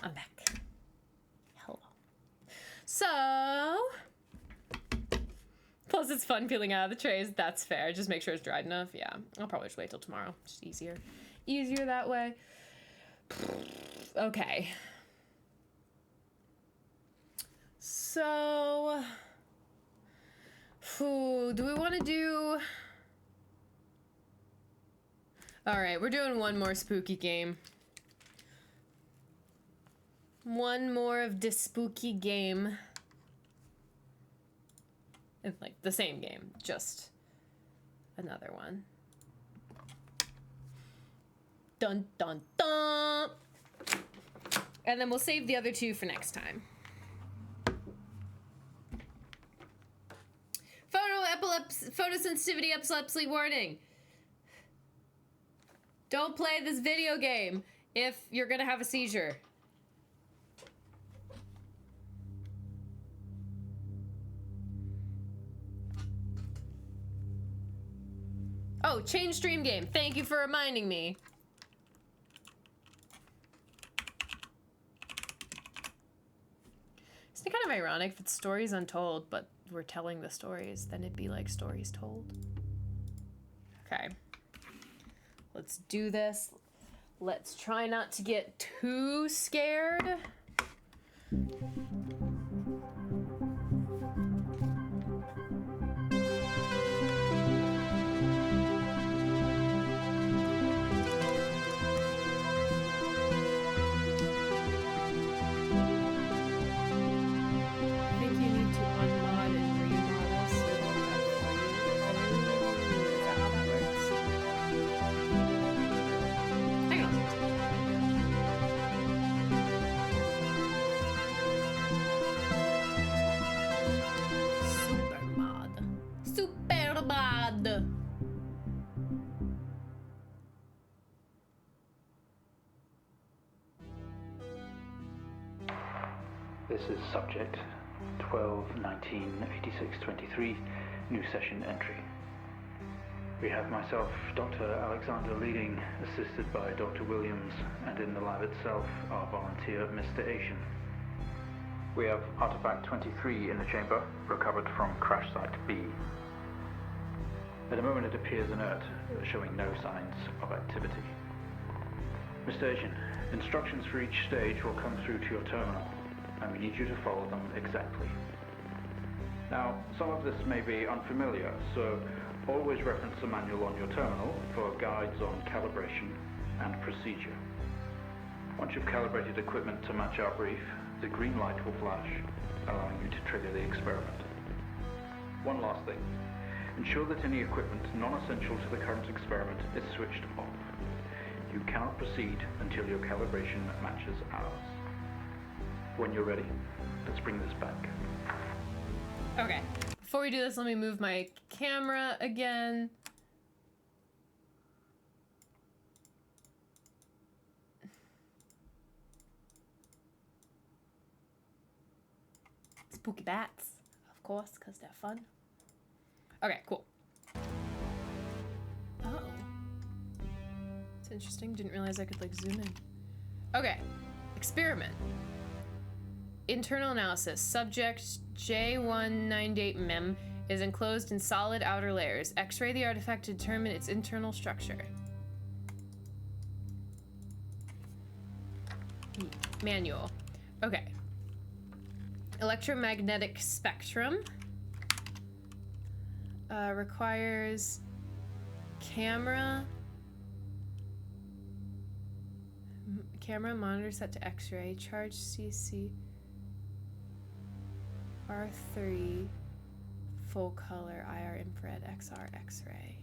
I'm back. So, plus it's fun peeling out of the trays. That's fair. Just make sure it's dried enough. Yeah, I'll probably just wait till tomorrow. Just easier that way. Okay. So, do we want to do... All right, we're doing one more spooky game. One more of this spooky game. It's like the same game, just another one. Dun dun dun! And then we'll save the other two for next time. Photosensitivity epilepsy warning. Don't play this video game if you're gonna have a seizure. Oh, change stream game. Thank you for reminding me. Isn't it kind of ironic if it's stories untold, but we're telling the stories, then it'd be like stories told. Okay. Let's do this. Let's try not to get too scared. This is subject 12-19-86-23, new session entry. We have myself, Dr. Alexander leading, assisted by Dr. Williams, and in the lab itself, our volunteer, Mr. Asian. We have artifact 23 in the chamber, recovered from crash site B. At the moment it appears inert, showing no signs of activity. Mr. Asian, instructions for each stage will come through to your terminal, and we need you to follow them exactly. Now, some of this may be unfamiliar, so always reference the manual on your terminal for guides on calibration and procedure. Once you've calibrated equipment to match our brief, the green light will flash, allowing you to trigger the experiment. One last thing. Ensure that any equipment non-essential to the current experiment is switched off. You cannot proceed until your calibration matches ours. When you're ready, let's bring this back. Okay, before we do this, let me move my camera again. Spooky bats, of course, because they're fun. Okay, cool. Oh. It's interesting. Didn't realize I could, like, zoom in. Okay. Experiment. Internal analysis. Subject J198 mem is enclosed in solid outer layers. X-ray the artifact to determine its internal structure. Manual. Okay. Electromagnetic spectrum. Requires camera monitor set to X-ray. Charge CC R3 full color IR infrared XR X-ray.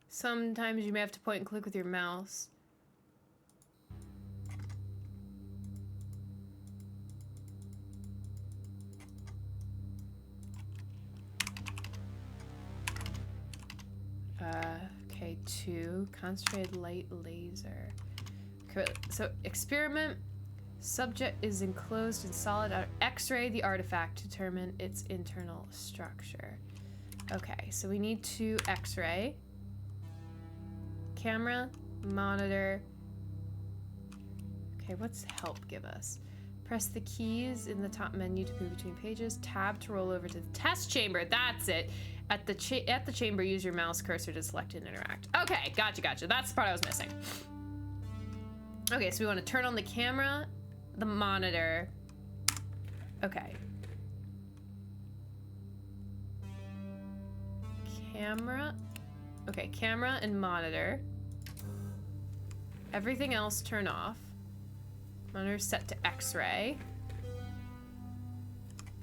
Sometimes you may have to point and click with your mouse. Okay, 2. Concentrated light laser. Okay, so experiment. Subject is enclosed in solid X-ray the artifact to determine its internal structure. Okay, so we need to X-ray. Camera, monitor. Okay, what's help give us? Press the keys in the top menu to move between pages. Tab to roll over to the test chamber. That's it. At the chamber, use your mouse cursor to select and interact. Okay, gotcha. That's the part I was missing. Okay, so we want to turn on the camera, the monitor. Okay. Camera. Okay, camera and monitor. Everything else turn off. Monitor set to X-ray.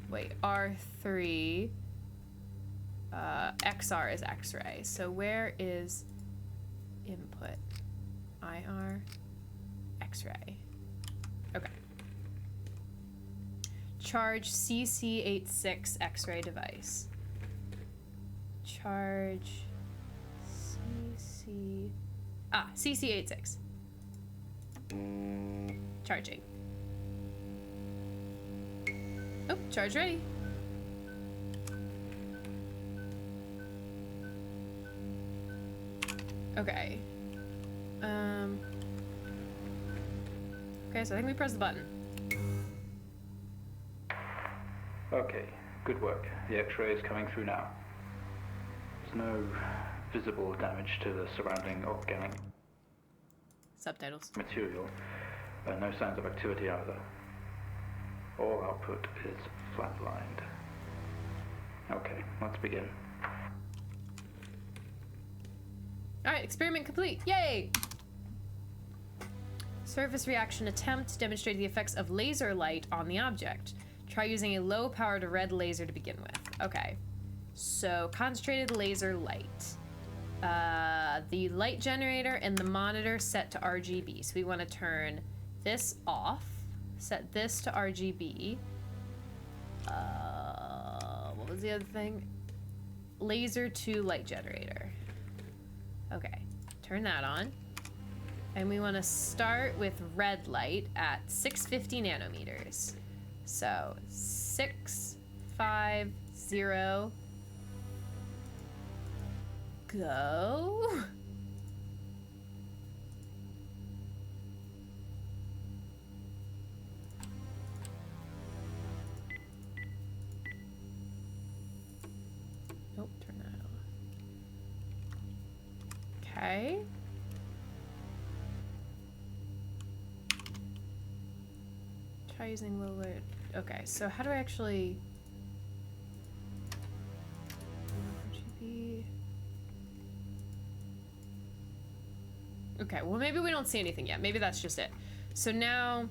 Wait, R3. XR is X-ray. So where is input? IR, X-ray. Okay. Charge CC86 X-ray device. Charge CC86. Charging. Oh, charge ready. Okay. Okay, so I think we press the button. Okay, good work. The X-ray is coming through now. There's no visible damage to the surrounding organic Subtitles. material. No signs of activity either. All output is flatlined. Okay, let's begin. Alright, experiment complete. Yay! Surface reaction attempt demonstrated the effects of laser light on the object. Try using a low-powered red laser to begin with. Okay. So, concentrated laser light. The light generator and the monitor set to RGB. So we want to turn this off. Set this to RGB. What was the other thing? Laser to light generator. Okay, turn that on. And we want to start with red light at 650 nanometers. So 650. Go. Nope, turn that off. Okay. Try using low light. Okay, so how do I actually... RGB. Okay, well maybe we don't see anything yet. Maybe that's just it. So now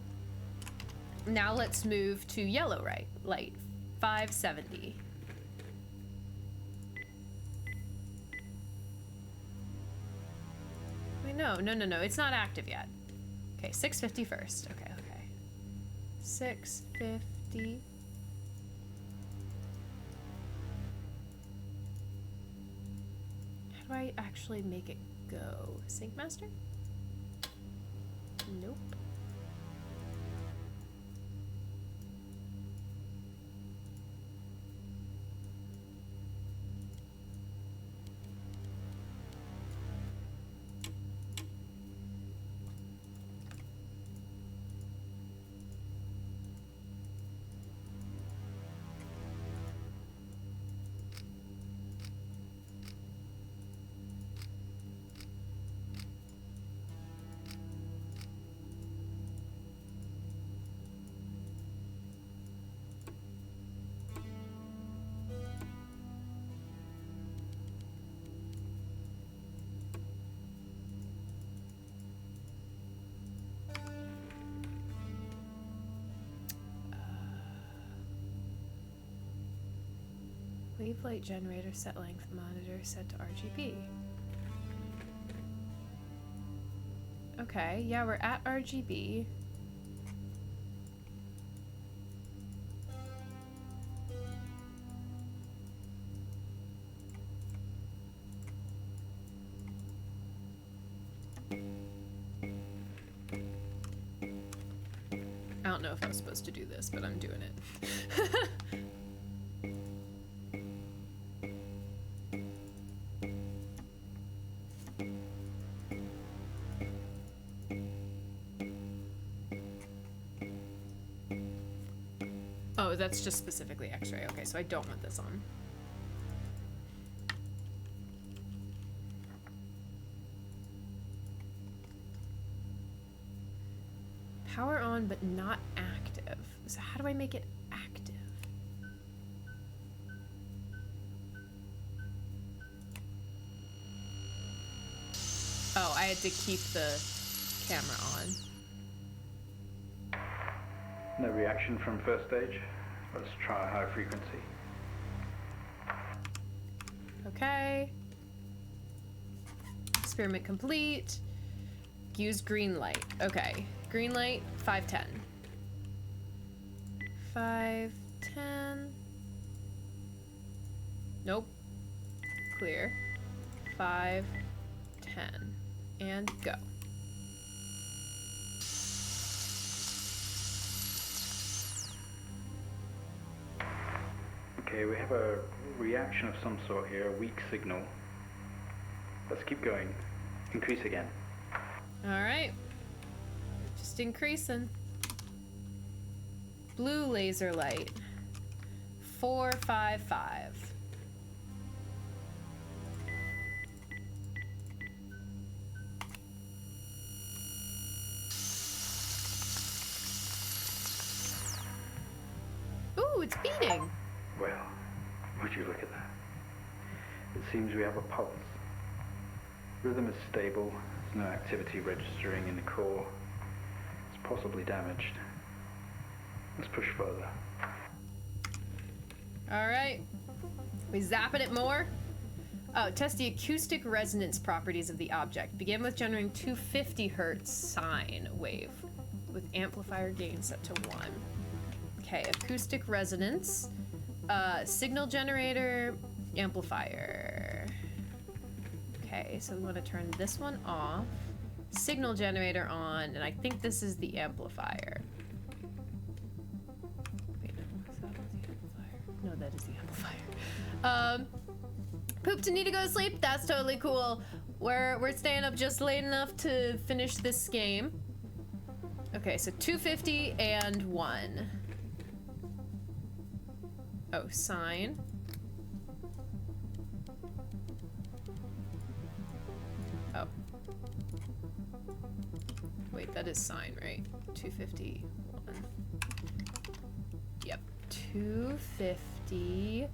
let's move to yellow light, 570. Wait, no, it's not active yet. Okay, 650 first. Okay. 650. How do I actually make it go. Sync master? Nope. Wave light generator set length monitor set to RGB. Okay, yeah, we're at RGB. I don't know if I was supposed to do this, but I'm doing it. Oh, that's just specifically X-ray. Okay, so I don't want this on. Power on, but not active. So how do I make it active? Oh, I had to keep the camera on. No reaction from first stage. Let's try a high frequency. Okay. Experiment complete. Use green light. Okay. Green light, 510. 510. Nope. Clear. 510. And go. Okay, we have a reaction of some sort here, a weak signal. Let's keep going. Increase again. Alright. Just increasing. Blue laser light. 455. Ooh, it's beating. Well, would you look at that? It seems we have a pulse. Rhythm is stable. There's no activity registering in the core. It's possibly damaged. Let's push further. Alright. We zapping it more? Oh, test the acoustic resonance properties of the object. Begin with generating 250 hertz sine wave with amplifier gain set to 1. Okay, acoustic resonance. Signal generator, amplifier. Okay, so we want to turn this one off. Signal generator on, and I think this is the amplifier. Wait, no, is that the amplifier? No, that is the amplifier. Poop to need to go to sleep. That's totally cool. We're staying up just late enough to finish this game. Okay, so 250 and 1. Oh, sine. Oh. Wait, that is sine, right? 251. Yep. 250.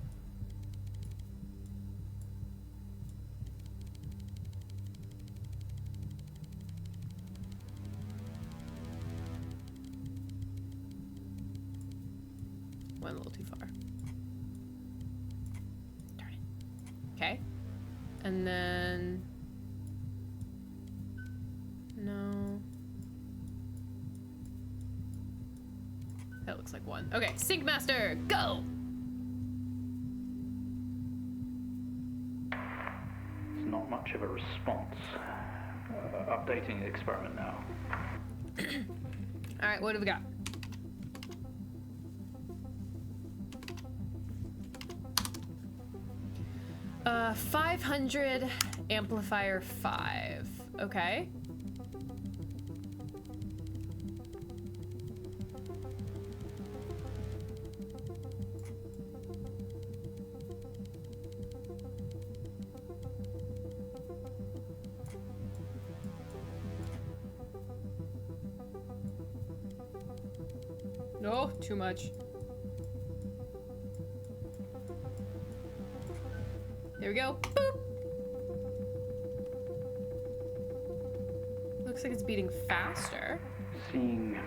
Went a little too far. Darn it. Okay. And then... No. That looks like 1. Okay, Sync Master, go! It's not not much of a response. Updating the experiment now. Alright, what do we got? Uh, 500 amplifier 5. Okay. No, too much. There we go. Boop. Looks like it's beating faster. Seeing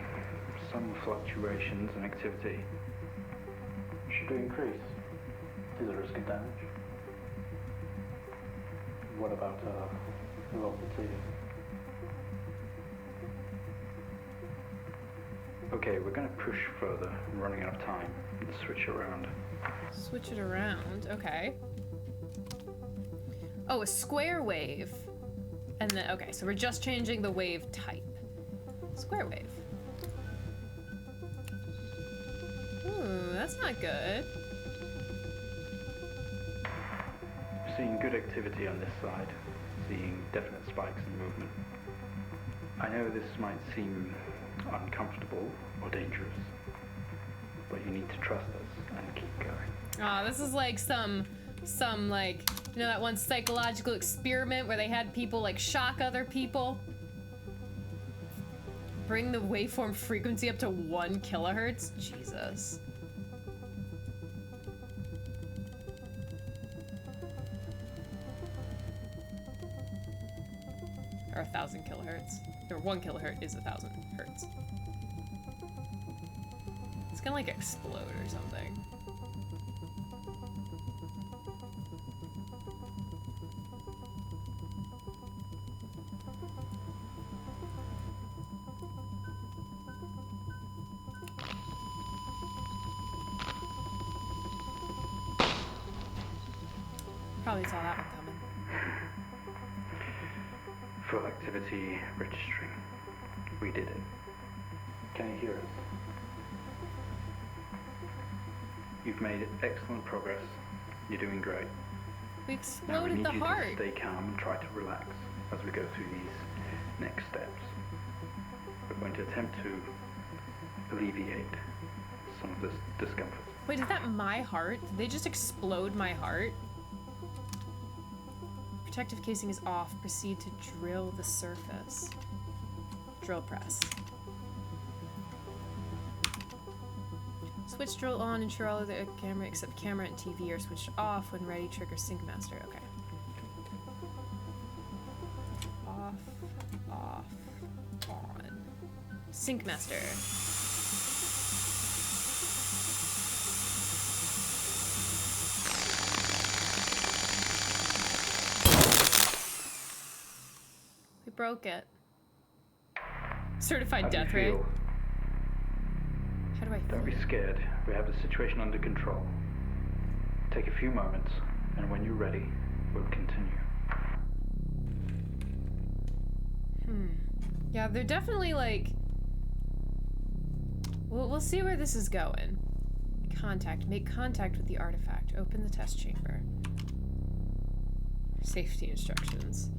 some fluctuations in activity. Should it increase? Is there risk of damage? What about velocity? Okay, we're gonna push further. I'm running out of time. Let's switch around. Switch it around, okay. Oh, a square wave. And then, okay, so we're just changing the wave type. Square wave. Ooh, that's not good. Seeing good activity on this side. Seeing definite spikes in movement. I know this might seem uncomfortable or dangerous, but you need to trust us and keep going. Aw, this is like some like, you know that one psychological experiment where they had people like shock other people? Bring the waveform frequency up to 1 kilohertz? Jesus. Or 1,000 kilohertz. Or 1 kilohertz is 1,000 hertz. It's gonna like explode or something. Probably saw that one coming. Full activity registering. We did it. Can you hear us? You've made excellent progress. You're doing great. We Now we exploded need the you heart. to stay calm and try to relax as we go through these next steps. We're going to attempt to alleviate some of this discomfort. Wait, is that my heart? Did they just explode my heart? Protective casing is off. Proceed to drill the surface. Drill press. Switch drill on. Ensure all of the camera except camera and TV are switched off. When ready, trigger sync master. Okay. Off. Off. On. Sync master. We broke it. Certified How do you death rate. feel? How do I feel? Don't be scared. We have the situation under control. Take a few moments, and when you're ready, we'll continue. Yeah, they're definitely like... We'll see where this is going. Contact. Make contact with the artifact. Open the test chamber. Safety instructions.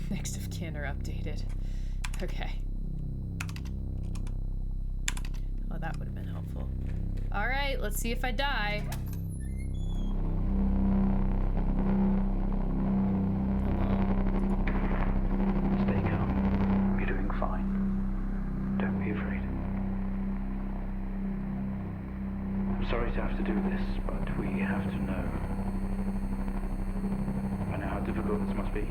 Next of kin are updated. Okay. Oh, that would have been helpful. Alright, let's see if I die. Stay calm. You're doing fine. Don't be afraid. I'm sorry to have to do this, but we have to know. I know how difficult this must be,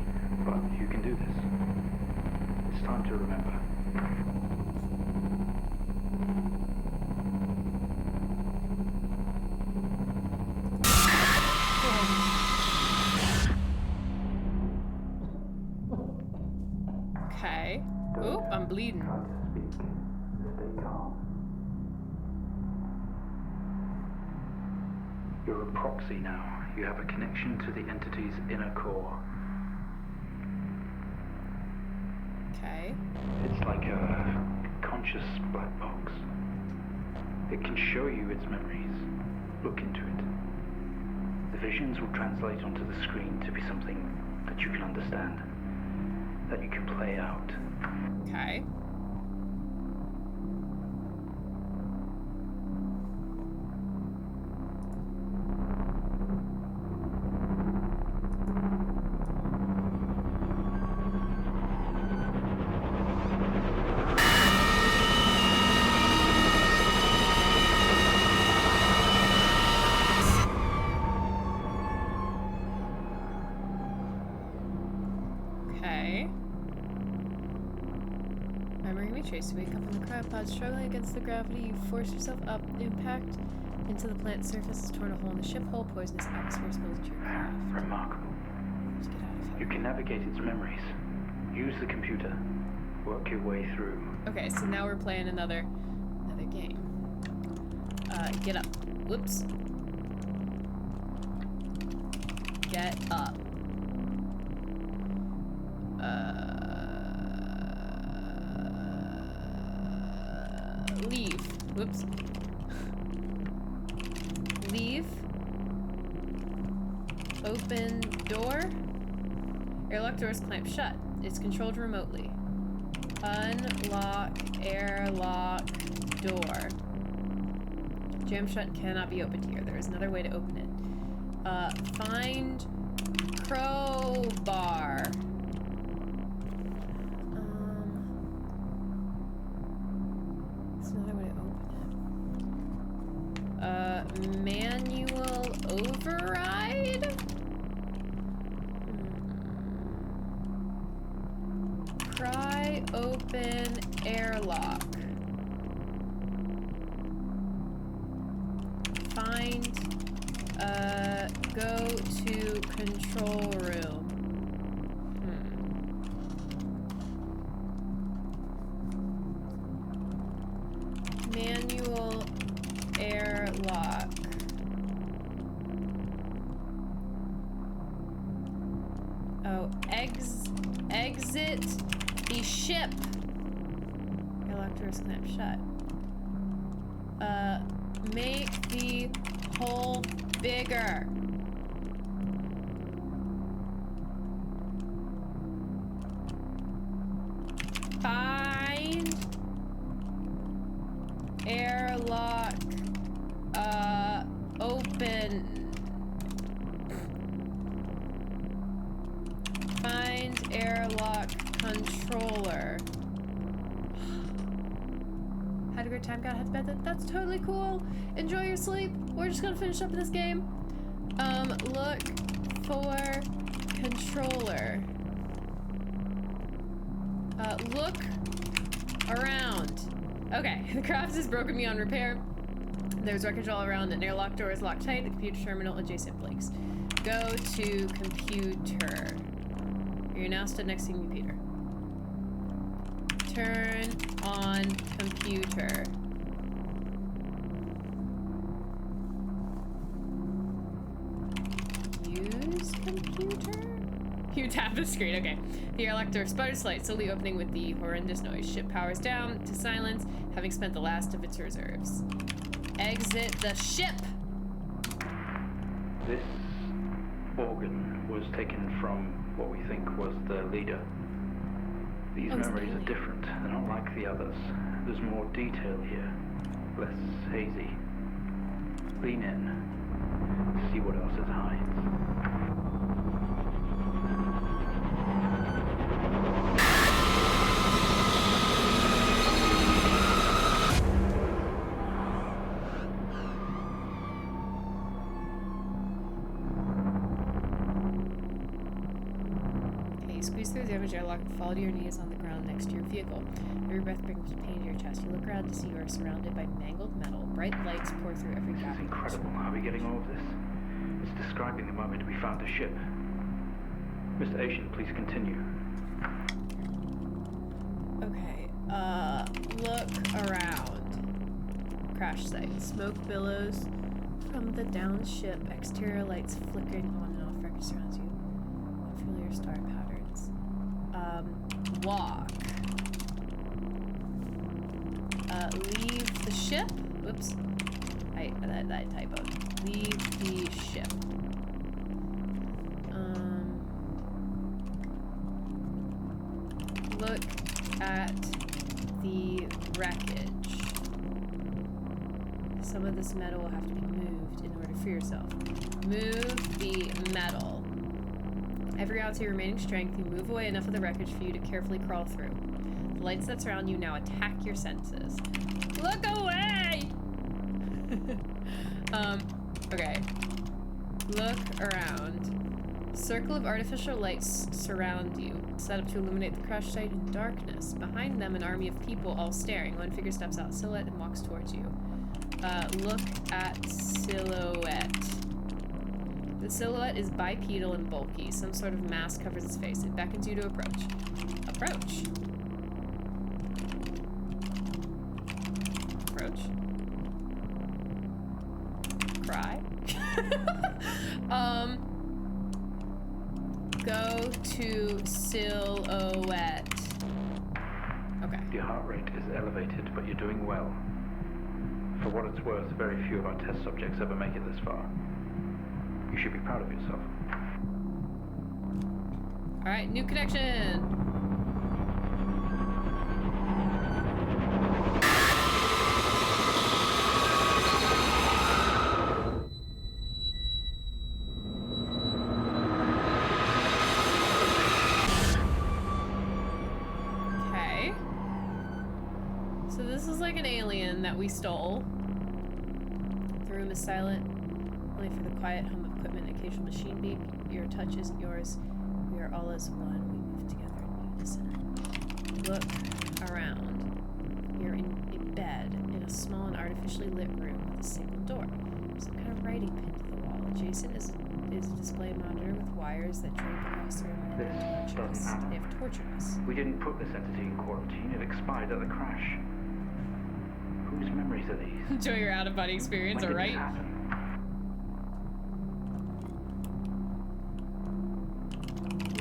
but you can do this. It's time to remember. Okay. Oop, I'm bleeding. Try to speak. Stay calm. You're a proxy now. You have a connection to the entity's inner core. Okay. It's like a conscious black box. It can show you its memories. Look into it. The visions will translate onto the screen to be something that you can understand, that you can play out. Okay. You wake up in the cryopod, struggling against the gravity. You force yourself up. Impact into the plant's surface has torn a hole in the ship hull. Poisonous atmosphere spills into your craft. Remarkable. Let's get out of here. You can navigate its memories. Use the computer. Work your way through. Okay, so now we're playing another game. Get up. Whoops. Get up. Leave. Whoops. Leave. Open door. Airlock doors clamp shut. It's controlled remotely. Unlock airlock door. Jam shut cannot be opened here. There is another way to open it. Find crowbar. Manual override? Pry open airlock. Find, go to control room. Manual airlock. Oh, exit the ship. Airlock doors clamp shut. Make the hole bigger. Find airlock, open. Find airlock controller. Had a great time, got to bed. That's totally cool. Enjoy your sleep. We're just gonna finish up this game. Look for controller. Look around. Okay, the craft is broken beyond repair. There's wreckage all around. An airlock door is locked tight. The computer terminal adjacent blinks. Go to computer. You're now stood next to the computer. Turn on computer. Use computer? You tap the screen, okay. The airlock door sputters light, slowly opening with the horrendous noise. Ship powers down to silence, having spent the last of its reserves. Exit the ship! This organ was taken from what we think was the leader. These memories are different. They're not like the others. There's more detail here. Less hazy. Lean in. See what else it hides. Through the damaged airlock and fall to your knees on the ground next to your vehicle. Every breath brings pain to your chest. You look around to see you are surrounded by mangled metal. Bright lights pour through every gap. This is incredible. How are we getting all of this? It's describing the moment we found the ship. Mr. Asian, please continue. Okay, look around. Crash site. Smoke billows From the downed ship, exterior lights flickering on and off, wreckage surrounds you. Unfamiliar star patterns. Walk. Leave the ship. Whoops. That typo. Leave the ship. Look at the wreckage. Some of this metal will have to be moved in order to free yourself. Move the metal. Every ounce of your remaining strength, you move away enough of the wreckage for you to carefully crawl through. The lights that surround you now attack your senses. Look away! Okay. Look around. Circle of artificial lights surround you, set up to illuminate the crash site in darkness. Behind them, an army of people all staring. One figure steps out silhouette and walks towards you. Look at silhouette. The silhouette is bipedal and bulky. Some sort of mask covers its face. It beckons you to approach. Approach. Approach. Cry. Go to silhouette. Okay. Your heart rate is elevated, but you're doing well. For what it's worth, very few of our test subjects ever make it this far. You should be proud of yourself. Alright, new connection! Okay. So this is like an alien that we stole. The room is silent, only for the quiet hum of equipment and occasional machine beep. Your touch isn't yours. We are all as one. We move together in unison. Look around. You're in a bed in a small and artificially lit room with a single door. Some kind of writing pinned to the wall. Adjacent is a display monitor with wires that drape across the room and This torture us. doesn't happen. They have tortured us. We didn't put this entity in quarantine. It expired at the crash. Whose memories are these? Enjoy your out-of-body experience, When did alright? this happen?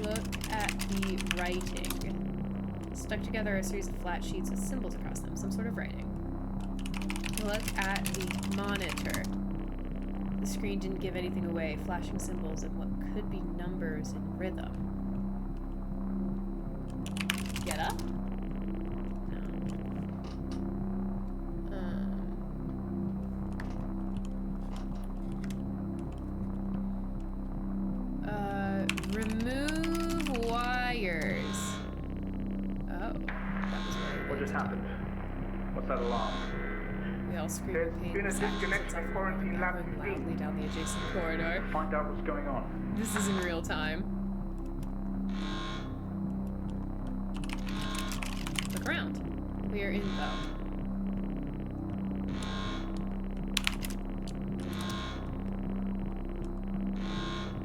Look at the writing. Stuck together are a series of flat sheets with symbols across them, some sort of writing. Look at the monitor. The screen didn't give anything away, flashing symbols and what could be numbers in rhythm. Get up? No. Remove wires. Oh, that was What just happened? What's that alarm? We all scream There's in pain. been a The sound disconnection is in quarantine lab echoing 15. loudly down the adjacent corridor. Find out what's going on. This is in real time. Look around. We are in though.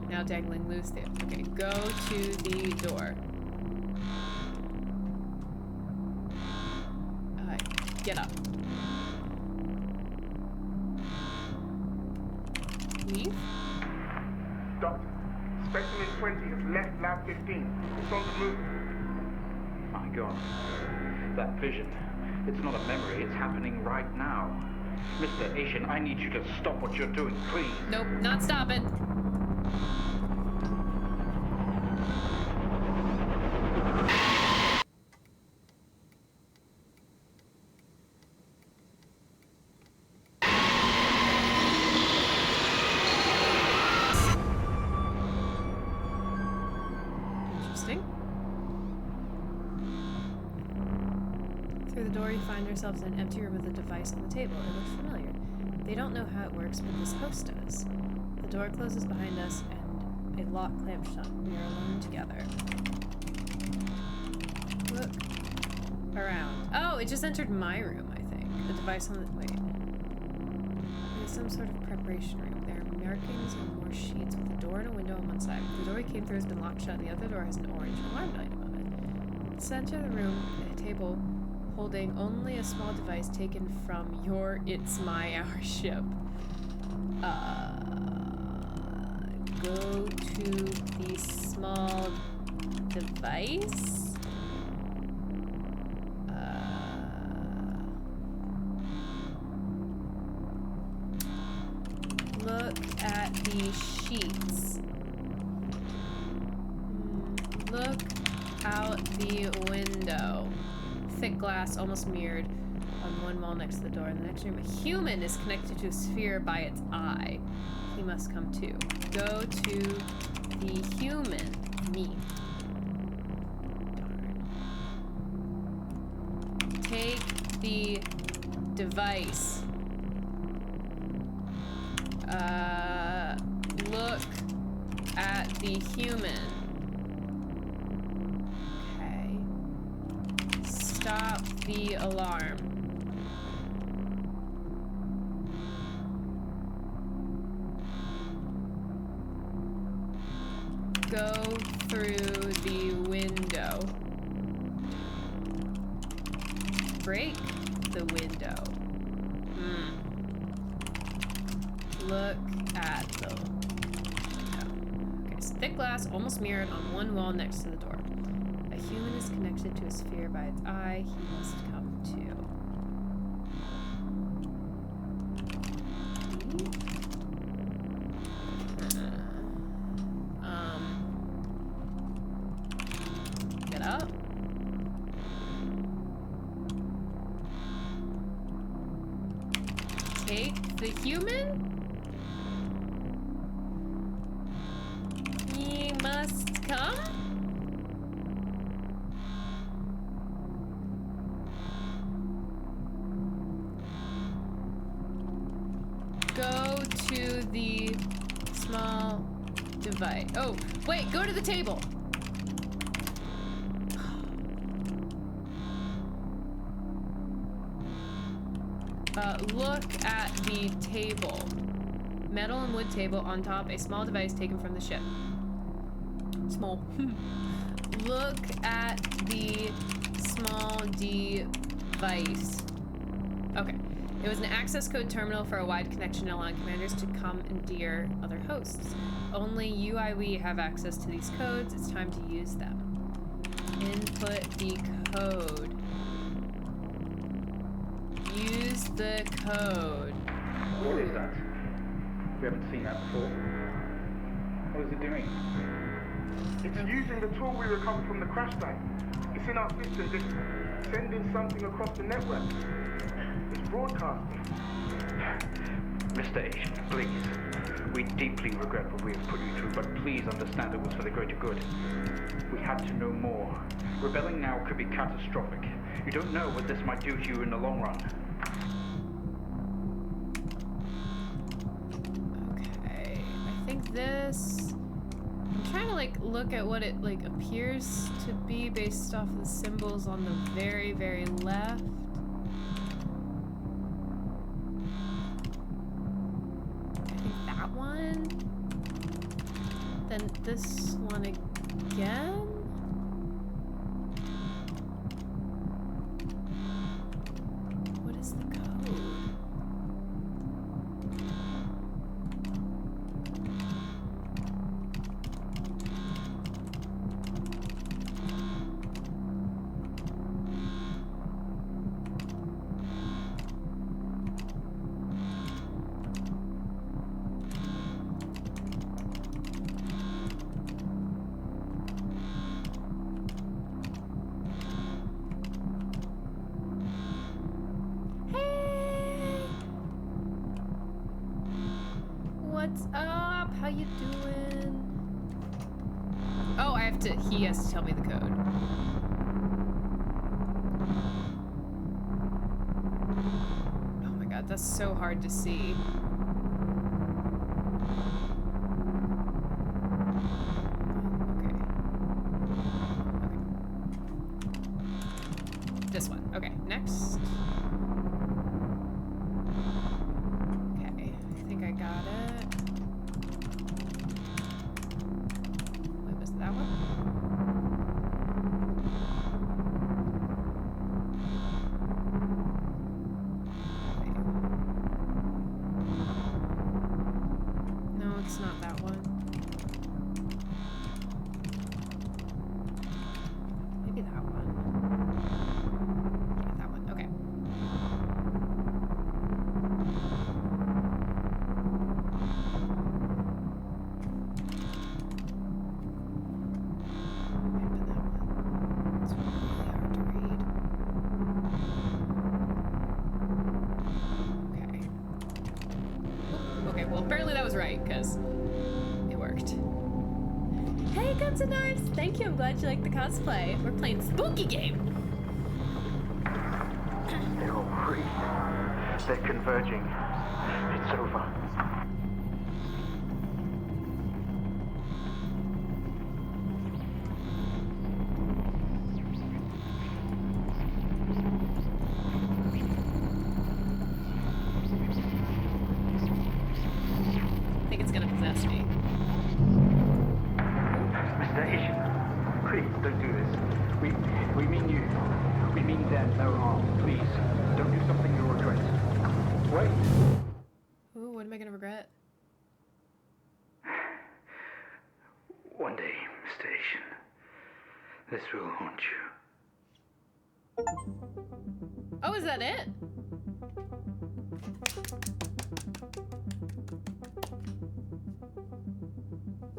Now dangling loose there. Okay, go to the door. Get up. Leave? Doctor, specimen 20 has left lab 15. It's on the move. My God. That vision. It's not a memory. It's happening right now. Mr. Asian, I need you to stop what you're doing, please. Nope, not stopping. Find ourselves in an empty room with a device on the table. It looks familiar. They don't know how it works, but this host does. The door closes behind us, and a lock clamps shut. We are alone together. Look around. Oh, it just entered my room, I think. The device on the... Wait. It is some sort of preparation room. There are markings and more sheets with a door and a window on one side. The door we came through has been locked shut, and the other door has an orange alarm item on it. In the center of the room, a table holding only a small device taken from your It's My Our ship. Go to the small device. Look at the sheets. Look out the window. Thick glass, almost mirrored on one wall next to the door. In the next room, a human is connected to a sphere by its eye. He must come too. Go to the human. Me. Darn. Take the device. Look at the human. Okay. Stop the alarm. Go through the window. Break the window. Look at the window. Okay, so thick glass, almost mirrored on one wall next to the door. A human is connected to a sphere by its eye. He must come too. Get up. Take the human? He must come? Go to the small device. Oh, wait, go to the table. Look at the table. Metal and wood table on top, a small device taken from the ship. Small. Look at the small device. Okay. It was an access code terminal for a wide connection allowing commanders to commandeer other hosts. Only UIW have access to these codes. It's time to use them. Input the code. Use the code. What is that? We haven't seen that before. What is it doing? It's using the tool we recovered from the crash site. It's in our system, just sending something across the network. It's broadcasting. Mr. Asian, please. We deeply regret what we have put you through, but please understand it was for the greater good. We had to know more. Rebelling now could be catastrophic. You don't know what this might do to you in the long run. Okay, I think this... I'm trying to like look at what it like appears to be based off of the symbols on the very, very left. I think that one. Then this one again. What is the code? What's up? How you doing? Oh, he has to tell me the code. Oh my god, that's so hard to see. Okay. This one. Okay, next. Okay, I think I got it. Wait, was it that one? Okay, well, apparently that was right, because it worked. Hey, Guns and Knives! Thank you, I'm glad you like the cosplay. We're playing spooky game. They're all free. They're converging. It's over. I think it's gonna possess me. Mr. Asian, please don't do this. We mean you. We mean them no harm. Please, don't do something you'll regret. Wait. Ooh, what am I gonna regret? One day, Mr. Asian, this will haunt you. Oh, is that it?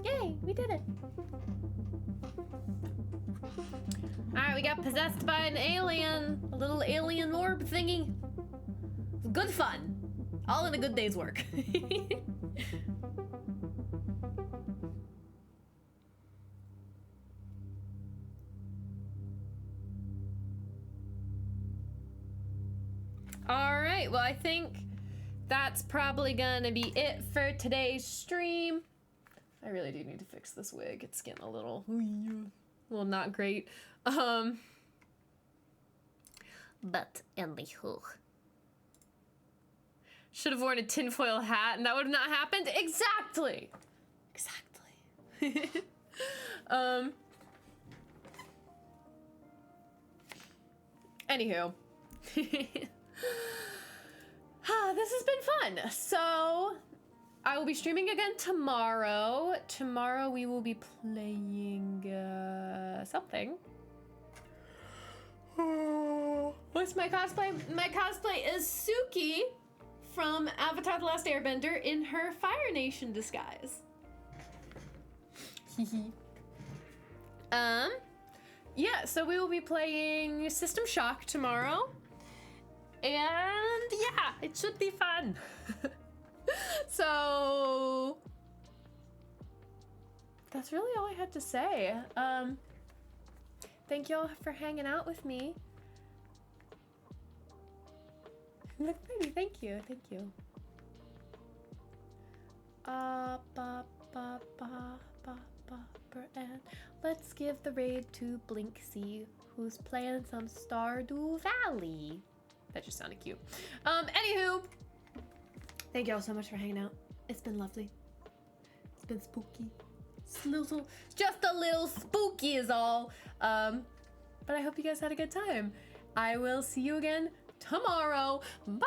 Yay, we did it. Alright, we got possessed by an alien. A little alien orb thingy. Good fun. All in a good day's work. Alright, well I think that's probably gonna be it for today's stream. I really do need to fix this wig. It's getting a little not great. But anywho. Should have worn a tinfoil hat and that would have not happened. Exactly. Exactly. Anywho. This has been fun. So I will be streaming again tomorrow. Tomorrow we will be playing something. What's my cosplay? My cosplay is Suki from Avatar: The Last Airbender in her Fire Nation disguise. Yeah, so we will be playing System Shock tomorrow. And yeah, it should be fun. So that's really all I had to say. Thank y'all for hanging out with me. You look pretty, thank you. And let's give the raid to Blinksy, who's playing some Stardew Valley. That just sounded cute. Anywho, thank y'all so much for hanging out. It's been lovely. It's been spooky. Just a little spooky is all. But I hope you guys had a good time. I will see you again tomorrow. Bye!